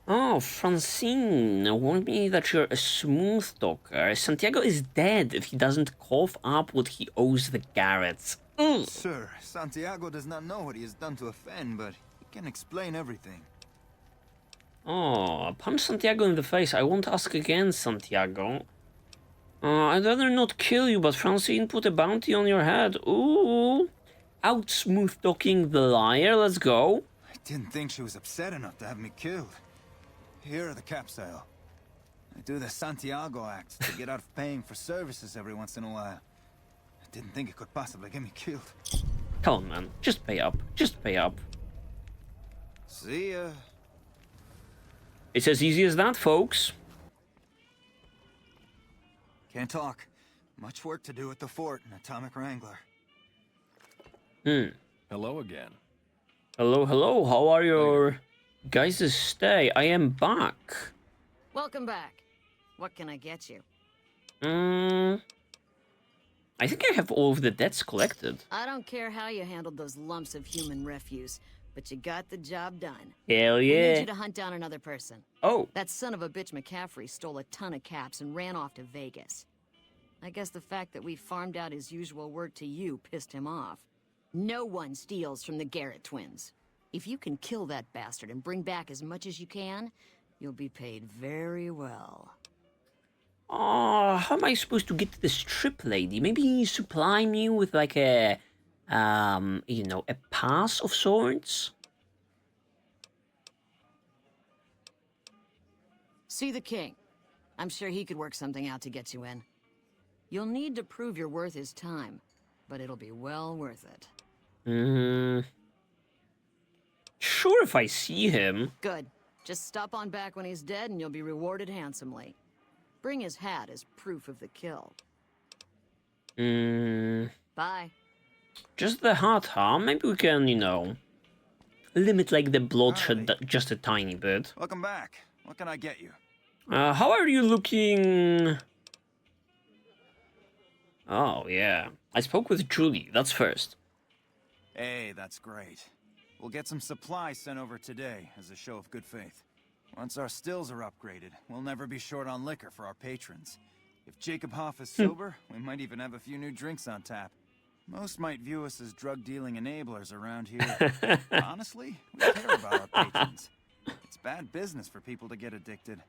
Oh, Francine warned me that you're a smooth talker. Santiago is dead if he doesn't cough up what he owes the Garretts. Sir, Santiago does not know what he has done to offend, but he can explain everything. Oh, punch Santiago in the face. I won't ask again, Santiago. I'd rather not kill you, but Francine put a bounty on your head. Ooh. Out smooth talking the liar. Let's go. I didn't think she was upset enough to have me killed. Here are the caps, Al. I do the Santiago act to get out of paying for services every once in a while. I didn't think it could possibly get me killed. Come on, man. Just pay up. Just pay up. See ya. It's as easy as that, folks. Can't talk. Much work to do at the fort in Atomic Wrangler. Hello again. Hello. How are your guys' stay? I am back. Welcome back. What can I get you? I think I have all of the debts collected. I don't care how you handled those lumps of human refuse, but you got the job done. Hell I need yeah. you to hunt down another person. Oh. That son of a bitch McCaffrey stole a ton of caps and ran off to Vegas. I guess the fact that we farmed out his usual work to you pissed him off. No one steals from the Garrett twins. If you can kill that bastard and bring back as much as you can, you'll be paid very well. How am I supposed to get to the strip lady? Maybe supply me with like a, you know, a pass of sorts? See the king. I'm sure he could work something out to get you in. You'll need to prove you're worth his time, but it'll be well worth it. Sure, if I see him. Good. Just stop on back when he's dead and you'll be rewarded handsomely. Bring his hat as proof of the kill. Bye. Just the hat, huh? Maybe we can, you know, limit like the bloodshed just a tiny bit. Welcome back. What can I get you? How are you looking? Oh, yeah. I spoke with Julie. That's first. Hey, that's great. We'll get some supplies sent over today as a show of good faith. Once our stills are upgraded, we'll never be short on liquor for our patrons. If Jacob Hoff is sober, we might even have a few new drinks on tap. Most might view us as drug-dealing enablers around here. Honestly, we care about our patrons. It's bad business for people to get addicted.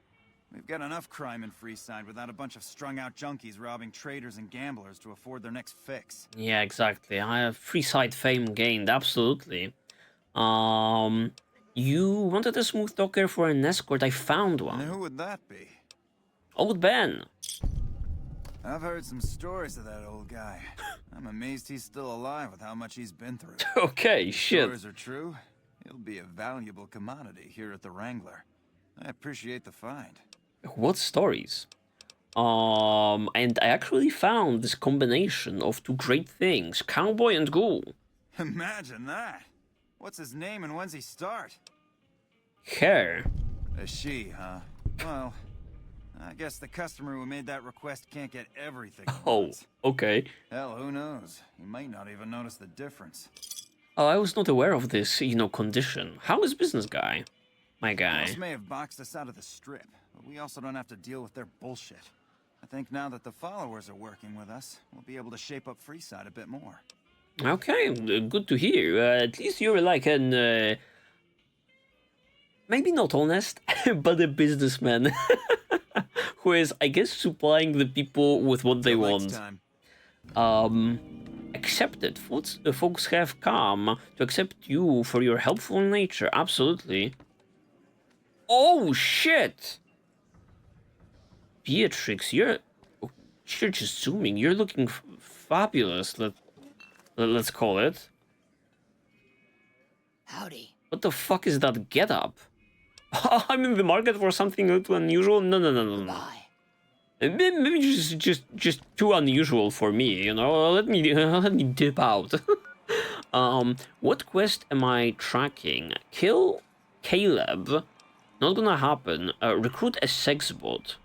We've got enough crime in Freeside without a bunch of strung-out junkies robbing traders and gamblers to afford their next fix. Yeah, exactly. I have Freeside fame gained, absolutely. You wanted a smooth talker for an escort. I found one. And who would that be? Old Ben. I've heard some stories of that old guy. I'm amazed he's still alive with how much he's been through. Okay, shit. Stories are true. He'll be a valuable commodity here at the Wrangler. I appreciate the find. What stories? And I actually found this combination of two great things, cowboy and ghoul. Imagine that. What's his name and when's he start? Her. A she, huh? Well, I guess the customer who made that request can't get everything. Oh, okay. Hell, who knows? He might not even notice the difference. Oh, I was not aware of this, you know, condition. How is business guy? My guy. Boss may have boxed us out of the strip, but we also don't have to deal with their bullshit. I think now that the followers are working with us, we'll be able to shape up Freeside a bit more. Okay, good to hear. At least you're like an, maybe not honest, but a businessman who is, I guess, supplying the people with what they want. Accepted. Folks have come to accept you for your helpful nature. Absolutely. Oh shit! Beatrix, you're just zooming. You're looking fabulous. Let's call it. Howdy. What the fuck is that get-up? I'm in the market for something a little unusual. No. Maybe just too unusual for me. You know. Let me dip out. What quest am I tracking? Kill Caleb. Not gonna happen. Recruit a sex bot.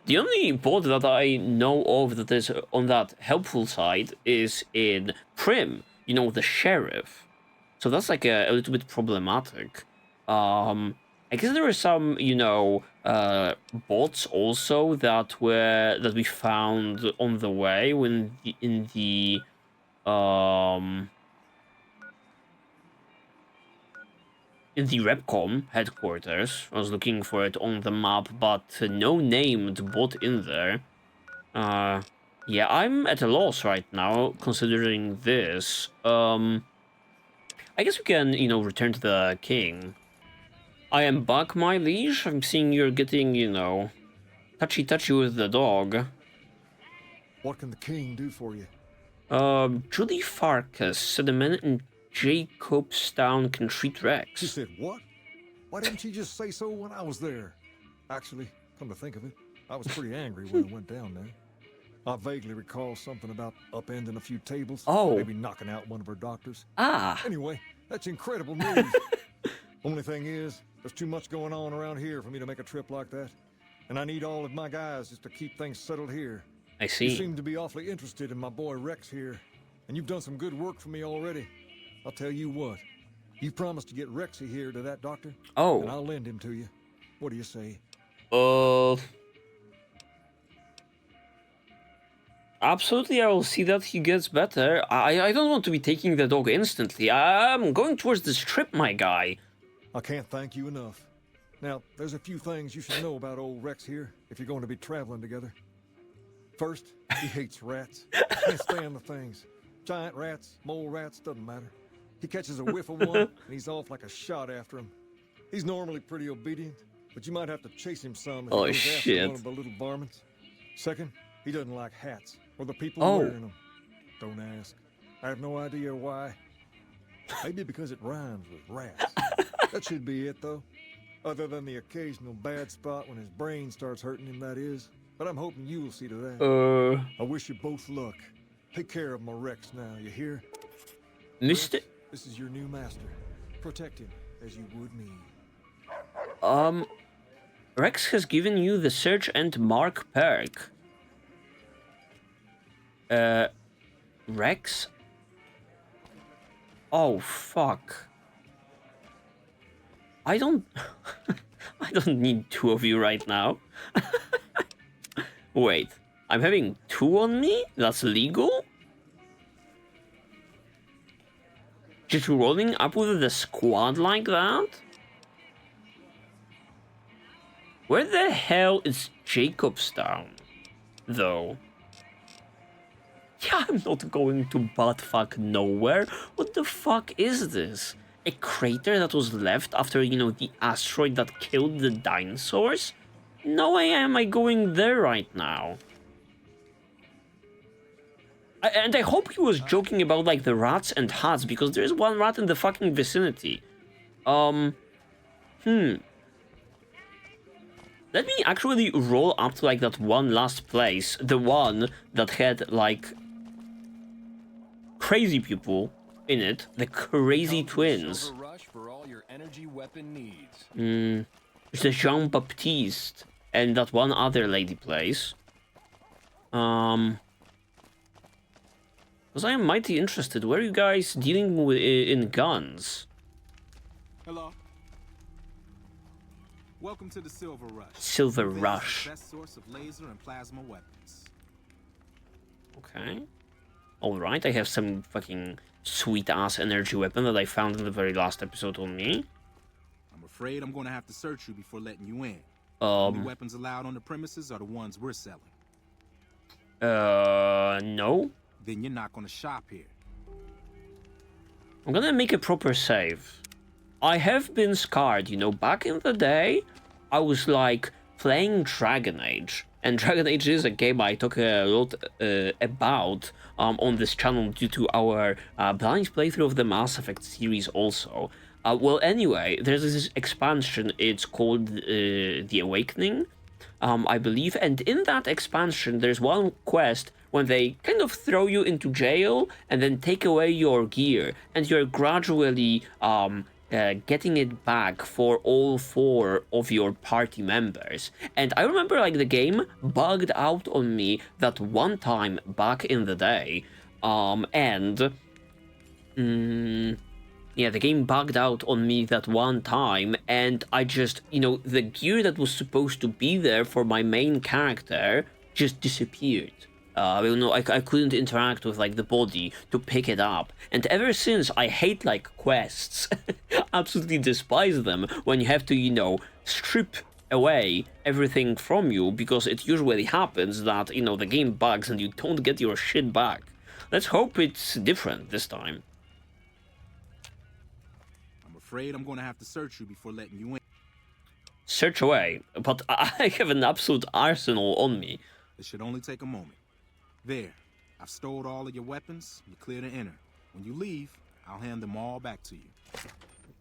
The only bot that I know of that is on that helpful side is in Prim, you know, the sheriff. So that's like a little bit problematic. I guess there are some, you know, bots also that we found on the way when in the Repcom headquarters. I was looking for it on the map, but no named bot in there. Yeah, I'm at a loss right now, considering this. I guess we can, you know, return to the king. I am back, my liege. I'm seeing you're getting, you know, touchy-touchy with the dog. What can the king do for you? Julie Farkas said the men in Jacobstown can treat Rex. She said what? Why didn't she just say so when I was there? Actually, come to think of it, I was pretty angry when I went down there. I vaguely recall something about upending a few tables. Oh. Maybe knocking out one of her doctors. Ah. Anyway, that's incredible news. Only thing is, there's too much going on around here for me to make a trip like that. And I need all of my guys just to keep things settled here. I see. You seem to be awfully interested in my boy Rex here. And you've done some good work for me already. I'll tell you what. You promised to get Rexy here to that doctor. Oh. And I'll lend him to you. What do you say? Absolutely, I will see that he gets better. I don't want to be taking the dog instantly. I'm going towards this trip, my guy. I can't thank you enough. Now, there's a few things you should know about old Rex here if you're going to be traveling together. First, he hates rats. Can't stand the things. Giant rats, mole rats, doesn't matter. He catches a whiff of one, and he's off like a shot after him. He's normally pretty obedient, but you might have to chase him some if he goes after one of the little varmints. Second, he doesn't like hats, or the people wearing them. Don't ask. I have no idea why. Maybe because it rhymes with rats. That should be it, though. Other than the occasional bad spot when his brain starts hurting him, that is. But I'm hoping you will see to that. I wish you both luck. Take care of my Rex now, you hear? Mr. Rex, this is your new master. Protect him as you would me. Rex has given you the Search and Mark perk. Rex? Oh, fuck. I don't need two of you right now. Wait, I'm having two on me? That's legal? Just rolling up with the squad like that? Where the hell is Jacobstown, though? Yeah, I'm not going to buttfuck nowhere. What the fuck is this? A crater that was left after, you know, the asteroid that killed the dinosaurs? No way am I going there right now. And I hope he was joking about, like, the rats and hats, because there is one rat in the fucking vicinity. Let me actually roll up to, like, that one last place. The one that had, like, crazy people in it. The crazy twins. It's the Jean-Baptiste and that one other lady place. Because I am mighty interested. Where are you guys dealing with in guns? Hello. Welcome to the Silver Rush. Silver Rush. Best source of laser and plasma weapons. Okay. Alright, I have some fucking sweet-ass energy weapon that I found in the very last episode on me. I'm afraid I'm going to have to search you before letting you in. The only weapons allowed on the premises are the ones we're selling. No. Then you're not going to shop here. I'm gonna make a proper save. I have been scarred, you know, back in the day, I was like playing Dragon Age. And Dragon Age is a game I talk a lot about on this channel due to our blind playthrough of the Mass Effect series also. Well, anyway, there's this expansion, it's called The Awakening, I believe, and in that expansion there's one quest when they kind of throw you into jail and then take away your gear, and you're gradually getting it back for all 4 of your party members. And I remember, like, the game bugged out on me that one time back in the day, yeah, the game bugged out on me that one time, and I just, you know, the gear that was supposed to be there for my main character just disappeared. You know, I couldn't interact with, like, the body to pick it up. And ever since, I hate, like, quests. Absolutely despise them when you have to, you know, strip away everything from you, because it usually happens that, you know, the game bugs and you don't get your shit back. Let's hope it's different this time. I'm afraid I'm going to have to search you before letting you in. Search away, but I have an absolute arsenal on me. It should only take a moment. There, I've stored all of your weapons. You're clear to enter. When you leave, I'll hand them all back to you.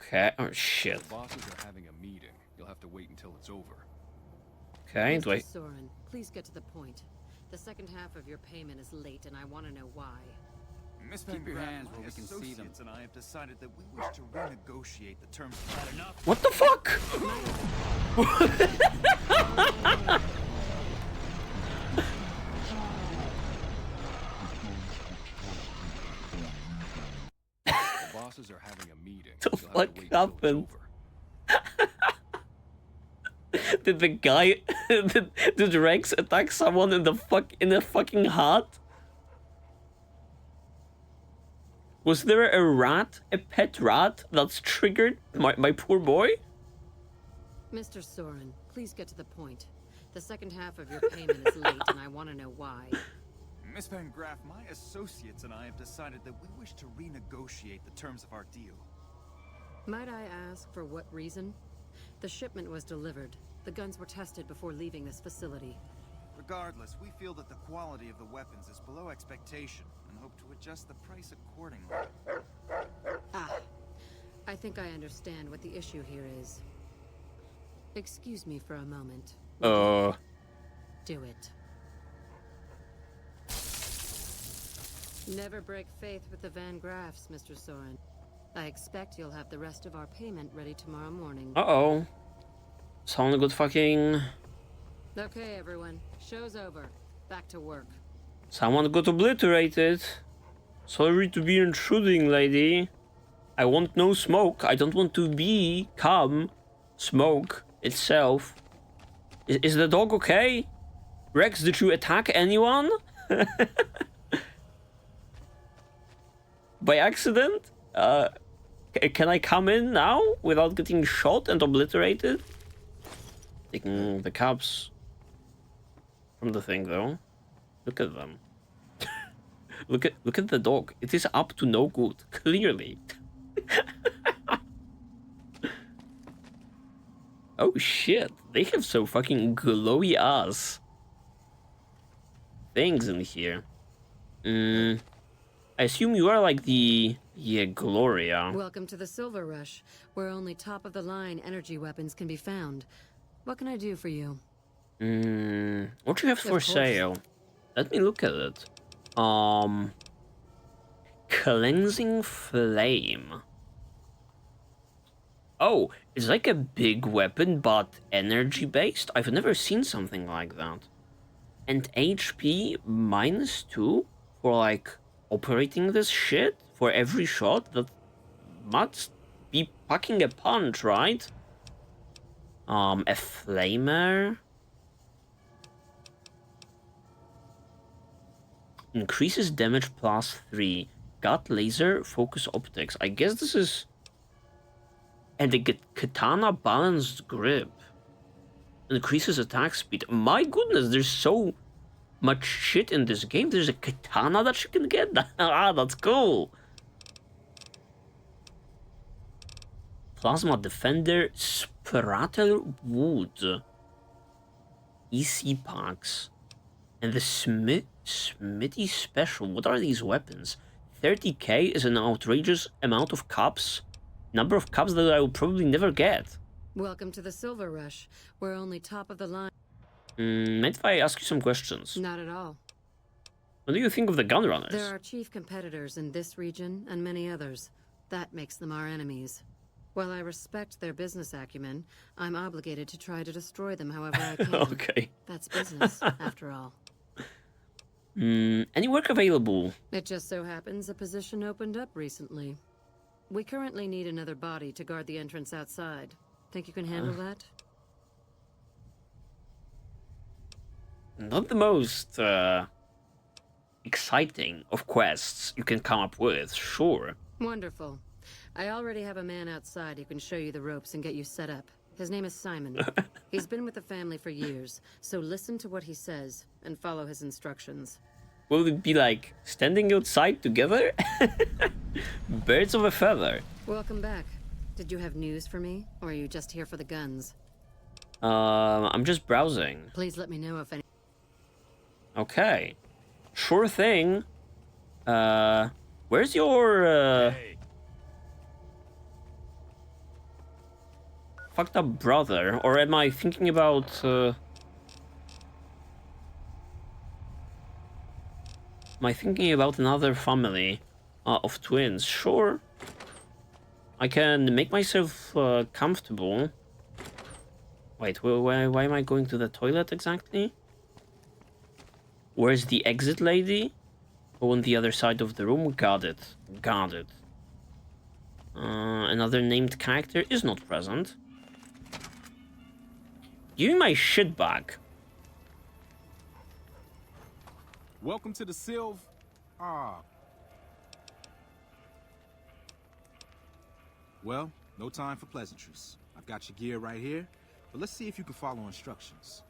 Okay, oh shit. The bosses are having a meeting. You'll have to wait until it's over. Okay, do I... Soren, please get to the point. The second half of your payment is late, and I want to know why. Keep your hands where we can see them. And I have decided that we wish to renegotiate the terms. What the fuck? The bosses are having a meeting. The fuck happened? Did the guy, did Rex attack someone in the fucking hat? Was there a rat, a pet rat, that's triggered my poor boy? Mr. Soren, please get to the point. The second half of your payment is late, and I want to know why. Miss Van Graff, my associates and I have decided that we wish to renegotiate the terms of our deal. Might I ask for what reason? The shipment was delivered. The guns were tested before leaving this facility. Regardless, we feel that the quality of the weapons is below expectation and hope to adjust the price accordingly. Ah, I think I understand what the issue here is. Excuse me for a moment. Do it. Never break faith with the Van Graffs, Mr. Soren. I expect you'll have the rest of our payment ready tomorrow morning. Uh-oh. Sound good fucking... Okay, everyone. Show's over. Back to work. Someone got obliterated. Sorry to be intruding, lady. I want no smoke. I don't want to become smoke itself. Is the dog okay? Rex, did you attack anyone? By accident? Can I come in now without getting shot and obliterated? Taking the caps from the thing though. Look at them. look at the dog. It is up to no good, clearly. Oh shit, they have so fucking glowy ass things in here. I assume you are like the... Yeah, Gloria. Welcome to the Silver Rush, where only top-of-the-line energy weapons can be found. What can I do for you? What do you have for sale? Let me look at it. Cleansing Flame. Oh, it's like a big weapon, but energy-based? I've never seen something like that. And HP -2 for, like, operating this shit? For every shot? That must be packing a punch, right? A flamer. Increases damage +3. Got laser focus optics. I guess this is... And the katana balanced grip. Increases attack speed. My goodness, there's so much shit in this game. There's a katana that you can get. Ah, that's cool. Plasma Defender, Sprattle Wood, EC packs, and the Smithy Special. What are these weapons? 30k is an outrageous amount of cups. Number of cups that I will probably never get. Welcome to the Silver Rush, where only top-of-the-line... Mind if I ask you some questions? Not at all. What do you think of the gun runners? There are chief competitors in this region and many others. That makes them our enemies. While I respect their business acumen, I'm obligated to try to destroy them however I can. Okay. That's business, after all. Any work available? It just so happens a position opened up recently. We currently need another body to guard the entrance outside. Think you can handle that? Not the most exciting of quests you can come up with, sure. Wonderful. I already have a man outside who can show you the ropes and get you set up. His name is Simon. He's been with the family for years, so listen to what he says and follow his instructions. Will it be like standing outside together? Birds of a feather. Welcome back. Did you have news for me, or are you just here for the guns? I'm just browsing. Please let me know if any... Okay. Sure thing. Where's your, fucked up brother? Or am I thinking about, Am I thinking about another family? of twins. Sure. I can make myself comfortable. Wait, why am I going to the toilet exactly? Where's the exit lady? Oh, on the other side of the room. Got it. Got it. Another named character is not present. Give me my shit back. Welcome to the Sylv. Well, no time for pleasantries. I've got your gear right here, but let's see if you can follow instructions.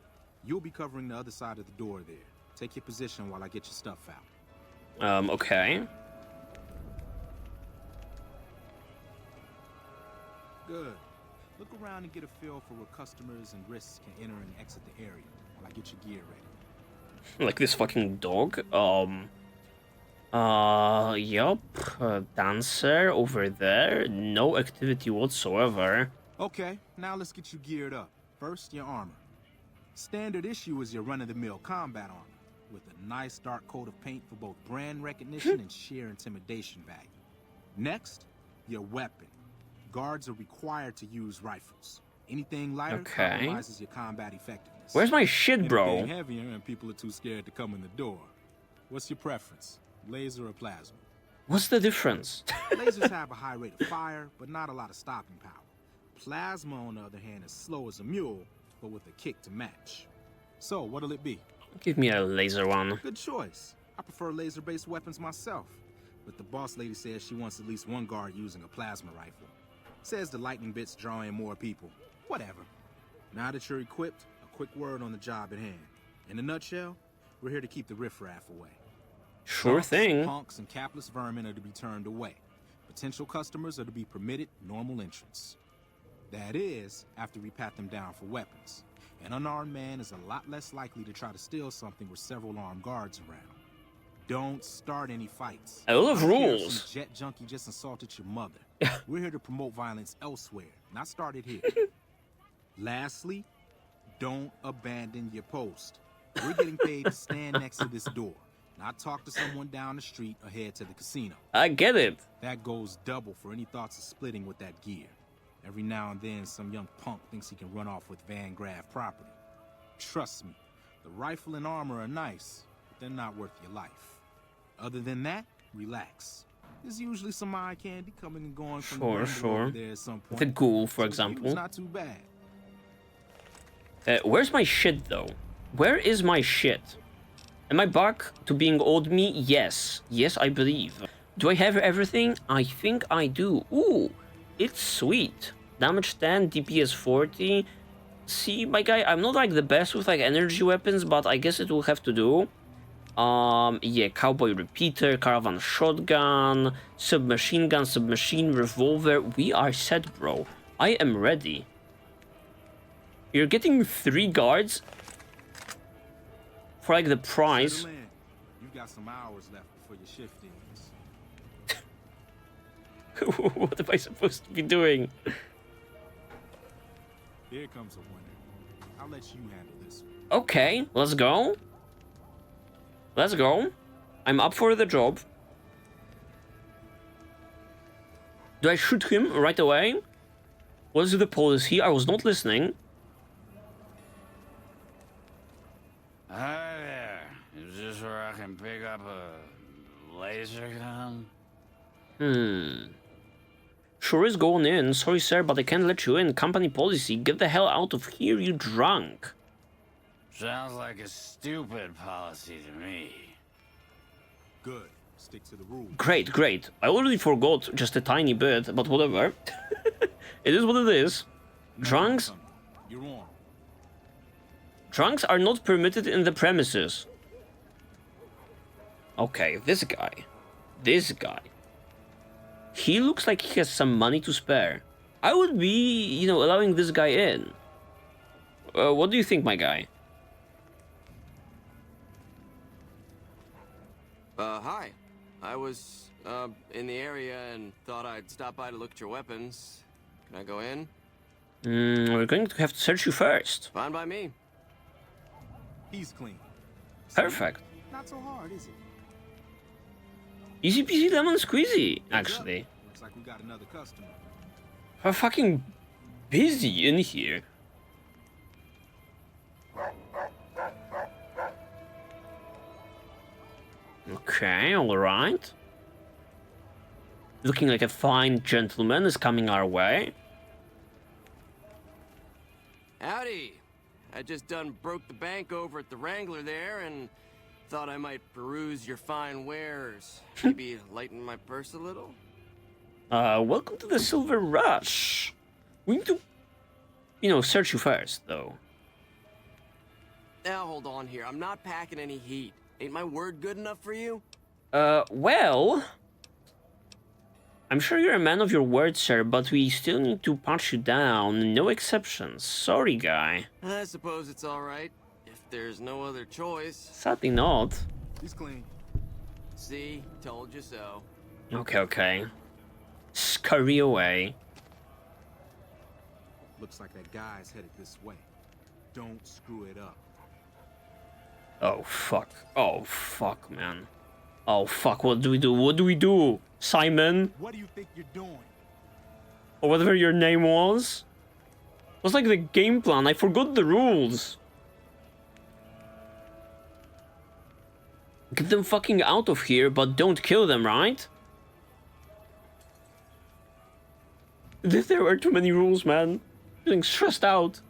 You'll be covering the other side of the door there. Take your position while I get your stuff out. Okay. Good. Look around and get a feel for where customers and risks can enter and exit the area while I get your gear ready. Like this fucking dog. Yup. Dancer over there. No activity whatsoever. Okay, now let's get you geared up. First, your armor. Standard issue is your run-of-the-mill combat armor, with a nice dark coat of paint for both brand recognition and sheer intimidation value. Next, your weapon. Guards are required to use rifles. Anything lighter compromises your combat effectiveness. Where's my shit, bro? Anything heavier and people are too scared to come in the door. What's your preference? Laser or plasma? What's the difference? Lasers have a high rate of fire, but not a lot of stopping power. Plasma, on the other hand, is slow as a mule, but with a kick to match. So, what'll it be? Give me a laser one. Good choice. I prefer laser-based weapons myself, but the boss lady says she wants at least one guard using a plasma rifle. Says the lightning bits draw in more people. Whatever. Now that you're equipped, a quick word on the job at hand. In a nutshell, we're here to keep the riffraff away. Sure thing. Punks and capless vermin are to be turned away. Potential customers are to be permitted normal entrance. That is, after we pat them down for weapons. An unarmed man is a lot less likely to try to steal something with several armed guards around. Don't start any fights. A lot of rules. Some jet junkie just assaulted your mother. We're here to promote violence elsewhere, not start it here. Lastly, don't abandon your post. We're getting paid to stand next to this door, not talk to someone down the street or head to the casino. I get it. That goes double for any thoughts of splitting with that gear. Every now and then, some young punk thinks he can run off with Van Graff property. Trust me, the rifle and armor are nice, but they're not worth your life. Other than that, relax. There's usually some eye candy coming and going from the window there at some point. The ghoul, for example. It's not too bad. Where's my shit, though? Where is my shit? Am I back to being old me? Yes. Yes, I believe. Do I have everything? I think I do. Ooh, it's sweet. Damage 10, DPS 40. See, my guy, I'm not like the best with like energy weapons, but I guess it will have to do. Yeah, cowboy repeater, caravan shotgun, submachine gun, submachine revolver. We are set, bro. I am ready. You're getting 3 guards for like the price. You've got some hours left before your shift ends. What am I supposed to be doing? Here comes a winner. I'll let you handle this one. Okay, let's go. Let's go. I'm up for the job. Do I shoot him right away? What is the policy? I was not listening. Hi there. Is this where I can pick up a laser gun? Sure is going in. Sorry, sir, but I can't let you in. Company policy. Get the hell out of here, you drunk. Sounds like a stupid policy to me. Good. Stick to the rules. Great, great. I already forgot just a tiny bit, but whatever. It is what it is. Drunks? You're on. Drunks are not permitted in the premises. Okay, this guy. This guy. He looks like he has some money to spare. I would be, you know, allowing this guy in. What do you think, my guy? Hi. I was, in the area and thought I'd stop by to look at your weapons. Can I go in? We're going to have to search you first. Fine by me. He's clean. Perfect. Not so hard, is it? Easy peasy lemon squeezy, actually. Looks like we got another customer. We're fucking busy in here. Okay, alright. Looking like a fine gentleman is coming our way. Howdy. I just done broke the bank over at the Wrangler there and thought I might peruse your fine wares. Maybe lighten my purse a little? Welcome to the Silver Rush. We need to, search you first, though. Now hold on here. I'm not packing any heat. Ain't my word good enough for you? Well... I'm sure you're a man of your word, sir, but we still need to punch you down. No exceptions. Sorry, guy. I suppose it's alright. If there's no other choice. Sadly not. He's clean. See? Told you so. Okay. Scurry away. Looks like that guy's headed this way. Don't screw it up. Oh, fuck. Oh, fuck, man. Oh, fuck. What do we do? Simon? What do you think you're doing? Or whatever your name was? It was like the game plan. I forgot the rules. Get them fucking out of here, but don't kill them, right? There were too many rules, man. I'm getting stressed out.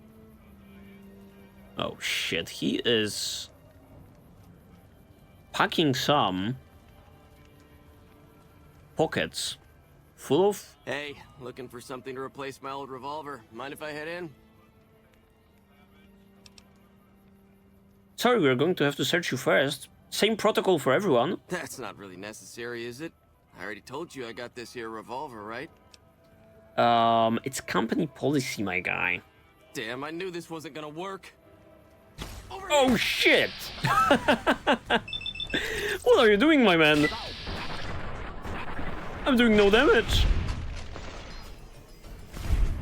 Oh shit, he is packing some pockets full of... Hey, looking for something to replace my old revolver. Mind if I head in? Sorry, we're going to have to search you first. Same protocol for everyone. That's not really necessary, is it? I already told you I got this here revolver, right? It's company policy, my guy. Damn, I knew this wasn't gonna work. Oh shit! What are you doing, my man? I'm doing no damage.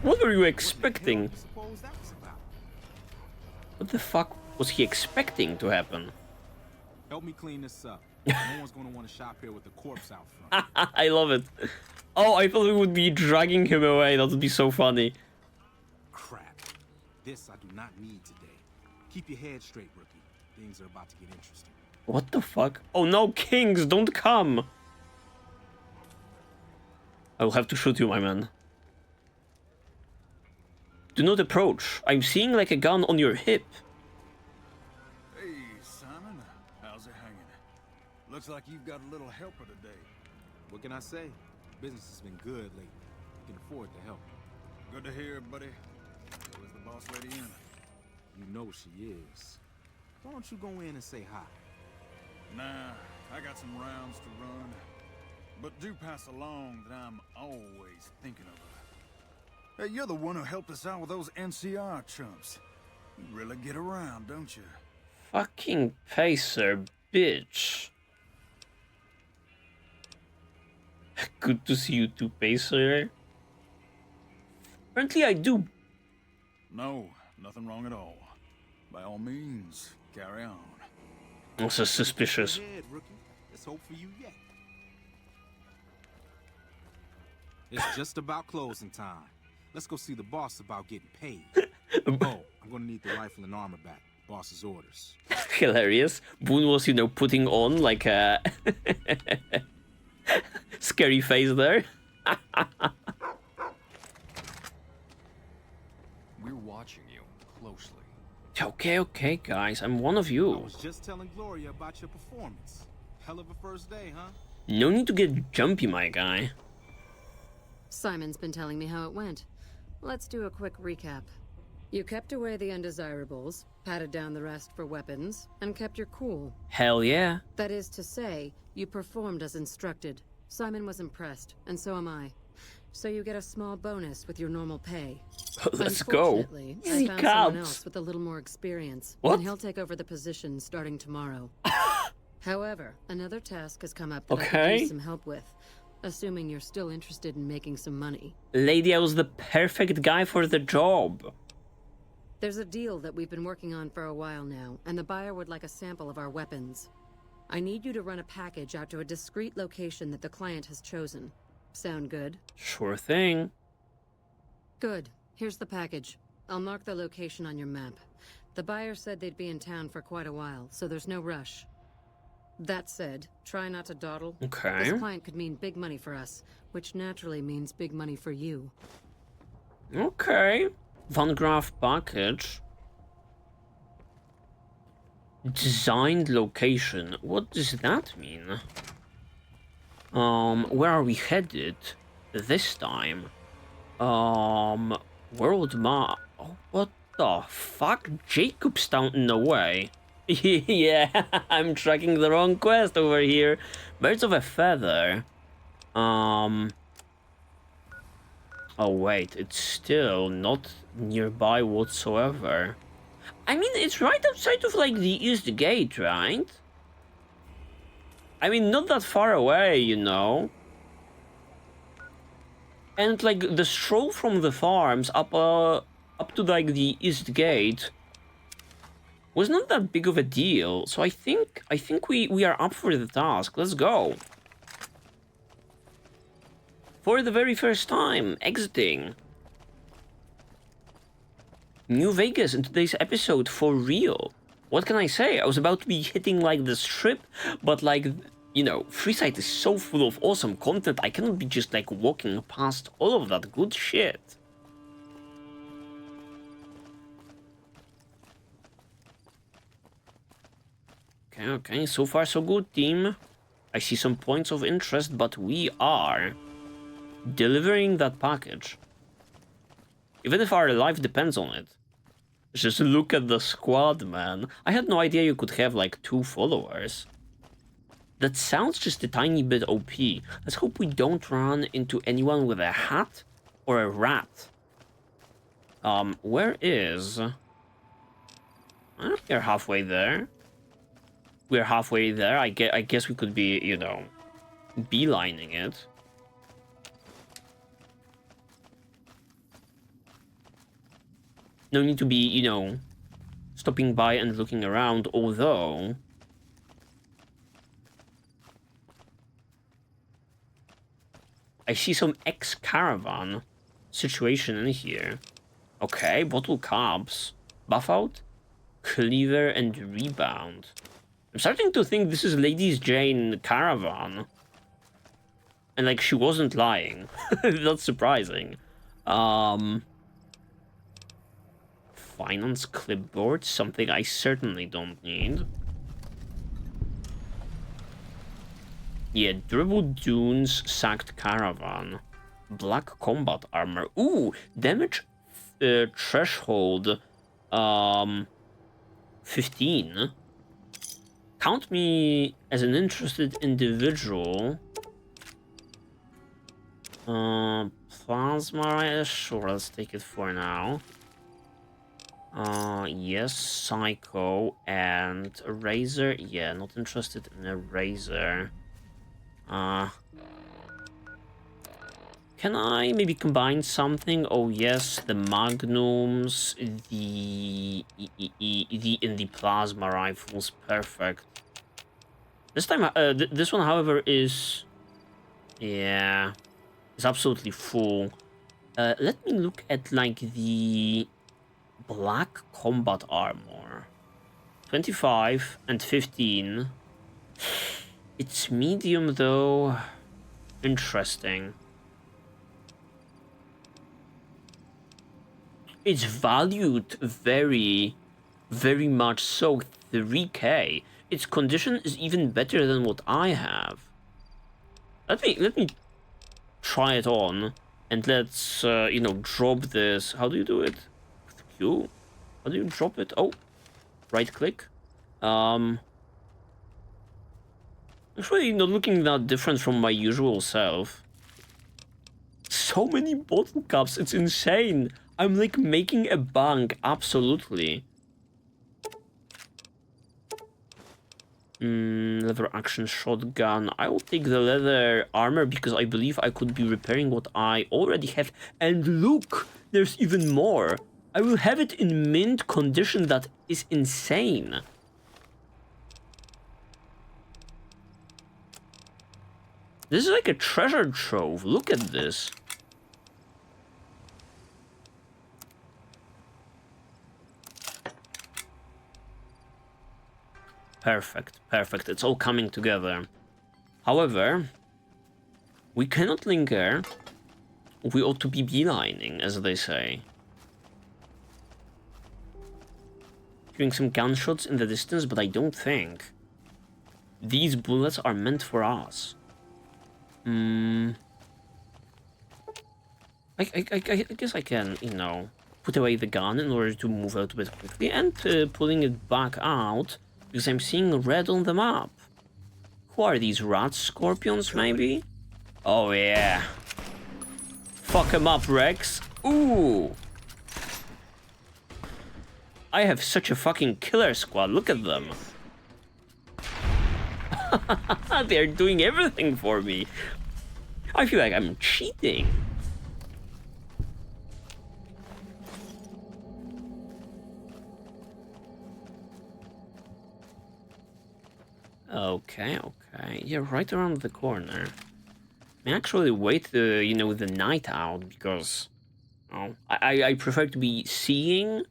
What were you expecting? What the fuck was he expecting to happen? Help me clean this up. No one's gonna want to shop here with the corpse out front. I love it. Oh, I thought we would be dragging him away. That would be so funny. Crap. This I do not need today. Keep your head straight, rookie. Things are about to get interesting. What the fuck? Oh no, kings, don't come! I'll have to shoot you, my man. Do not approach. I'm seeing like a gun on your hip. Hey, Simon. How's it hanging? Looks like you've got a little helper today. What can I say? Business has been good lately. You can afford the help. Good to hear, buddy. So is the boss lady in? You know she is. Why don't you go in and say hi? Nah, I got some rounds to run. But do pass along that I'm always thinking of her. Hey, you're the one who helped us out with those NCR chumps. You really get around, don't you? Fucking pacer, bitch. Good to see you too, pacer. Apparently I do. No, nothing wrong at all. By all means, carry on. Also suspicious. Head, rookie. There's hope for you yet. It's just about closing time. Let's go see the boss about getting paid. Oh, I'm gonna need the rifle and armor back. Boss's orders. Hilarious. Boone was, putting on like a scary face there. We're watching you closely. Okay, guys. I'm one of you. I was just telling Gloria about your performance. Hell of a first day, huh? No need to get jumpy, my guy. Simon's been telling me how it went. Let's do a quick recap. You kept away the undesirables, patted down the rest for weapons, and kept your cool. Hell yeah. That is to say, you performed as instructed. Simon was impressed, and so am I. So you get a small bonus with your normal pay. Let's go. I found someone else with a little more experience, What? and he'll take over the position starting tomorrow. However, another task has come up that I could Okay. use some help with. Assuming you're still interested in making some money. Lady, I was the perfect guy for the job. There's a deal that we've been working on for a while now, and the buyer would like a sample of our weapons. I need you to run a package out to a discreet location that the client has chosen. Sound good? Sure thing. Good. Here's the package. I'll mark the location on your map. The buyer said they'd be in town for quite a while, so there's no rush. That said, try not to dawdle. Okay. This client could mean big money for us, which naturally means big money for you. Okay. Van Graaf package. Designed location. What does that mean? Where are we headed this time? World map. Oh, what the fuck? Jacobstown in a way. Yeah, I'm tracking the wrong quest over here. Birds of a feather. Oh wait, it's still not nearby whatsoever. I mean, it's right outside of like the East Gate, right? I mean, not that far away, you know. And like the stroll from the farms up to like the East Gate was not that big of a deal. So I think we are up for the task. Let's go. For the very first time, exiting New Vegas in today's episode for real. What can I say? I was about to be hitting like the strip, but like, you know, Freeside is so full of awesome content, I cannot be just like walking past all of that good shit. Okay, so far so good, team. I see some points of interest, but we are delivering that package. Even if our life depends on it. Just look at the squad, man. I had no idea you could have like 2 followers. That sounds just a tiny bit OP. Let's hope we don't run into anyone with a hat or a rat. Where is... We're halfway there. We're halfway there. I guess we could be, you know, beelining it. No need to be, you know, stopping by and looking around, although... I see some ex-caravan situation in here. Okay, bottle caps. Buff out, cleaver, and rebound. I'm starting to think this is Ladies Jane caravan. And like, she wasn't lying. That's surprising. Finance clipboard, something I certainly don't need. Yeah, durable dunes, sacked caravan, black combat armor. Ooh, damage threshold, 15. Count me as an interested individual. Plasma, sure, let's take it for now. Yes, Psycho and a Razor. Yeah, not interested in a Razor. Can I maybe combine something? Oh yes, the Magnums, the Plasma rifles, perfect. This time, this one, however, is... Yeah, it's absolutely full. Let me look at, like, the black combat armor. 25 and 15. It's medium, though. Interesting. It's valued very, very much so. 3k. Its condition is even better than what I have. Let me try it on, and let's you know, drop this. How do you do it? With Q? How do you drop it? Oh, right click. Actually, not looking that different from my usual self. So many bottle caps, it's insane. I'm like making a bank, absolutely. Leather action shotgun. I will take the leather armor because I believe I could be repairing what I already have. And look, there's even more. I will have it in mint condition. That is insane. This is like a treasure trove. Look at this. Perfect, perfect. It's all coming together. However, we cannot linger. We ought to be beelining, as they say. Hearing some gunshots in the distance, but I don't think these bullets are meant for us. I guess I can, you know, put away the gun in order to move out a bit quickly and pulling it back out because I'm seeing red on the map. Who are these rats? Scorpions, maybe? Oh, yeah. Fuck him up, Rex. Ooh. I have such a fucking killer squad. Look at them. They're doing everything for me. I feel like I'm cheating. Okay, okay. Yeah, right around the corner. I actually wait the, you know, the night out because, oh, I prefer to be seeing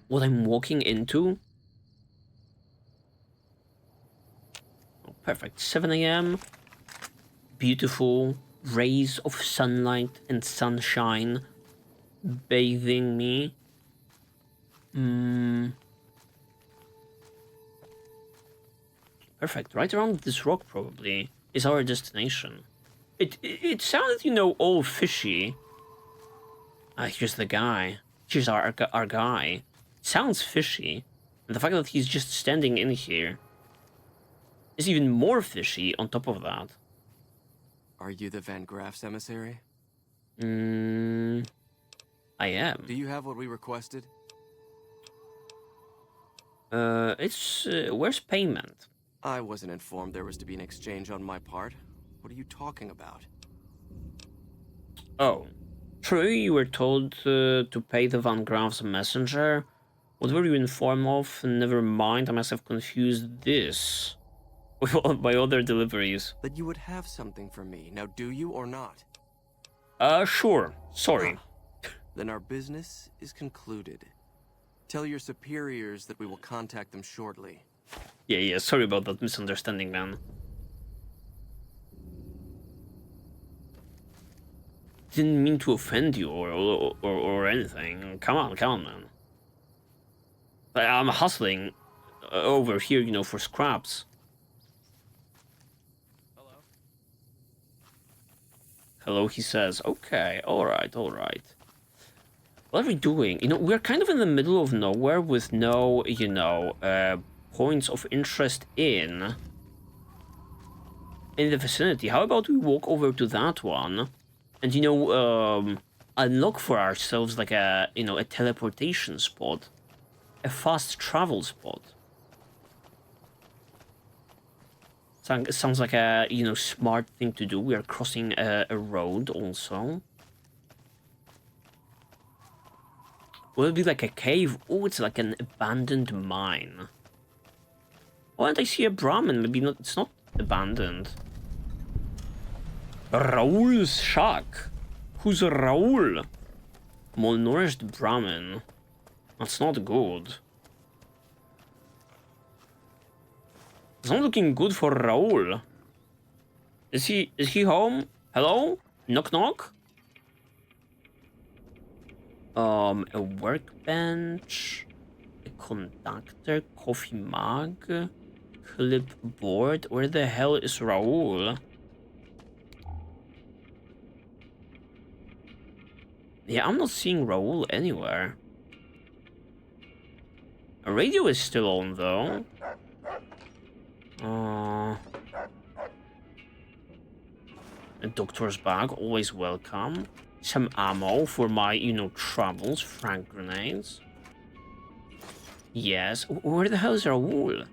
what I'm walking into. Oh, perfect. 7 AM. Beautiful rays of sunlight and sunshine bathing me. Perfect. Right around this rock probably is our destination. It sounded, you know, all fishy. Here's the guy. Here's our guy. Sounds fishy. And the fact that he's just standing in here is even more fishy on top of that. Are you the Van Graff's emissary? I am. Do you have what we requested? Where's payment? I wasn't informed there was to be an exchange on my part. What are you talking about? Oh, true, you were told to pay the Van Graff's messenger. What were you informed of? Never mind, I must have confused this with all of my other deliveries. That you would have something for me. Now, do you or not? Sure. Sorry. Then our business is concluded. Tell your superiors that we will contact them shortly. Yeah, sorry about that misunderstanding, man. Didn't mean to offend you or anything. Come on, man. I'm hustling over here, you know, for scraps. Hello, he says. Okay, alright. What are we doing? You know, we're kind of in the middle of nowhere with no, you know, points of interest in the vicinity. How about we walk over to that one and, you know, unlock for ourselves like a, you know, a teleportation spot, a fast travel spot. Sounds like a, you know, smart thing to do. We are crossing a road also. Will it be like a cave? Oh, it's like an abandoned mine. Oh, and I see a Brahmin. Maybe not. It's not abandoned. Raoul's shack. Who's Raoul? Malnourished Brahmin. That's not good. It's not looking good for Raoul. Is he home? Hello? Knock knock? A workbench, a conductor, coffee mug, clipboard. Where the hell is Raoul? Yeah, I'm not seeing Raoul anywhere. A radio is still on though. A doctor's bag, always welcome. Some ammo for my, you know, troubles, frag grenades. Yes, where the hell is Raoul?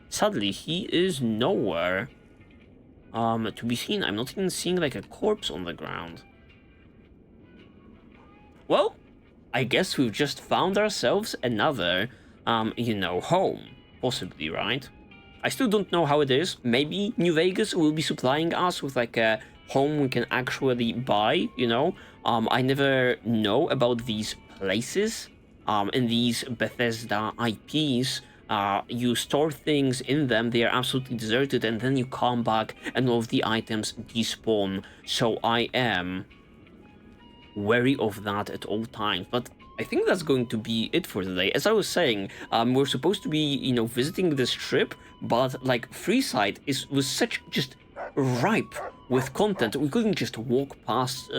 Sadly, he is nowhere to be seen. I'm not even seeing like a corpse on the ground. Well, I guess we've just found ourselves another, you know, home, possibly, right? I still don't know how it is. Maybe New Vegas will be supplying us with like a home we can actually buy, you know? I never know about these places, and these Bethesda IPs. You store things in them, they are absolutely deserted, and then you come back and all of the items despawn. So I am wary of that at all times. But I think that's going to be it for today. As I was saying, we're supposed to be, you know, visiting this trip, but like Freeside was such just ripe with content. We couldn't just walk past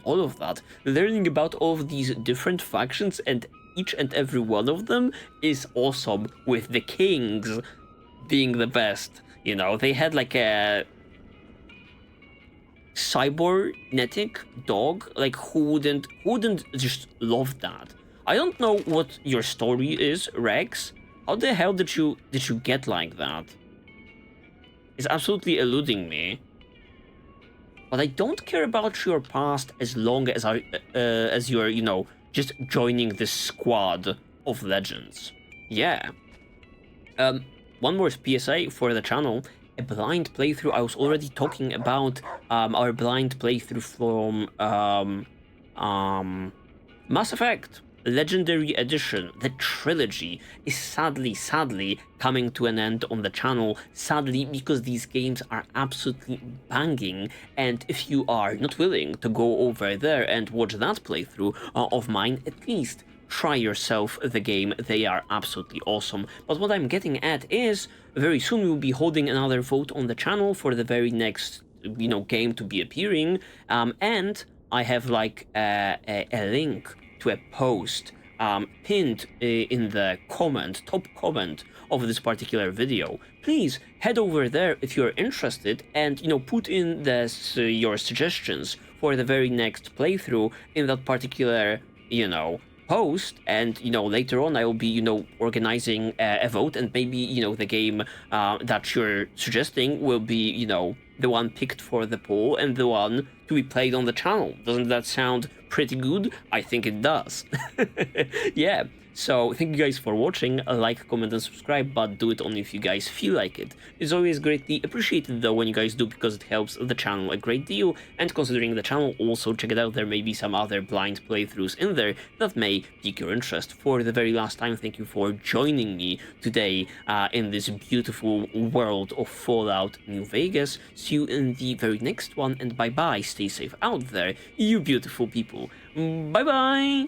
all of that. Learning about all of these different factions, and each and every one of them is awesome, with the kings being the best. You know, they had like a cybernetic dog. Like, who wouldn't just love that? I don't know what your story is, Rex. How the hell did you get like that? It's absolutely eluding me. But I don't care about your past as long as you're, you know, just joining this squad of legends. Yeah. One more PSA for the channel. A blind playthrough. I was already talking about our blind playthrough from Mass Effect Legendary Edition. The trilogy is sadly coming to an end on the channel. Sadly, because these games are absolutely banging, and if you are not willing to go over there and watch that playthrough of mine, at least try yourself the game. They are absolutely awesome. But what I'm getting at is, very soon we will be holding another vote on the channel for the very next, you know, game to be appearing, and I have like a link to a post pinned in the top comment of this particular video. Please head over there if you're interested, and, you know, put in your suggestions for the very next playthrough in that particular, you know, post, and, you know, later on I will be, you know, organizing a vote, and maybe, you know, the game that you're suggesting will be, you know, the one picked for the poll and the one to be played on the channel. Doesn't that sound pretty good? I think it does. Yeah, so thank you guys for watching. Like, comment and subscribe, but do it only if you guys feel like it. It's always greatly appreciated though when you guys do, because it helps the channel a great deal. And considering the channel, also check it out, there may be some other blind playthroughs in there that may pique your interest. For the very last time, thank you for joining me today in this beautiful world of Fallout New Vegas. See you in the very next one, and bye bye, stay safe out there, you beautiful people. Bye bye!